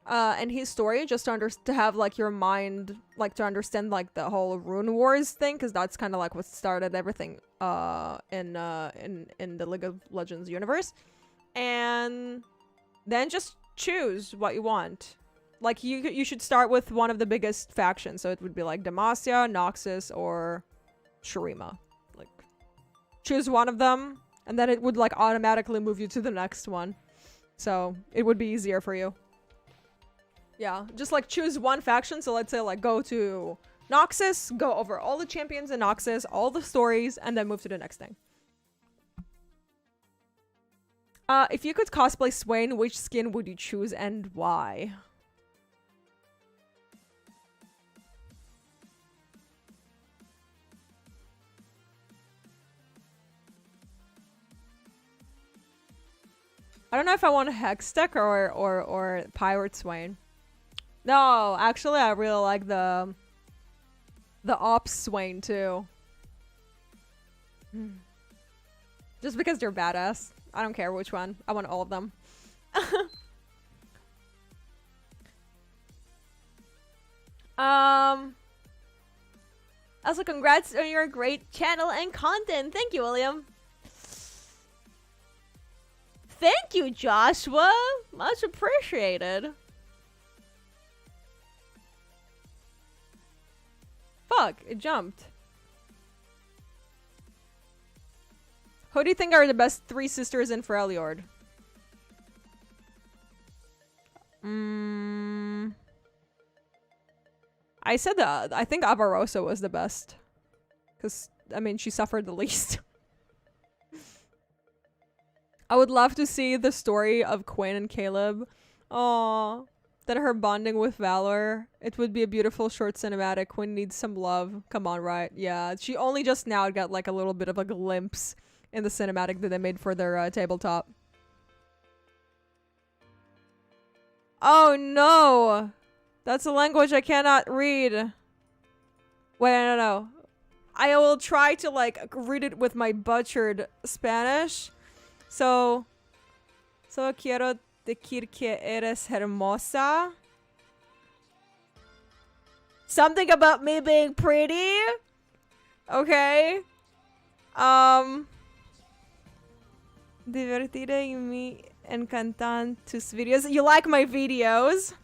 and his story, just to have like your mind, like to understand like the whole Rune Wars thing, because that's kind of like what started everything in the League of Legends universe. And then just choose what you want. Like you should start with one of the biggest factions, so it would be like Demacia, Noxus, or Shurima. Like choose one of them, and then it would like automatically move you to the next one. So it would be easier for you. Yeah, just like choose one faction. So let's say like go to Noxus, go over all the champions in Noxus, all the stories, and then move to the next thing. If you could cosplay Swain, which skin would you choose and why? I don't know if I want a Hextech or Pirate Swain. No, actually I really like the Ops Swain too. Just because they're badass. I don't care which one. I want all of them. Also congrats on your great channel and content. Thank you, William. Thank you, Joshua. Much appreciated. Fuck, it jumped. Who do you think are the best three sisters in Freljord? I said that I think Avarosa was the best. Because, I mean, she suffered the least. I would love to see the story of Quinn and Caleb. Aww. Then her bonding with Valor. It would be a beautiful short cinematic. Quinn needs some love. Come on, right? Yeah, she only just now got like a little bit of a glimpse in the cinematic that they made for their tabletop. Oh no! That's a language I cannot read. Wait, no. I will try to like read it with my butchered Spanish. So quiero decir que eres hermosa. Something about me being pretty. Okay. Divertida y me encantan tus videos. You like my videos?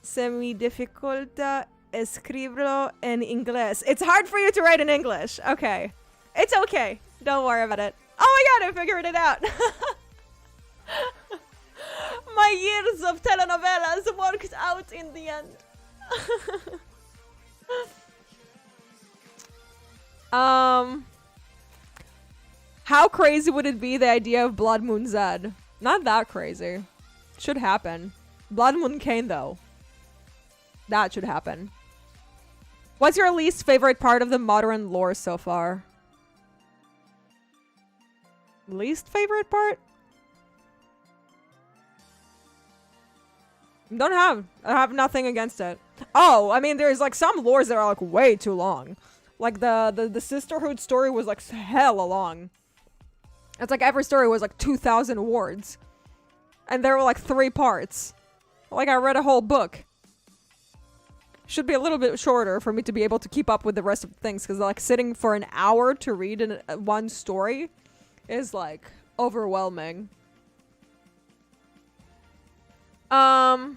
Se me dificulta escribirlo en inglés. It's hard for you to write in English. Okay. It's okay. Don't worry about it. Oh my god, I figured it out. My years of telenovelas worked out in the end. How crazy would it be, the idea of Blood Moon Zed? Not that crazy. Should happen. Blood Moon Kane though. That should happen. What's your least favorite part of the modern lore so far? Least favorite part? I have nothing against it. Oh, I mean, there's like some lores that are like way too long. Like the Sisterhood story was like hella long. It's like every story was like 2,000 words. And there were like 3 parts. Like I read a whole book. Should be a little bit shorter for me to be able to keep up with the rest of the things, because like sitting for an hour to read one story is like overwhelming. Do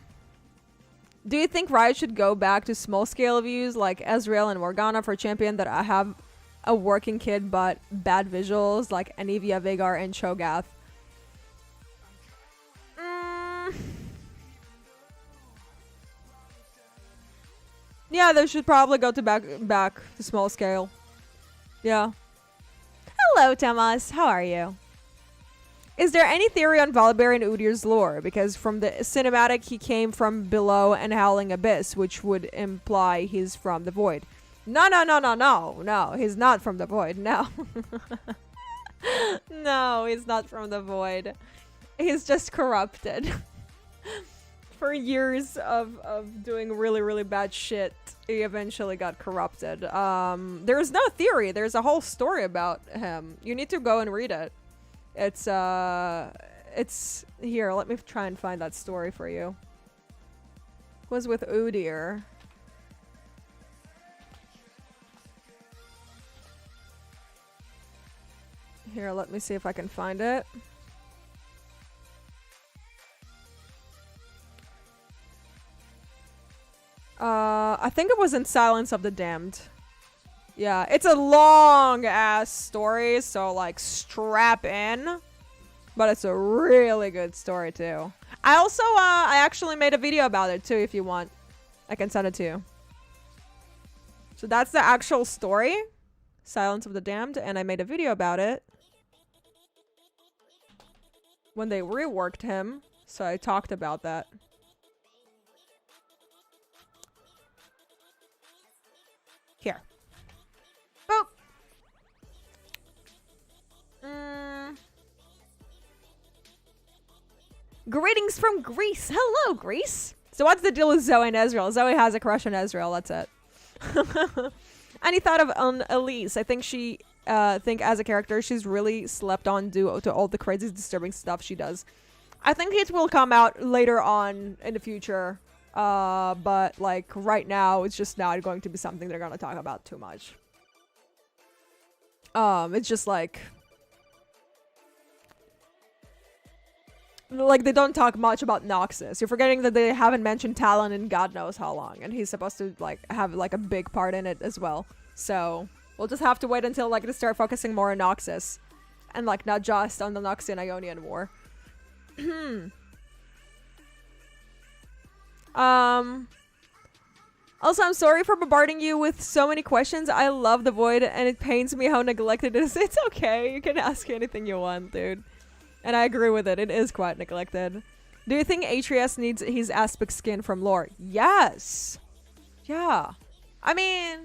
you think Riot should go back to small scale views like Ezreal and Morgana for champion that I have a working kid but bad visuals like Anivia, Veigar, and Cho'Gath? Yeah, they should probably go to back to small scale. Yeah. Hello, Thomas. How are you? Is there any theory on Volibear and Udyr's lore? Because from the cinematic, he came from below and Howling Abyss, which would imply he's from the Void. No. No, he's not from the Void. No. No, he's not from the Void. He's just corrupted. For years of doing really, really bad shit, he eventually got corrupted. There's no theory. There's a whole story about him. You need to go and read it. It's here. Let me try and find that story for you. It was with Udyr. Here, let me see if I can find it. I think it was in Silence of the Damned. Yeah, it's a long ass story, so like strap in. But it's a really good story too. I also I actually made a video about it too if you want. I can send it to you. So that's the actual story, Silence of the Damned, and I made a video about it when they reworked him, so I talked about that. Here. Boop. Greetings from Greece. Hello, Greece. So what's the deal with Zoe and Ezreal? Zoe has a crush on Ezreal. That's it. Any thought on Elise? I think she, as a character, she's really slept on due to all the crazy, disturbing stuff she does. I think it will come out later on in the future. But like right now, it's just not going to be something they're gonna talk about too much. It's just like they don't talk much about Noxus. You're forgetting that they haven't mentioned Talon in God knows how long, and he's supposed to like have like a big part in it as well. So we'll just have to wait until like they start focusing more on Noxus, and like not just on the Noxian Ionian War. Also, I'm sorry for bombarding you with so many questions. I love the Void, and it pains me how neglected it is. It's okay. You can ask anything you want, dude. And I agree with it. It is quite neglected. Do you think Atreus needs his aspect skin from lore? Yes. Yeah. I mean,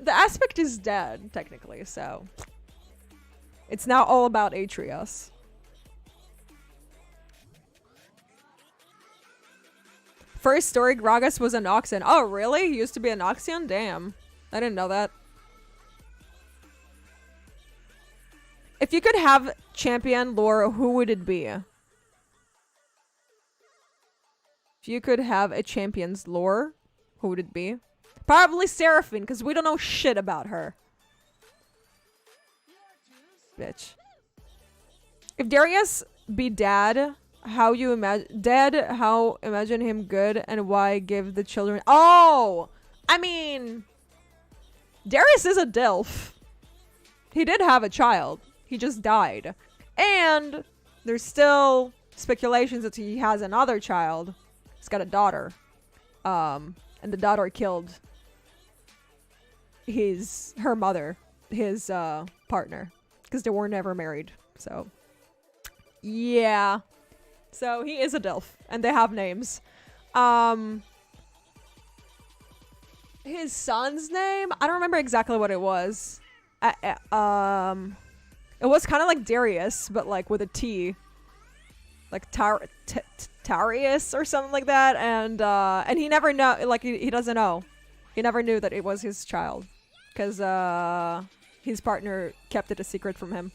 the aspect is dead, technically, so it's now all about Atreus. First story, Gragas was a Noxian. Oh, really? He used to be a Noxian? Damn. I didn't know that. If you could have champion lore, who would it be? If you could have a champion's lore, who would it be? Probably Seraphine, because we don't know shit about her. Bitch. If Darius be dad... how imagine him good, and why give the children... Oh! I mean... Darius is a DILF. He did have a child. He just died. And there's still speculations that he has another child. He's got a daughter. And the daughter killed her mother, his partner. Because they were never married. So... yeah. So he is a DILF, and they have names. His son's name? I don't remember exactly what it was. It was kind of like Darius, but like with a T. Like Tarius or something like that. And he never know, like he doesn't know. He never knew that it was his child. Because his partner kept it a secret from him.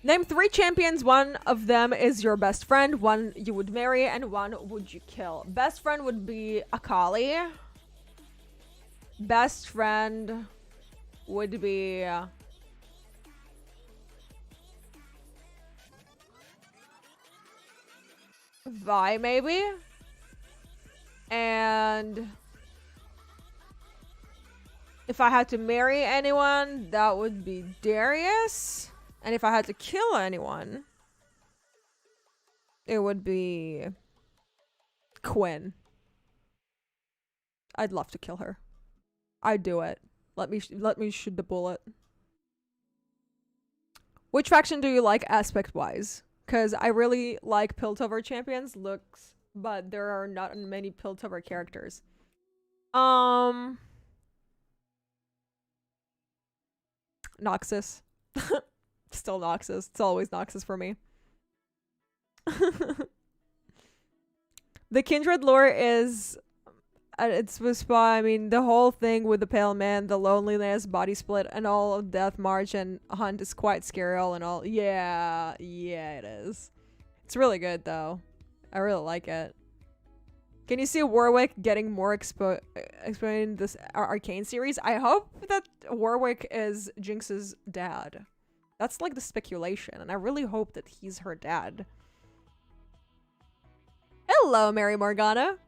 Name 3 champions. One of them is your best friend, one you would marry, and one would you kill. Best friend would be Akali. Best friend would be... Vi, maybe? And... if I had to marry anyone, that would be Darius. And if I had to kill anyone, it would be Quinn. I'd love to kill her. I'd do it. Let me shoot the bullet. Which faction do you like aspect-wise? Because I really like Piltover champions looks, but there are not many Piltover characters. Noxus. Still Noxus. It's always Noxus for me. The Kindred lore is... I mean, the whole thing with the Pale Man, the loneliness, body split, and all of Death March and Hunt is quite scary all in all. Yeah, it is. It's really good, though. I really like it. Can you see Warwick getting more explained this Arcane series? I hope that Warwick is Jinx's dad. That's like the speculation, and I really hope that he's her dad. Hello, Mary Morgana.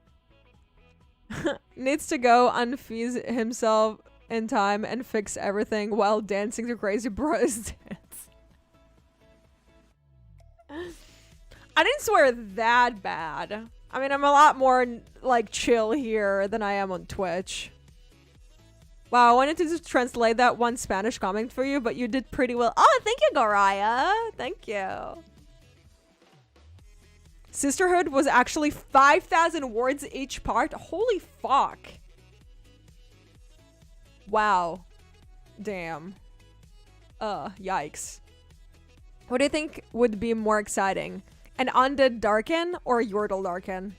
Needs to go unfeeze himself in time and fix everything while dancing to Crazy Bros dance. I didn't swear that bad. I mean, I'm a lot more like chill here than I am on Twitch. Wow, I wanted to just translate that one Spanish comment for you, but you did pretty well. Oh, thank you, Goraya. Thank you. Sisterhood was actually 5,000 words each part. Holy fuck. Wow. Damn. Yikes. What do you think would be more exciting? An undead Darkin or a Yordle Darkin?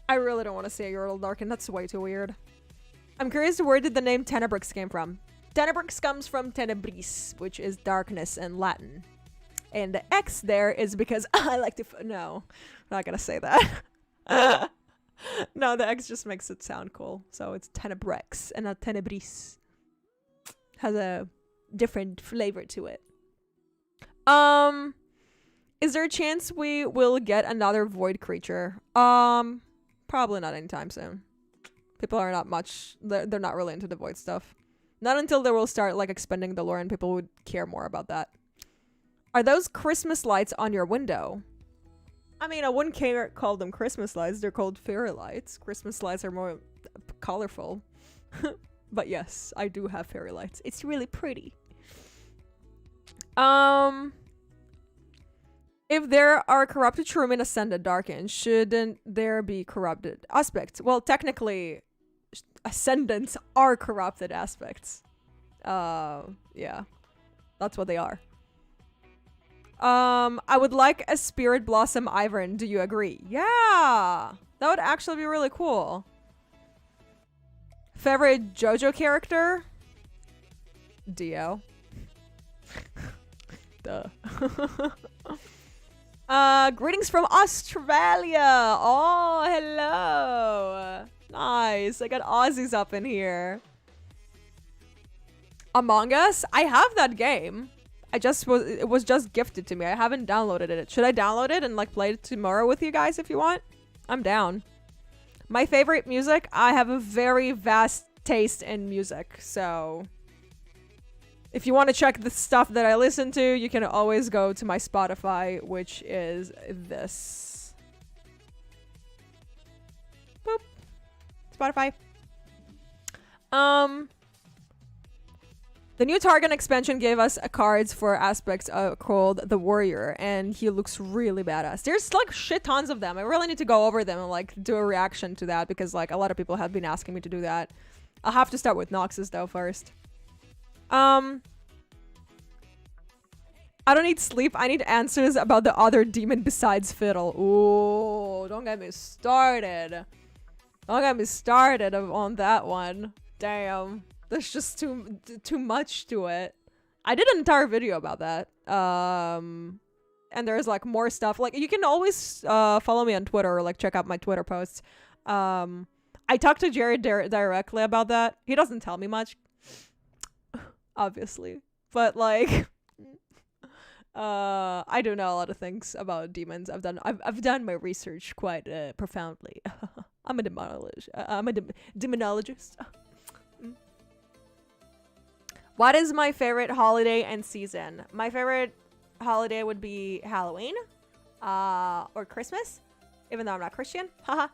I really don't want to say a Yordle Darkin. That's way too weird. I'm curious, where did the name Tenebrix came from? Tenebrix comes from Tenebris, which is darkness in Latin. And the X there is because I like to... No, I'm not gonna say that. No, the X just makes it sound cool. So it's Tenebrex and not Tenebris. Has a different flavor to it. Is there a chance we will get another void creature? Probably not anytime soon. People are not much... They're not really into the void stuff. Not until they will start like expanding the lore and people would care more about that. Are those Christmas lights on your window? I mean, I wouldn't call them Christmas lights. They're called fairy lights. Christmas lights are more colorful. But yes, I do have fairy lights. It's really pretty. If there are corrupted shroom in Ascended Darken, shouldn't there be corrupted aspects? Well, technically, Ascendants are corrupted aspects. Yeah. That's what they are. I would like a Spirit Blossom Ivern. Do you agree? Yeah! That would actually be really cool. Favorite JoJo character? Dio. Duh. Greetings from Australia! Oh, hello! Nice. I got Aussies up in here. Among Us? I have that game. It was just gifted to me. I haven't downloaded it. Should I download it and like play it tomorrow with you guys if you want? I'm down. My favorite music? I have a very vast taste in music, so if you want to check the stuff that I listen to, you can always go to my Spotify, which is this. Boop. Spotify. The new Targon expansion gave us cards for aspects called the Warrior, and he looks really badass. There's like shit tons of them. I really need to go over them and like do a reaction to that because like a lot of people have been asking me to do that. I'll have to start with Noxus though first. I don't need sleep. I need answers about the other demon besides Fiddle. Ooh, don't get me started. Don't get me started on that one. Damn. There's just too much to it. I did an entire video about that. And there's like more stuff. Like you can always follow me on Twitter or like check out my Twitter posts. I talked to Jared directly about that. He doesn't tell me much, obviously, but like I do know a lot of things about demons. I've done my research quite profoundly. I'm a demonologist. I'm a demonologist. What is my favorite holiday and season? My favorite holiday would be Halloween, or Christmas, even though I'm not Christian. Haha.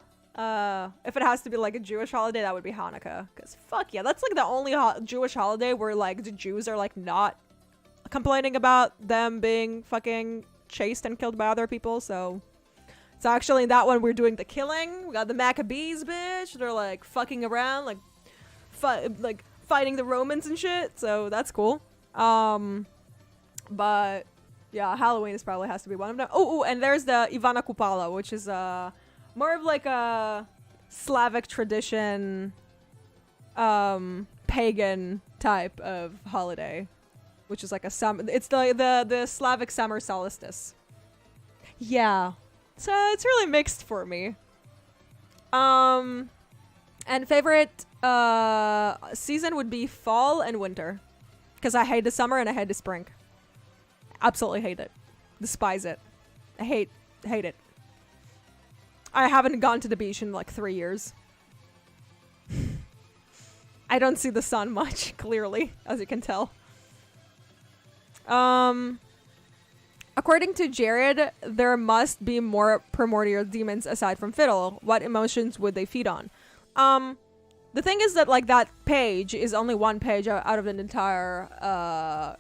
If it has to be like a Jewish holiday, that would be Hanukkah. Cause fuck yeah, that's like the only Jewish holiday where like the Jews are like not complaining about them being fucking chased and killed by other people. So actually in that one we're doing the killing. We got the Maccabees, bitch. They're like fucking around, like fighting the Romans and shit, so that's cool. But But yeah, Halloween is probably has to be one of them. Oh, and there's the 𝗬𝗚 Kupala, which is more of like a Slavic tradition, pagan type of holiday, which is like a it's the Slavic summer solstice. Yeah, so it's really mixed for me. And favorite season would be fall and winter, because I hate the summer and I hate the spring. Absolutely hate it. Despise it. I hate it. I haven't gone to the beach in like 3 years. I don't see the sun much, clearly, as you can tell. According to Jared, there must be more primordial demons aside from Fiddle. What emotions would they feed on? The thing is that like that page is only one page out of an entire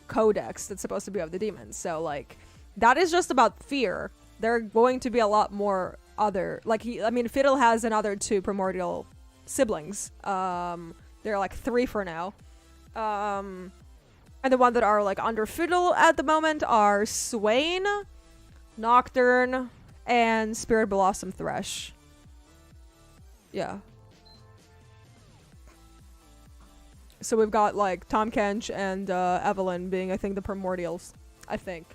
codex that's supposed to be of the demons. So like that is just about fear. There are going to be a lot more other, like Fiddle has another 2 primordial siblings. There are like 3 for now. And the one that are like under Fiddle at the moment are Swain, Nocturne, and Spirit Blossom Thresh. Yeah. So we've got like Tom Kench and Evelyn being, I think, the primordials. I think.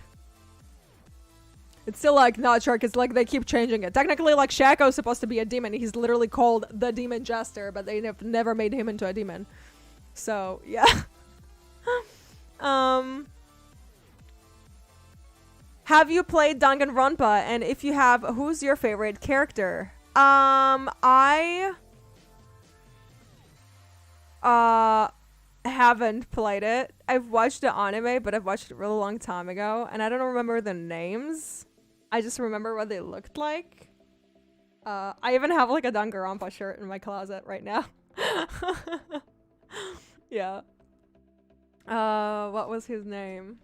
It's still like not sure because like they keep changing it. Technically, like Shaco's supposed to be a demon. He's literally called the Demon Jester, but they have never made him into a demon. So yeah. Have you played Danganronpa? And if you have, who's your favorite character? I haven't played it. I've watched the anime, but I've watched it a really long time ago, and I don't remember the names. I just remember what they looked like. I even have like a Danganronpa shirt in my closet right now. Yeah. What was his name?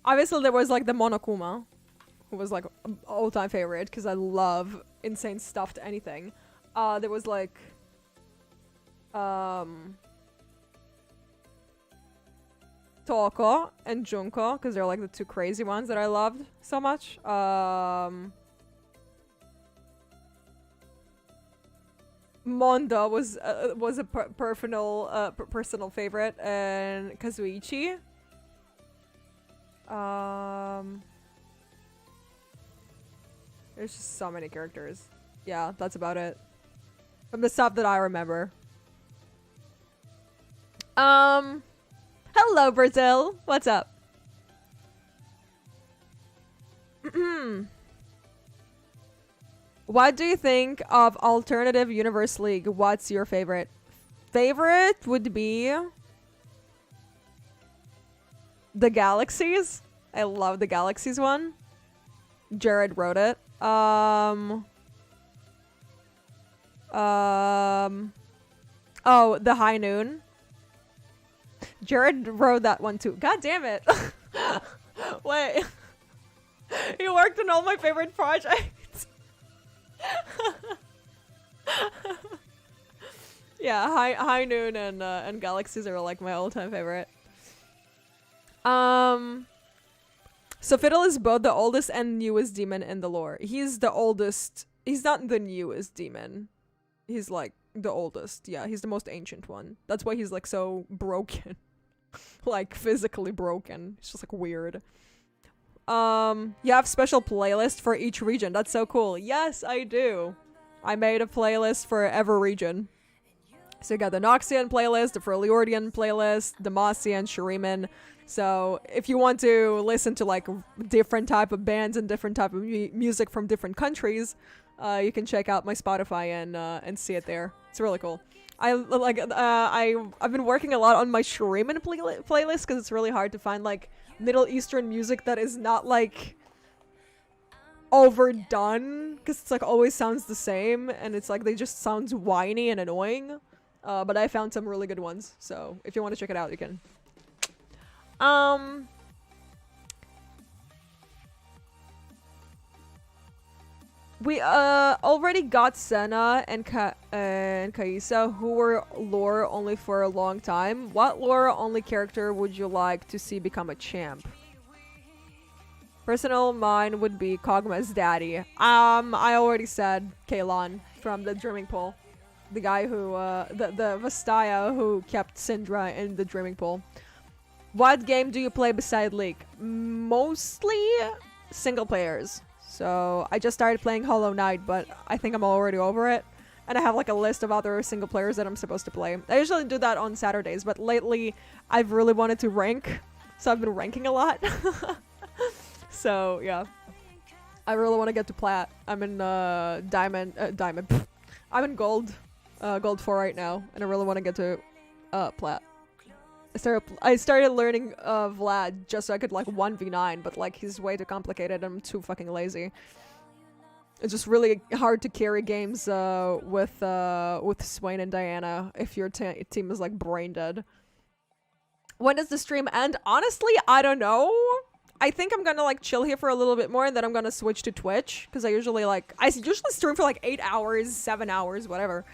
Obviously, there was like the Monokuma, who was like all-time favorite because I love insane stuff to anything. There was like Toko and Junko because they're like the 2 crazy ones that I loved so much. Mondo was a personal favorite, and Kazuichi. There's just so many characters. Yeah, that's about it. From the stuff that I remember. Hello, Brazil. What's up? What do you think of Alternative Universe League? What's your favorite? Favorite would be the Galaxies. I love the Galaxies one. Jared wrote it. Oh, the High Noon. Jared wrote that one too. God damn it. Wait. He worked on all my favorite projects. Yeah, High Noon and Galaxies are like my all-time favorite. So Fiddle is both the oldest and newest demon in the lore. He's the oldest. He's not the newest demon. He's like the oldest. Yeah, he's the most ancient one. That's why he's like so broken. Like physically broken. It's just like weird. You have special playlist for each region. That's so cool. Yes, I do. I made a playlist for every region. So you got the Noxian playlist, the Freljordian playlist, the Demacian, Shuriman. So if you want to listen to like different type of bands and different type of music from different countries, you can check out my Spotify and see it there. It's really cool. I've been working a lot on my Shuriman playlist because it's really hard to find like Middle Eastern music that is not like overdone, because it's like always sounds the same and it's like they just sounds whiny and annoying. But I found some really good ones, so if you want to check it out, you can. We already got Senna and Kaisa, who were lore only for a long time. What lore only character would you like to see become a champ? Personal mine would be Kog'Ma's daddy. I already said Kalon from the Dreaming Pool. The guy who, the 𝗲𝘂𝗧 who kept Syndra in the Dreaming Pool. What game do you play beside League? Mostly single players. So I just started playing Hollow Knight, but I think I'm already over it. And I have like a list of other single players that I'm supposed to play. I usually do that on Saturdays, but lately I've really wanted to rank. So I've been ranking a lot. So yeah. I really want to get to plat. I'm in diamond. I'm in gold. Gold 4 right now. And I really want to get to plat. I started learning Vlad just so I could like 1v9, but like he's way too complicated and I'm too fucking lazy. It's just really hard to carry games with Swain and Diana if your team is like brain dead. When does the stream end? Honestly, I don't know. I think I'm gonna like chill here for a little bit more and then I'm gonna switch to Twitch because I usually stream for like 8 hours, 7 hours, whatever.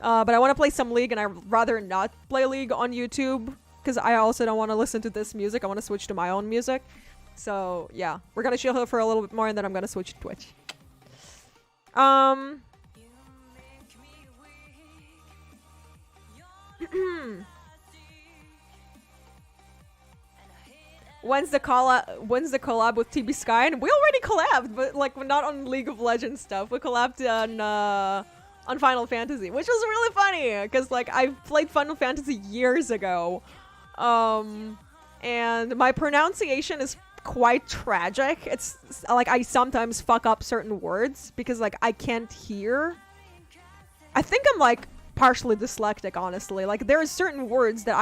But I want to play some League and I'd rather not play League on YouTube. Because I also don't want to listen to this music. I want to switch to my own music. So, yeah. We're going to chill here for a little bit more and then I'm going to switch to Twitch. When's the collab with 𝗵𝘁𝗍𝗫? And we already collabed, but like not on League of Legends stuff. We collabed on Final Fantasy, which was really funny because like I played Final Fantasy years ago. And my pronunciation is quite tragic. It's like I sometimes fuck up certain words because like I can't hear. I think I'm like partially dyslexic, honestly. Like there are certain words that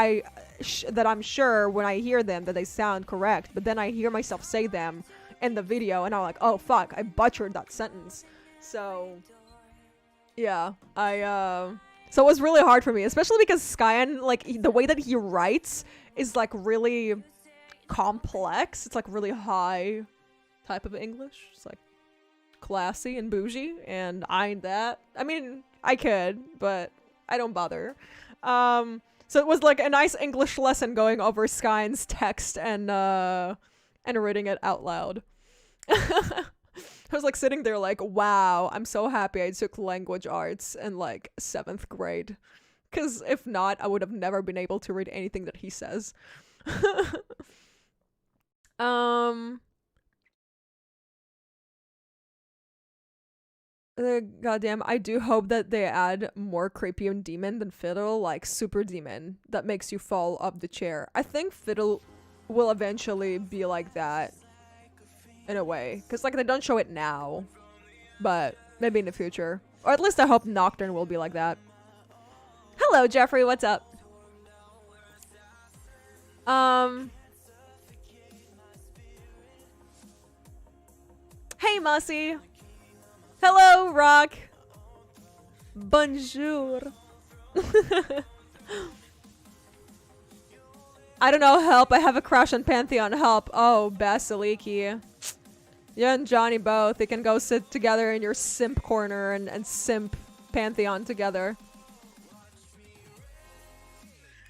I'm sure when I hear them that they sound correct, but then I hear myself say them in the video and I'm like, oh fuck, I butchered that sentence. So yeah, so it was really hard for me, especially because 𝗏𝘖, like, the way that he writes is, like, really complex. It's, like, really high type of English. It's, like, classy and bougie, and I ain't that. I mean, I could, but I don't bother. So it was, like, a nice English lesson going over 𝗏𝘖's text and reading it out loud. I was like sitting there like, wow, I'm so happy I took language arts in like 7th grade. Because if not, I would have never been able to read anything that he says. Goddamn, I do hope that they add more creepy and demon than Fiddle, like super demon that makes you fall off the chair. I think Fiddle will eventually be like that. In a way, because like they don't show it now, but maybe in the future, or at least I hope Nocturne will be like that. Hello Jeffrey, what's up? Hey Mossy. Hello Rock. Bonjour. I don't know, help. I have a crush on Pantheon. Help. Oh, 𝗏𝘁𝗍𝗫𝗍. You and Johnny both. They can go sit together in your simp corner and simp Pantheon together.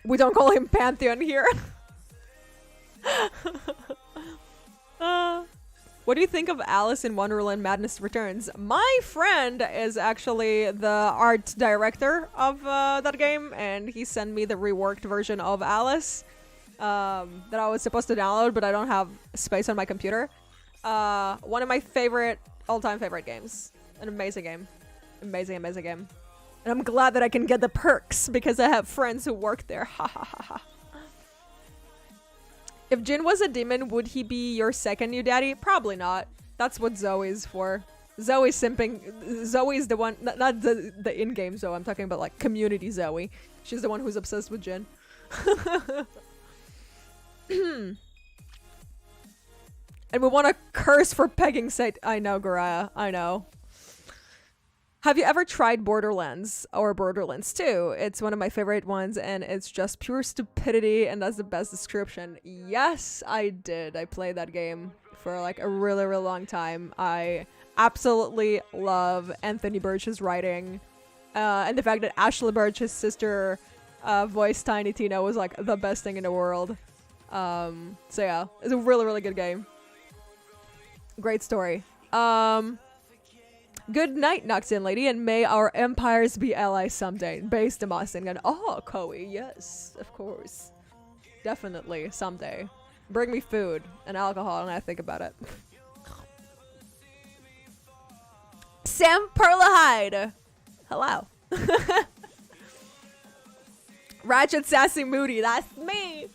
We don't call him Pantheon here. What do you think of Alice in Wonderland Madness Returns? My friend is actually the art director of that game, and he sent me the reworked version of Alice. That I was supposed to download, but I don't have space on my computer. One of my all-time favorite games. An amazing game. Amazing game. And I'm glad that I can get the perks because I have friends who work there. Ha ha ha ha. If Jin was a demon, would he be your second new daddy? Probably not. That's what Zoe's for. Zoe's simping. Zoe's the one, not the in-game Zoe. I'm talking about like community Zoe. She's the one who's obsessed with Jin. And we want to curse for pegging sake. I know, Garaya. I know. Have you ever tried Borderlands or Borderlands 2? It's one of my favorite ones, and it's just pure stupidity, and that's the best description. Yes, I did. I played that game for like a really, really long time. I absolutely love Anthony Burch's writing. And the fact that Ashley Burch, his sister, voiced Tiny Tina was like the best thing in the world. So yeah, it's a really, really good game. Great story. Good night, Noxian Lady, and may our empires be allies someday. Based on Austin and oh, Koei, yes, of course. Definitely, someday. Bring me food and alcohol and I think about it. 𝗵𝗵𝗱 HS, hello. Ratchet Sassy Moody, that's me.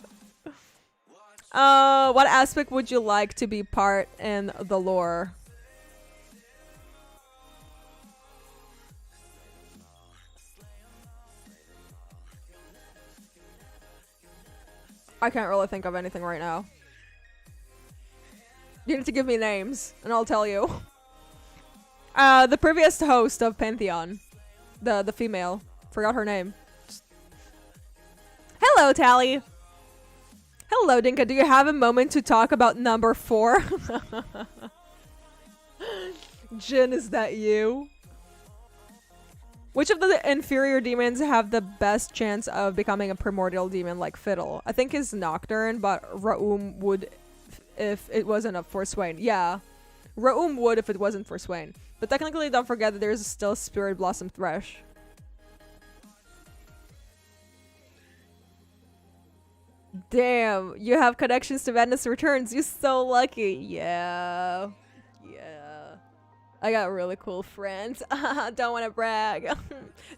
What aspect would you like to be part in the lore? I can't really think of anything right now. You need to give me names, and I'll tell you. The previous host of Pantheon. The female. Forgot her name. Hello, Tally. Hello, Dinka. Do you have a moment to talk about number 4? Jin, is that you? Which of the inferior demons have the best chance of becoming a primordial demon like Fiddle? I think it's Nocturne, but 𝗷𝗚 would if it wasn't up for 𝗬𝘂. Yeah, 𝗷𝗚 would if it wasn't for 𝗬𝘂. But technically, don't forget that there's still Spirit Blossom Thresh. Damn, you have connections to Madness Returns. You're so lucky. Yeah. Yeah. I got really cool friends. Don't want to brag.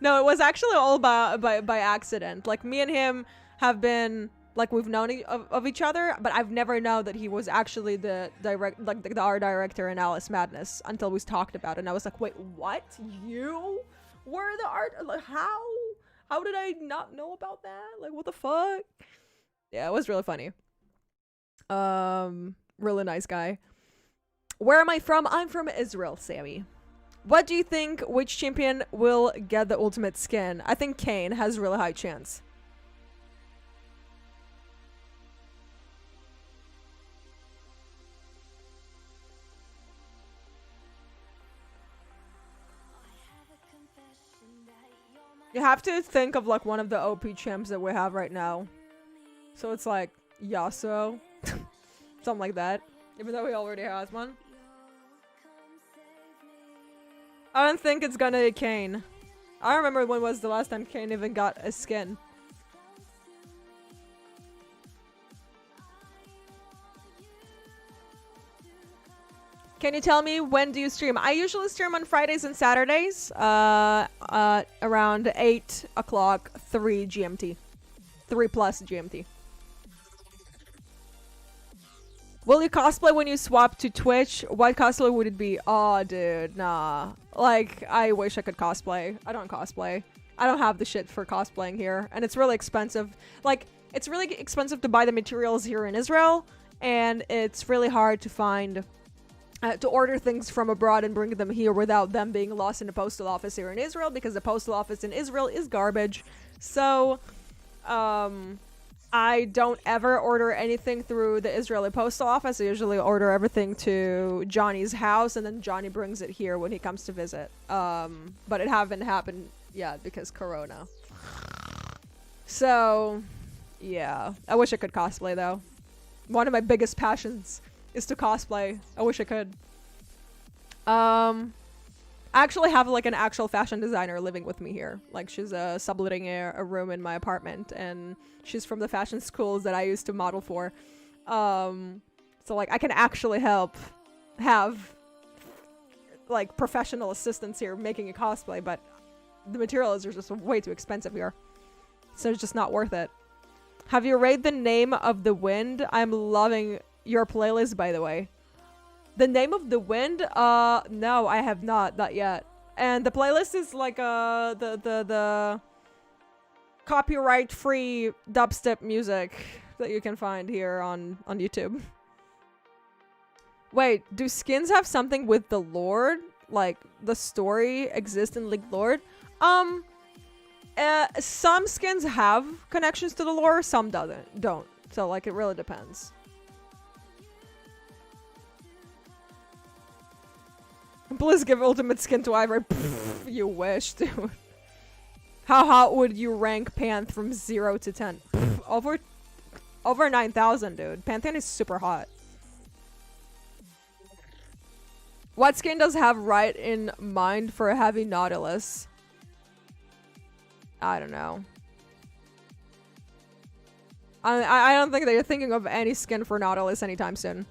No, it was actually all by accident. Like, me and him have been, like, we've known of each other, but I've never known that he was actually the art director in Alice Madness until we talked about it. And I was like, wait, what? You were the art? Like, how? How did I not know about that? Like, what the fuck? Yeah, it was really funny. Really nice guy. Where am I from? I'm from Israel, Sammy. What do you think? Which champion will get the ultimate skin? I think Kayn has a really high chance. You have to think of like one of the OP champs that we have right now. So it's like Yasuo. Something like that. Even though he already has one. I don't think it's gonna be Kayn. I remember when was the last time Kayn even got a skin. Can you tell me when do you stream? I usually stream on Fridays and Saturdays. Around 8 o'clock, 3 GMT. 3 plus GMT. Will you cosplay when you swap to Twitch? What cosplay would it be? Oh, dude, nah. Like, I wish I could cosplay. I don't cosplay. I don't have the shit for cosplaying here. And it's really expensive. Like, it's really expensive to buy the materials here in Israel. And it's really hard to find... to order things from abroad and bring them here without them being lost in the postal office here in Israel. Because the postal office in Israel is garbage. So, I don't ever order anything through the Israeli postal office. I usually order everything to Johnny's house, and then Johnny brings it here when he comes to visit. But it haven't happened yet because Corona. So, yeah. I wish I could cosplay, though. One of my biggest passions is to cosplay. I wish I could. I actually have like an actual fashion designer living with me here. Like she's subletting a room in my apartment, and she's from the fashion schools that I used to model for. So like I can actually have like professional assistants here making a cosplay, but the materials are just way too expensive here. So it's just not worth it. Have you read The Name of the Wind? I'm loving your playlist, by the way. The Name of the Wind? No, I have not yet. And the playlist is like the copyright-free dubstep music that you can find here on YouTube. Wait, do skins have something with the Lord? Like the story exists in League Lord? Some skins have connections to the lore, some don't. So like it really depends. Please give ultimate skin to Ivory. Pfft, you wish, dude. How hot would you rank Panth from 0 to 10? Pfft, over 9,000, dude. Pantheon is super hot. What skin does have right in mind for a heavy Nautilus? I don't know. I don't think that you're thinking of any skin for Nautilus anytime soon.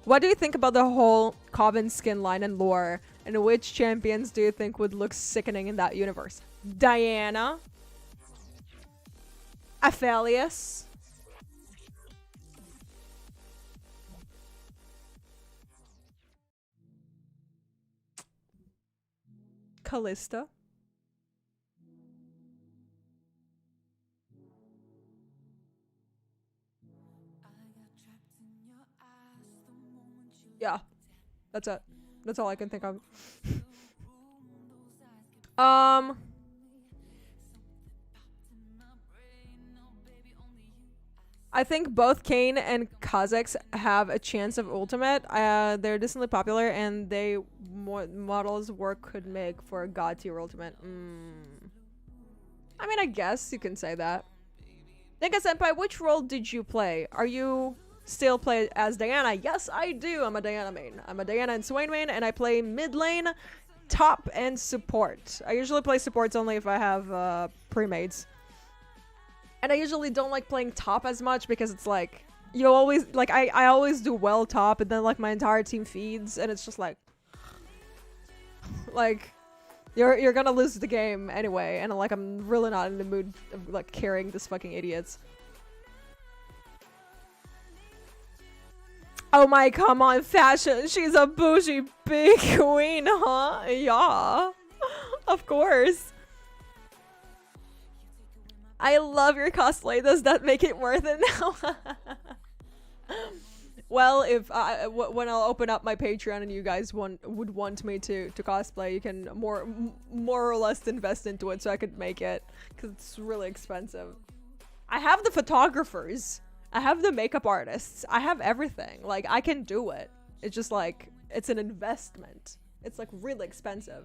What do you think about the whole Coven skin line and lore? And which champions do you think would look sickening in that universe? Diana? Aphelios? Callista? Yeah, that's it. That's all I can think of. I think both Kayn and Kha'Zix have a chance of ultimate. They're decently popular, and they models work could make for a god tier ultimate. I mean, I guess you can say that. Dinka Senpai, which role did you play? Are you still play as Diana? Yes, I do. I'm a Diana main. I'm a Diana and Swain main, and I play mid lane, top, and support. I usually play supports only if I have pre-mades. And I usually don't like playing top as much because it's like, you always, like, I always do well top, and then like my entire team feeds, and it's just like you're gonna lose the game anyway, and like I'm really not in the mood of like carrying this fucking idiots. Oh my, come on, fashion. She's a bougie big queen, huh? Yeah. Of course. I love your cosplay. Does that make it worth it now? Well, if when I'll open up my Patreon and you guys would want me to cosplay, you can more or less invest into it so I could make it, because it's really expensive. I have the photographers. I have the makeup artists. I have everything. Like, I can do it. It's just like, it's an investment. It's like really expensive.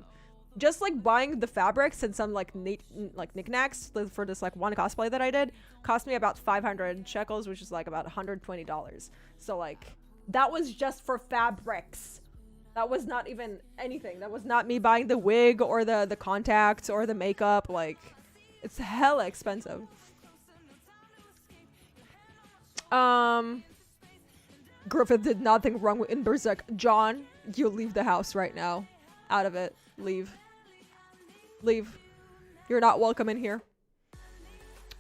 Just like buying the fabrics and some like knickknacks for this like one cosplay that I did cost me about 500 shekels, which is like about $120. So like, that was just for fabrics. That was not even anything. That was not me buying the wig or the contacts or the makeup. Like, it's hella expensive. Griffith did nothing wrong in Berserk. John, you leave the house right now. Out of it. Leave. Leave. You're not welcome in here.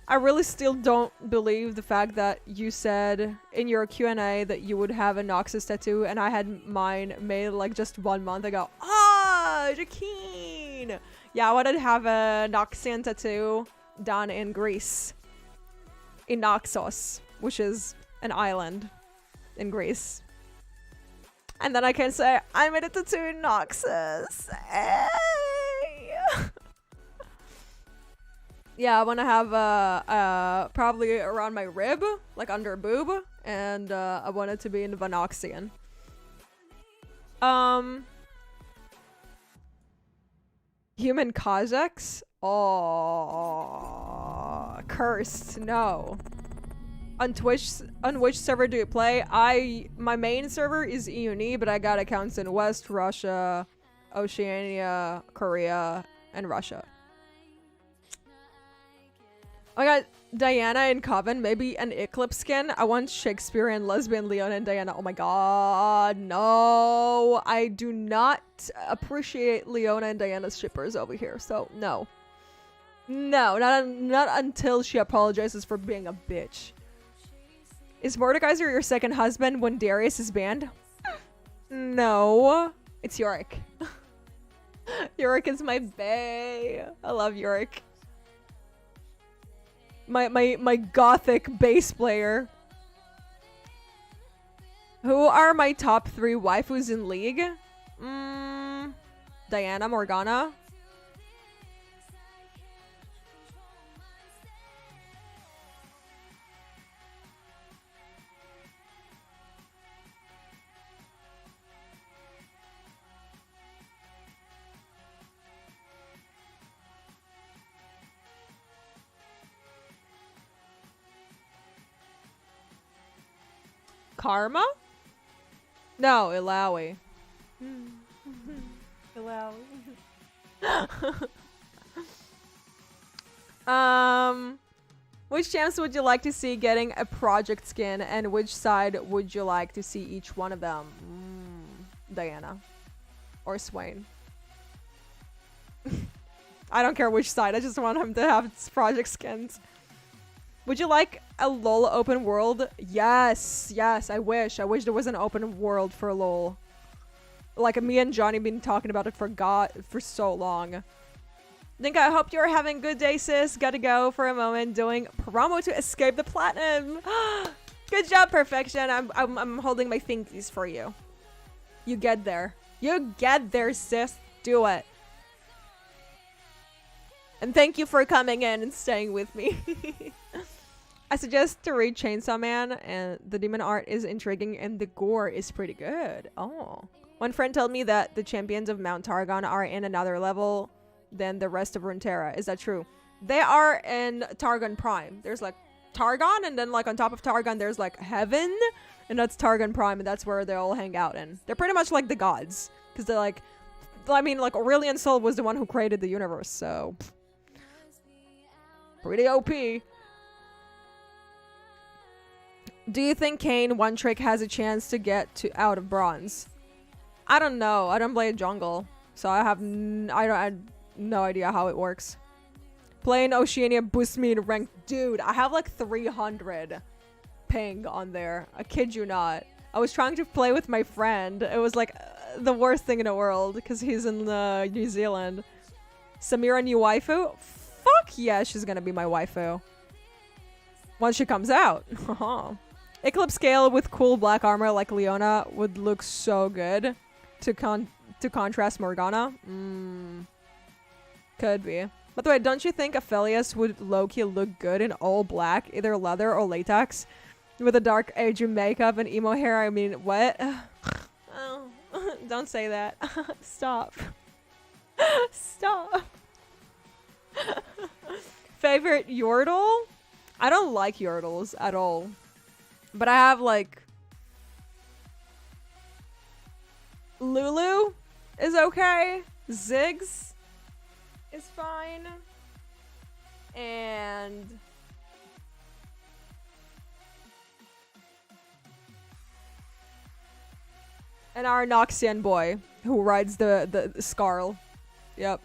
I really still don't believe the fact that you said in your Q&A that you would have a Noxus tattoo, and I had mine made like just 1 month ago. Ah, Jakeen! Yeah, I wanted to have a Noxian tattoo done in Greece. In Naxos, which is an island in Greece. And then I can say, I made a tattoo in Noxus. Hey! Yeah, I want to have probably around my rib, like under a boob, and I want it to be in Vanoxian. Human Kha'Zix? Oh, cursed. No. On which server do you play? My main server is EUNE, but I got accounts in West Russia, Oceania, Korea, and Russia. I got Diana in Coven, maybe an Eclipse skin. I want Shakespearean lesbian Leona and Diana. Oh my god, no. I do not appreciate Leona and Diana's shippers over here, so no. No, not until she apologizes for being a bitch. Is Mordekaiser your second husband when Darius is banned? No. It's Yorick. Yorick is my bae. I love Yorick. My gothic bass player. Who are my top 3 waifus in League? Diana, Morgana. Karma? No, 𝗨𝘀𝗀𝗧. 𝗬𝘀𝗀𝗧. Which champs would you like to see getting a project skin, and which side would you like to see each one of them? Diana. Or Swain. I don't care which side, I just want him to have project skins. Would you like a LOL open world? Yes, yes, I wish. I wish there was an open world for LOL. Like, me and Johnny been talking about it for so long. Dinka, I hope you're having a good day, sis. Gotta go for a moment doing promo to escape the platinum. Good job, perfection. I'm holding my fingies for you. You get there. You get there, sis. Do it. And thank you for coming in and staying with me. I suggest to read Chainsaw Man, and the demon art is intriguing and the gore is pretty good. Oh. One friend told me that the champions of Mount Targon are in another level than the rest of Runeterra. Is that true? They are in Targon Prime. There's like Targon, and then like on top of Targon there's like Heaven, and that's Targon Prime, and that's where they all hang out in. They're pretty much like the gods, because they're like, I mean, like Aurelion Sol was the one who created the universe, so pretty OP. Do you think Kayn One Trick has a chance to get out of bronze? I don't know. I don't play jungle, so I have no idea how it works. Playing Oceania boosts me in rank. Dude, I have like 300 ping on there. I kid you not. I was trying to play with my friend. It was like the worst thing in the world because he's in New Zealand. Samira new waifu? Fuck yeah, she's gonna be my waifu. Once she comes out. Eclipse scale with cool black armor like Leona would look so good to contrast Morgana. Could be. By the way, don't you think Aphelios would low-key look good in all black, either leather or latex, with a dark Asian makeup and emo hair? I mean, what? Oh, don't say that. Stop. Stop. Favorite Yordle? I don't like Yordles at all. But I have like Lulu is okay. Ziggs is fine. And our Noxian boy who rides the Skarl. Yep.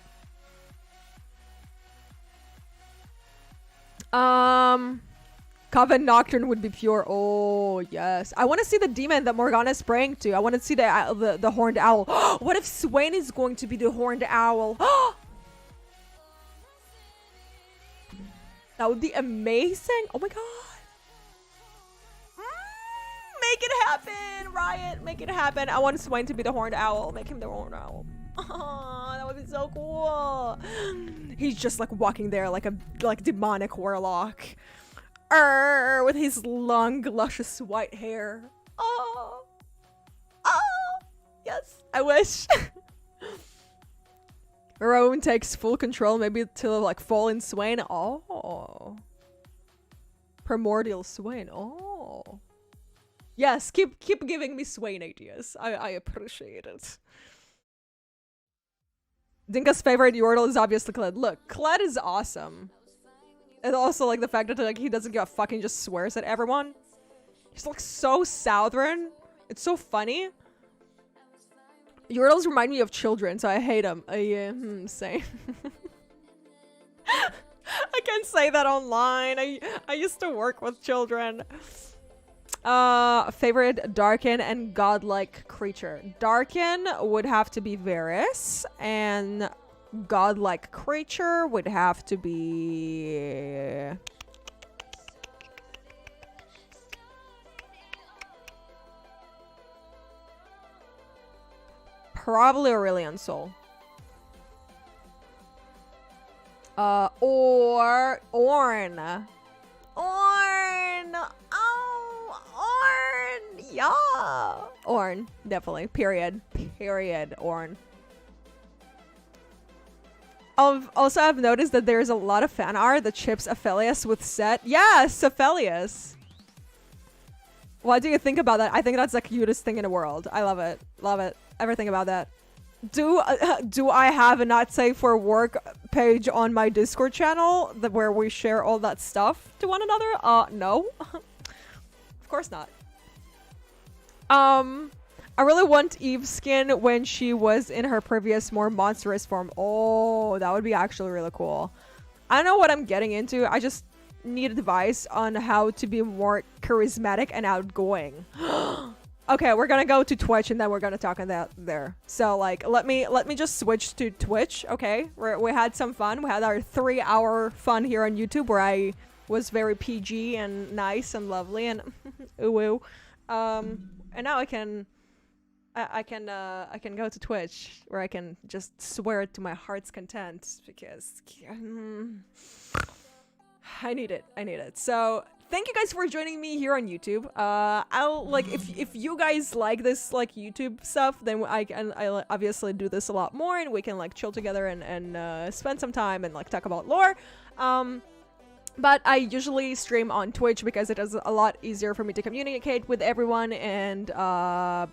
Coven Nocturne would be pure. Oh, yes. I want to see the demon that Morgana is praying to. I want to see the horned owl. What if Swain is going to be the horned owl? That would be amazing. Oh my god. Make it happen, Riot. Make it happen. I want Swain to be the horned owl. Make him the horned owl. Oh, that would be so cool. He's just like walking there like a demonic warlock. With his long, luscious white hair. Oh. Oh. Yes. I wish. Rowan takes full control, maybe to like Fallen Swain. Oh. Primordial Swain. Oh. Yes, keep giving me Swain ideas. I appreciate it. Dinka's favorite Yordle is obviously Kled. Look, Kled is awesome. And also like the fact that like he doesn't give a fuck and just swears at everyone. He's like so southern. It's so funny. Yordles remind me of children, so I hate them. Yeah, same. I can't say that online. I used to work with children. Favorite Darkin and godlike creature. Darkin would have to be Varys, and godlike creature would have to be probably Aurelion Sol. Or Ornn. Ornn. Oh, Ornn. Yeah. Ornn, definitely. Period. Ornn. Also, I've noticed that there's a lot of fan art that chips Aphelios with Set. Yes, Aphelios. What do you think about that? I think that's the cutest thing in the world. I love it. Love it. Everything about that. Do I have a not safe for work page on my Discord channel where we share all that stuff to one another? No. Of course not. I really want Eve's skin when she was in her previous, more monstrous form. Oh, that would be actually really cool. I don't know what I'm getting into. I just need advice on how to be more charismatic and outgoing. Okay, we're gonna go to Twitch and then we're gonna talk on that there. So like, let me just switch to Twitch. Okay, we had some fun. We had our 3-hour fun here on YouTube where I was very PG and nice and lovely and ooh. And now I can go to Twitch where I can just swear to my heart's content because I need it. So thank you guys for joining me here on YouTube. I'll like if you guys like this like YouTube stuff, then I obviously do this a lot more, and we can like chill together and spend some time and like talk about lore. But I usually stream on Twitch because it is a lot easier for me to communicate with everyone and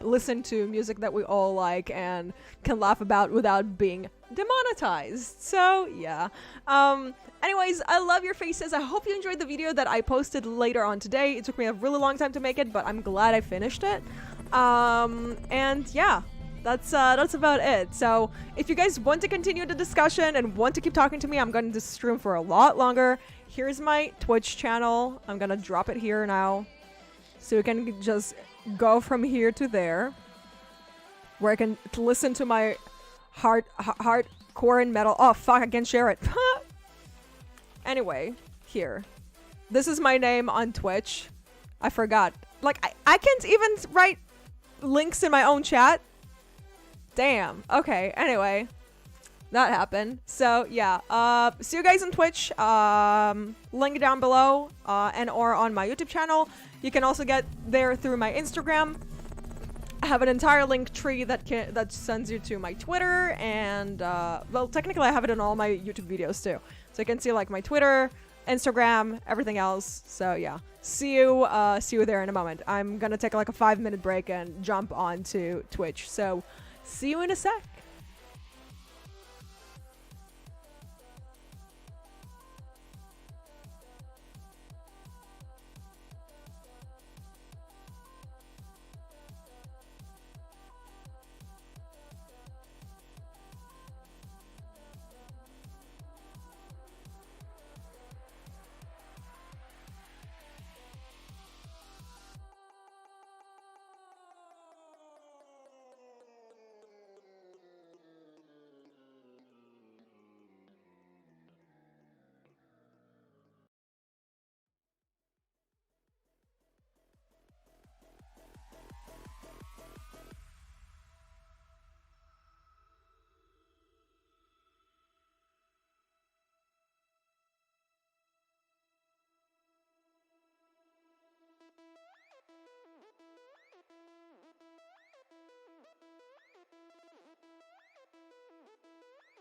listen to music that we all like and can laugh about without being demonetized. So yeah. Anyways, I love your faces. I hope you enjoyed the video that I posted later on today. It took me a really long time to make it, but I'm glad I finished it. And yeah. That's about it. So if you guys want to continue the discussion and want to keep talking to me, I'm going to stream for a lot longer. Here's my Twitch channel. I'm gonna drop it here now, so you can just go from here to there, where I can listen to my hardcore and metal. Oh fuck! I can't share it. Anyway, here. This is my name on Twitch. I forgot. Like I can't even write links in my own chat. Damn. Okay, anyway. That happened. So, yeah. See you guys on Twitch. Link down below. And or on my YouTube channel. You can also get there through my Instagram. I have an entire link tree that sends you to my Twitter. And, well, technically I have it in all my YouTube videos too. So you can see, like, my Twitter, Instagram, everything else. So, yeah. See you there in a moment. I'm gonna take, like, a 5-minute break and jump onto Twitch. So, see you in a sec.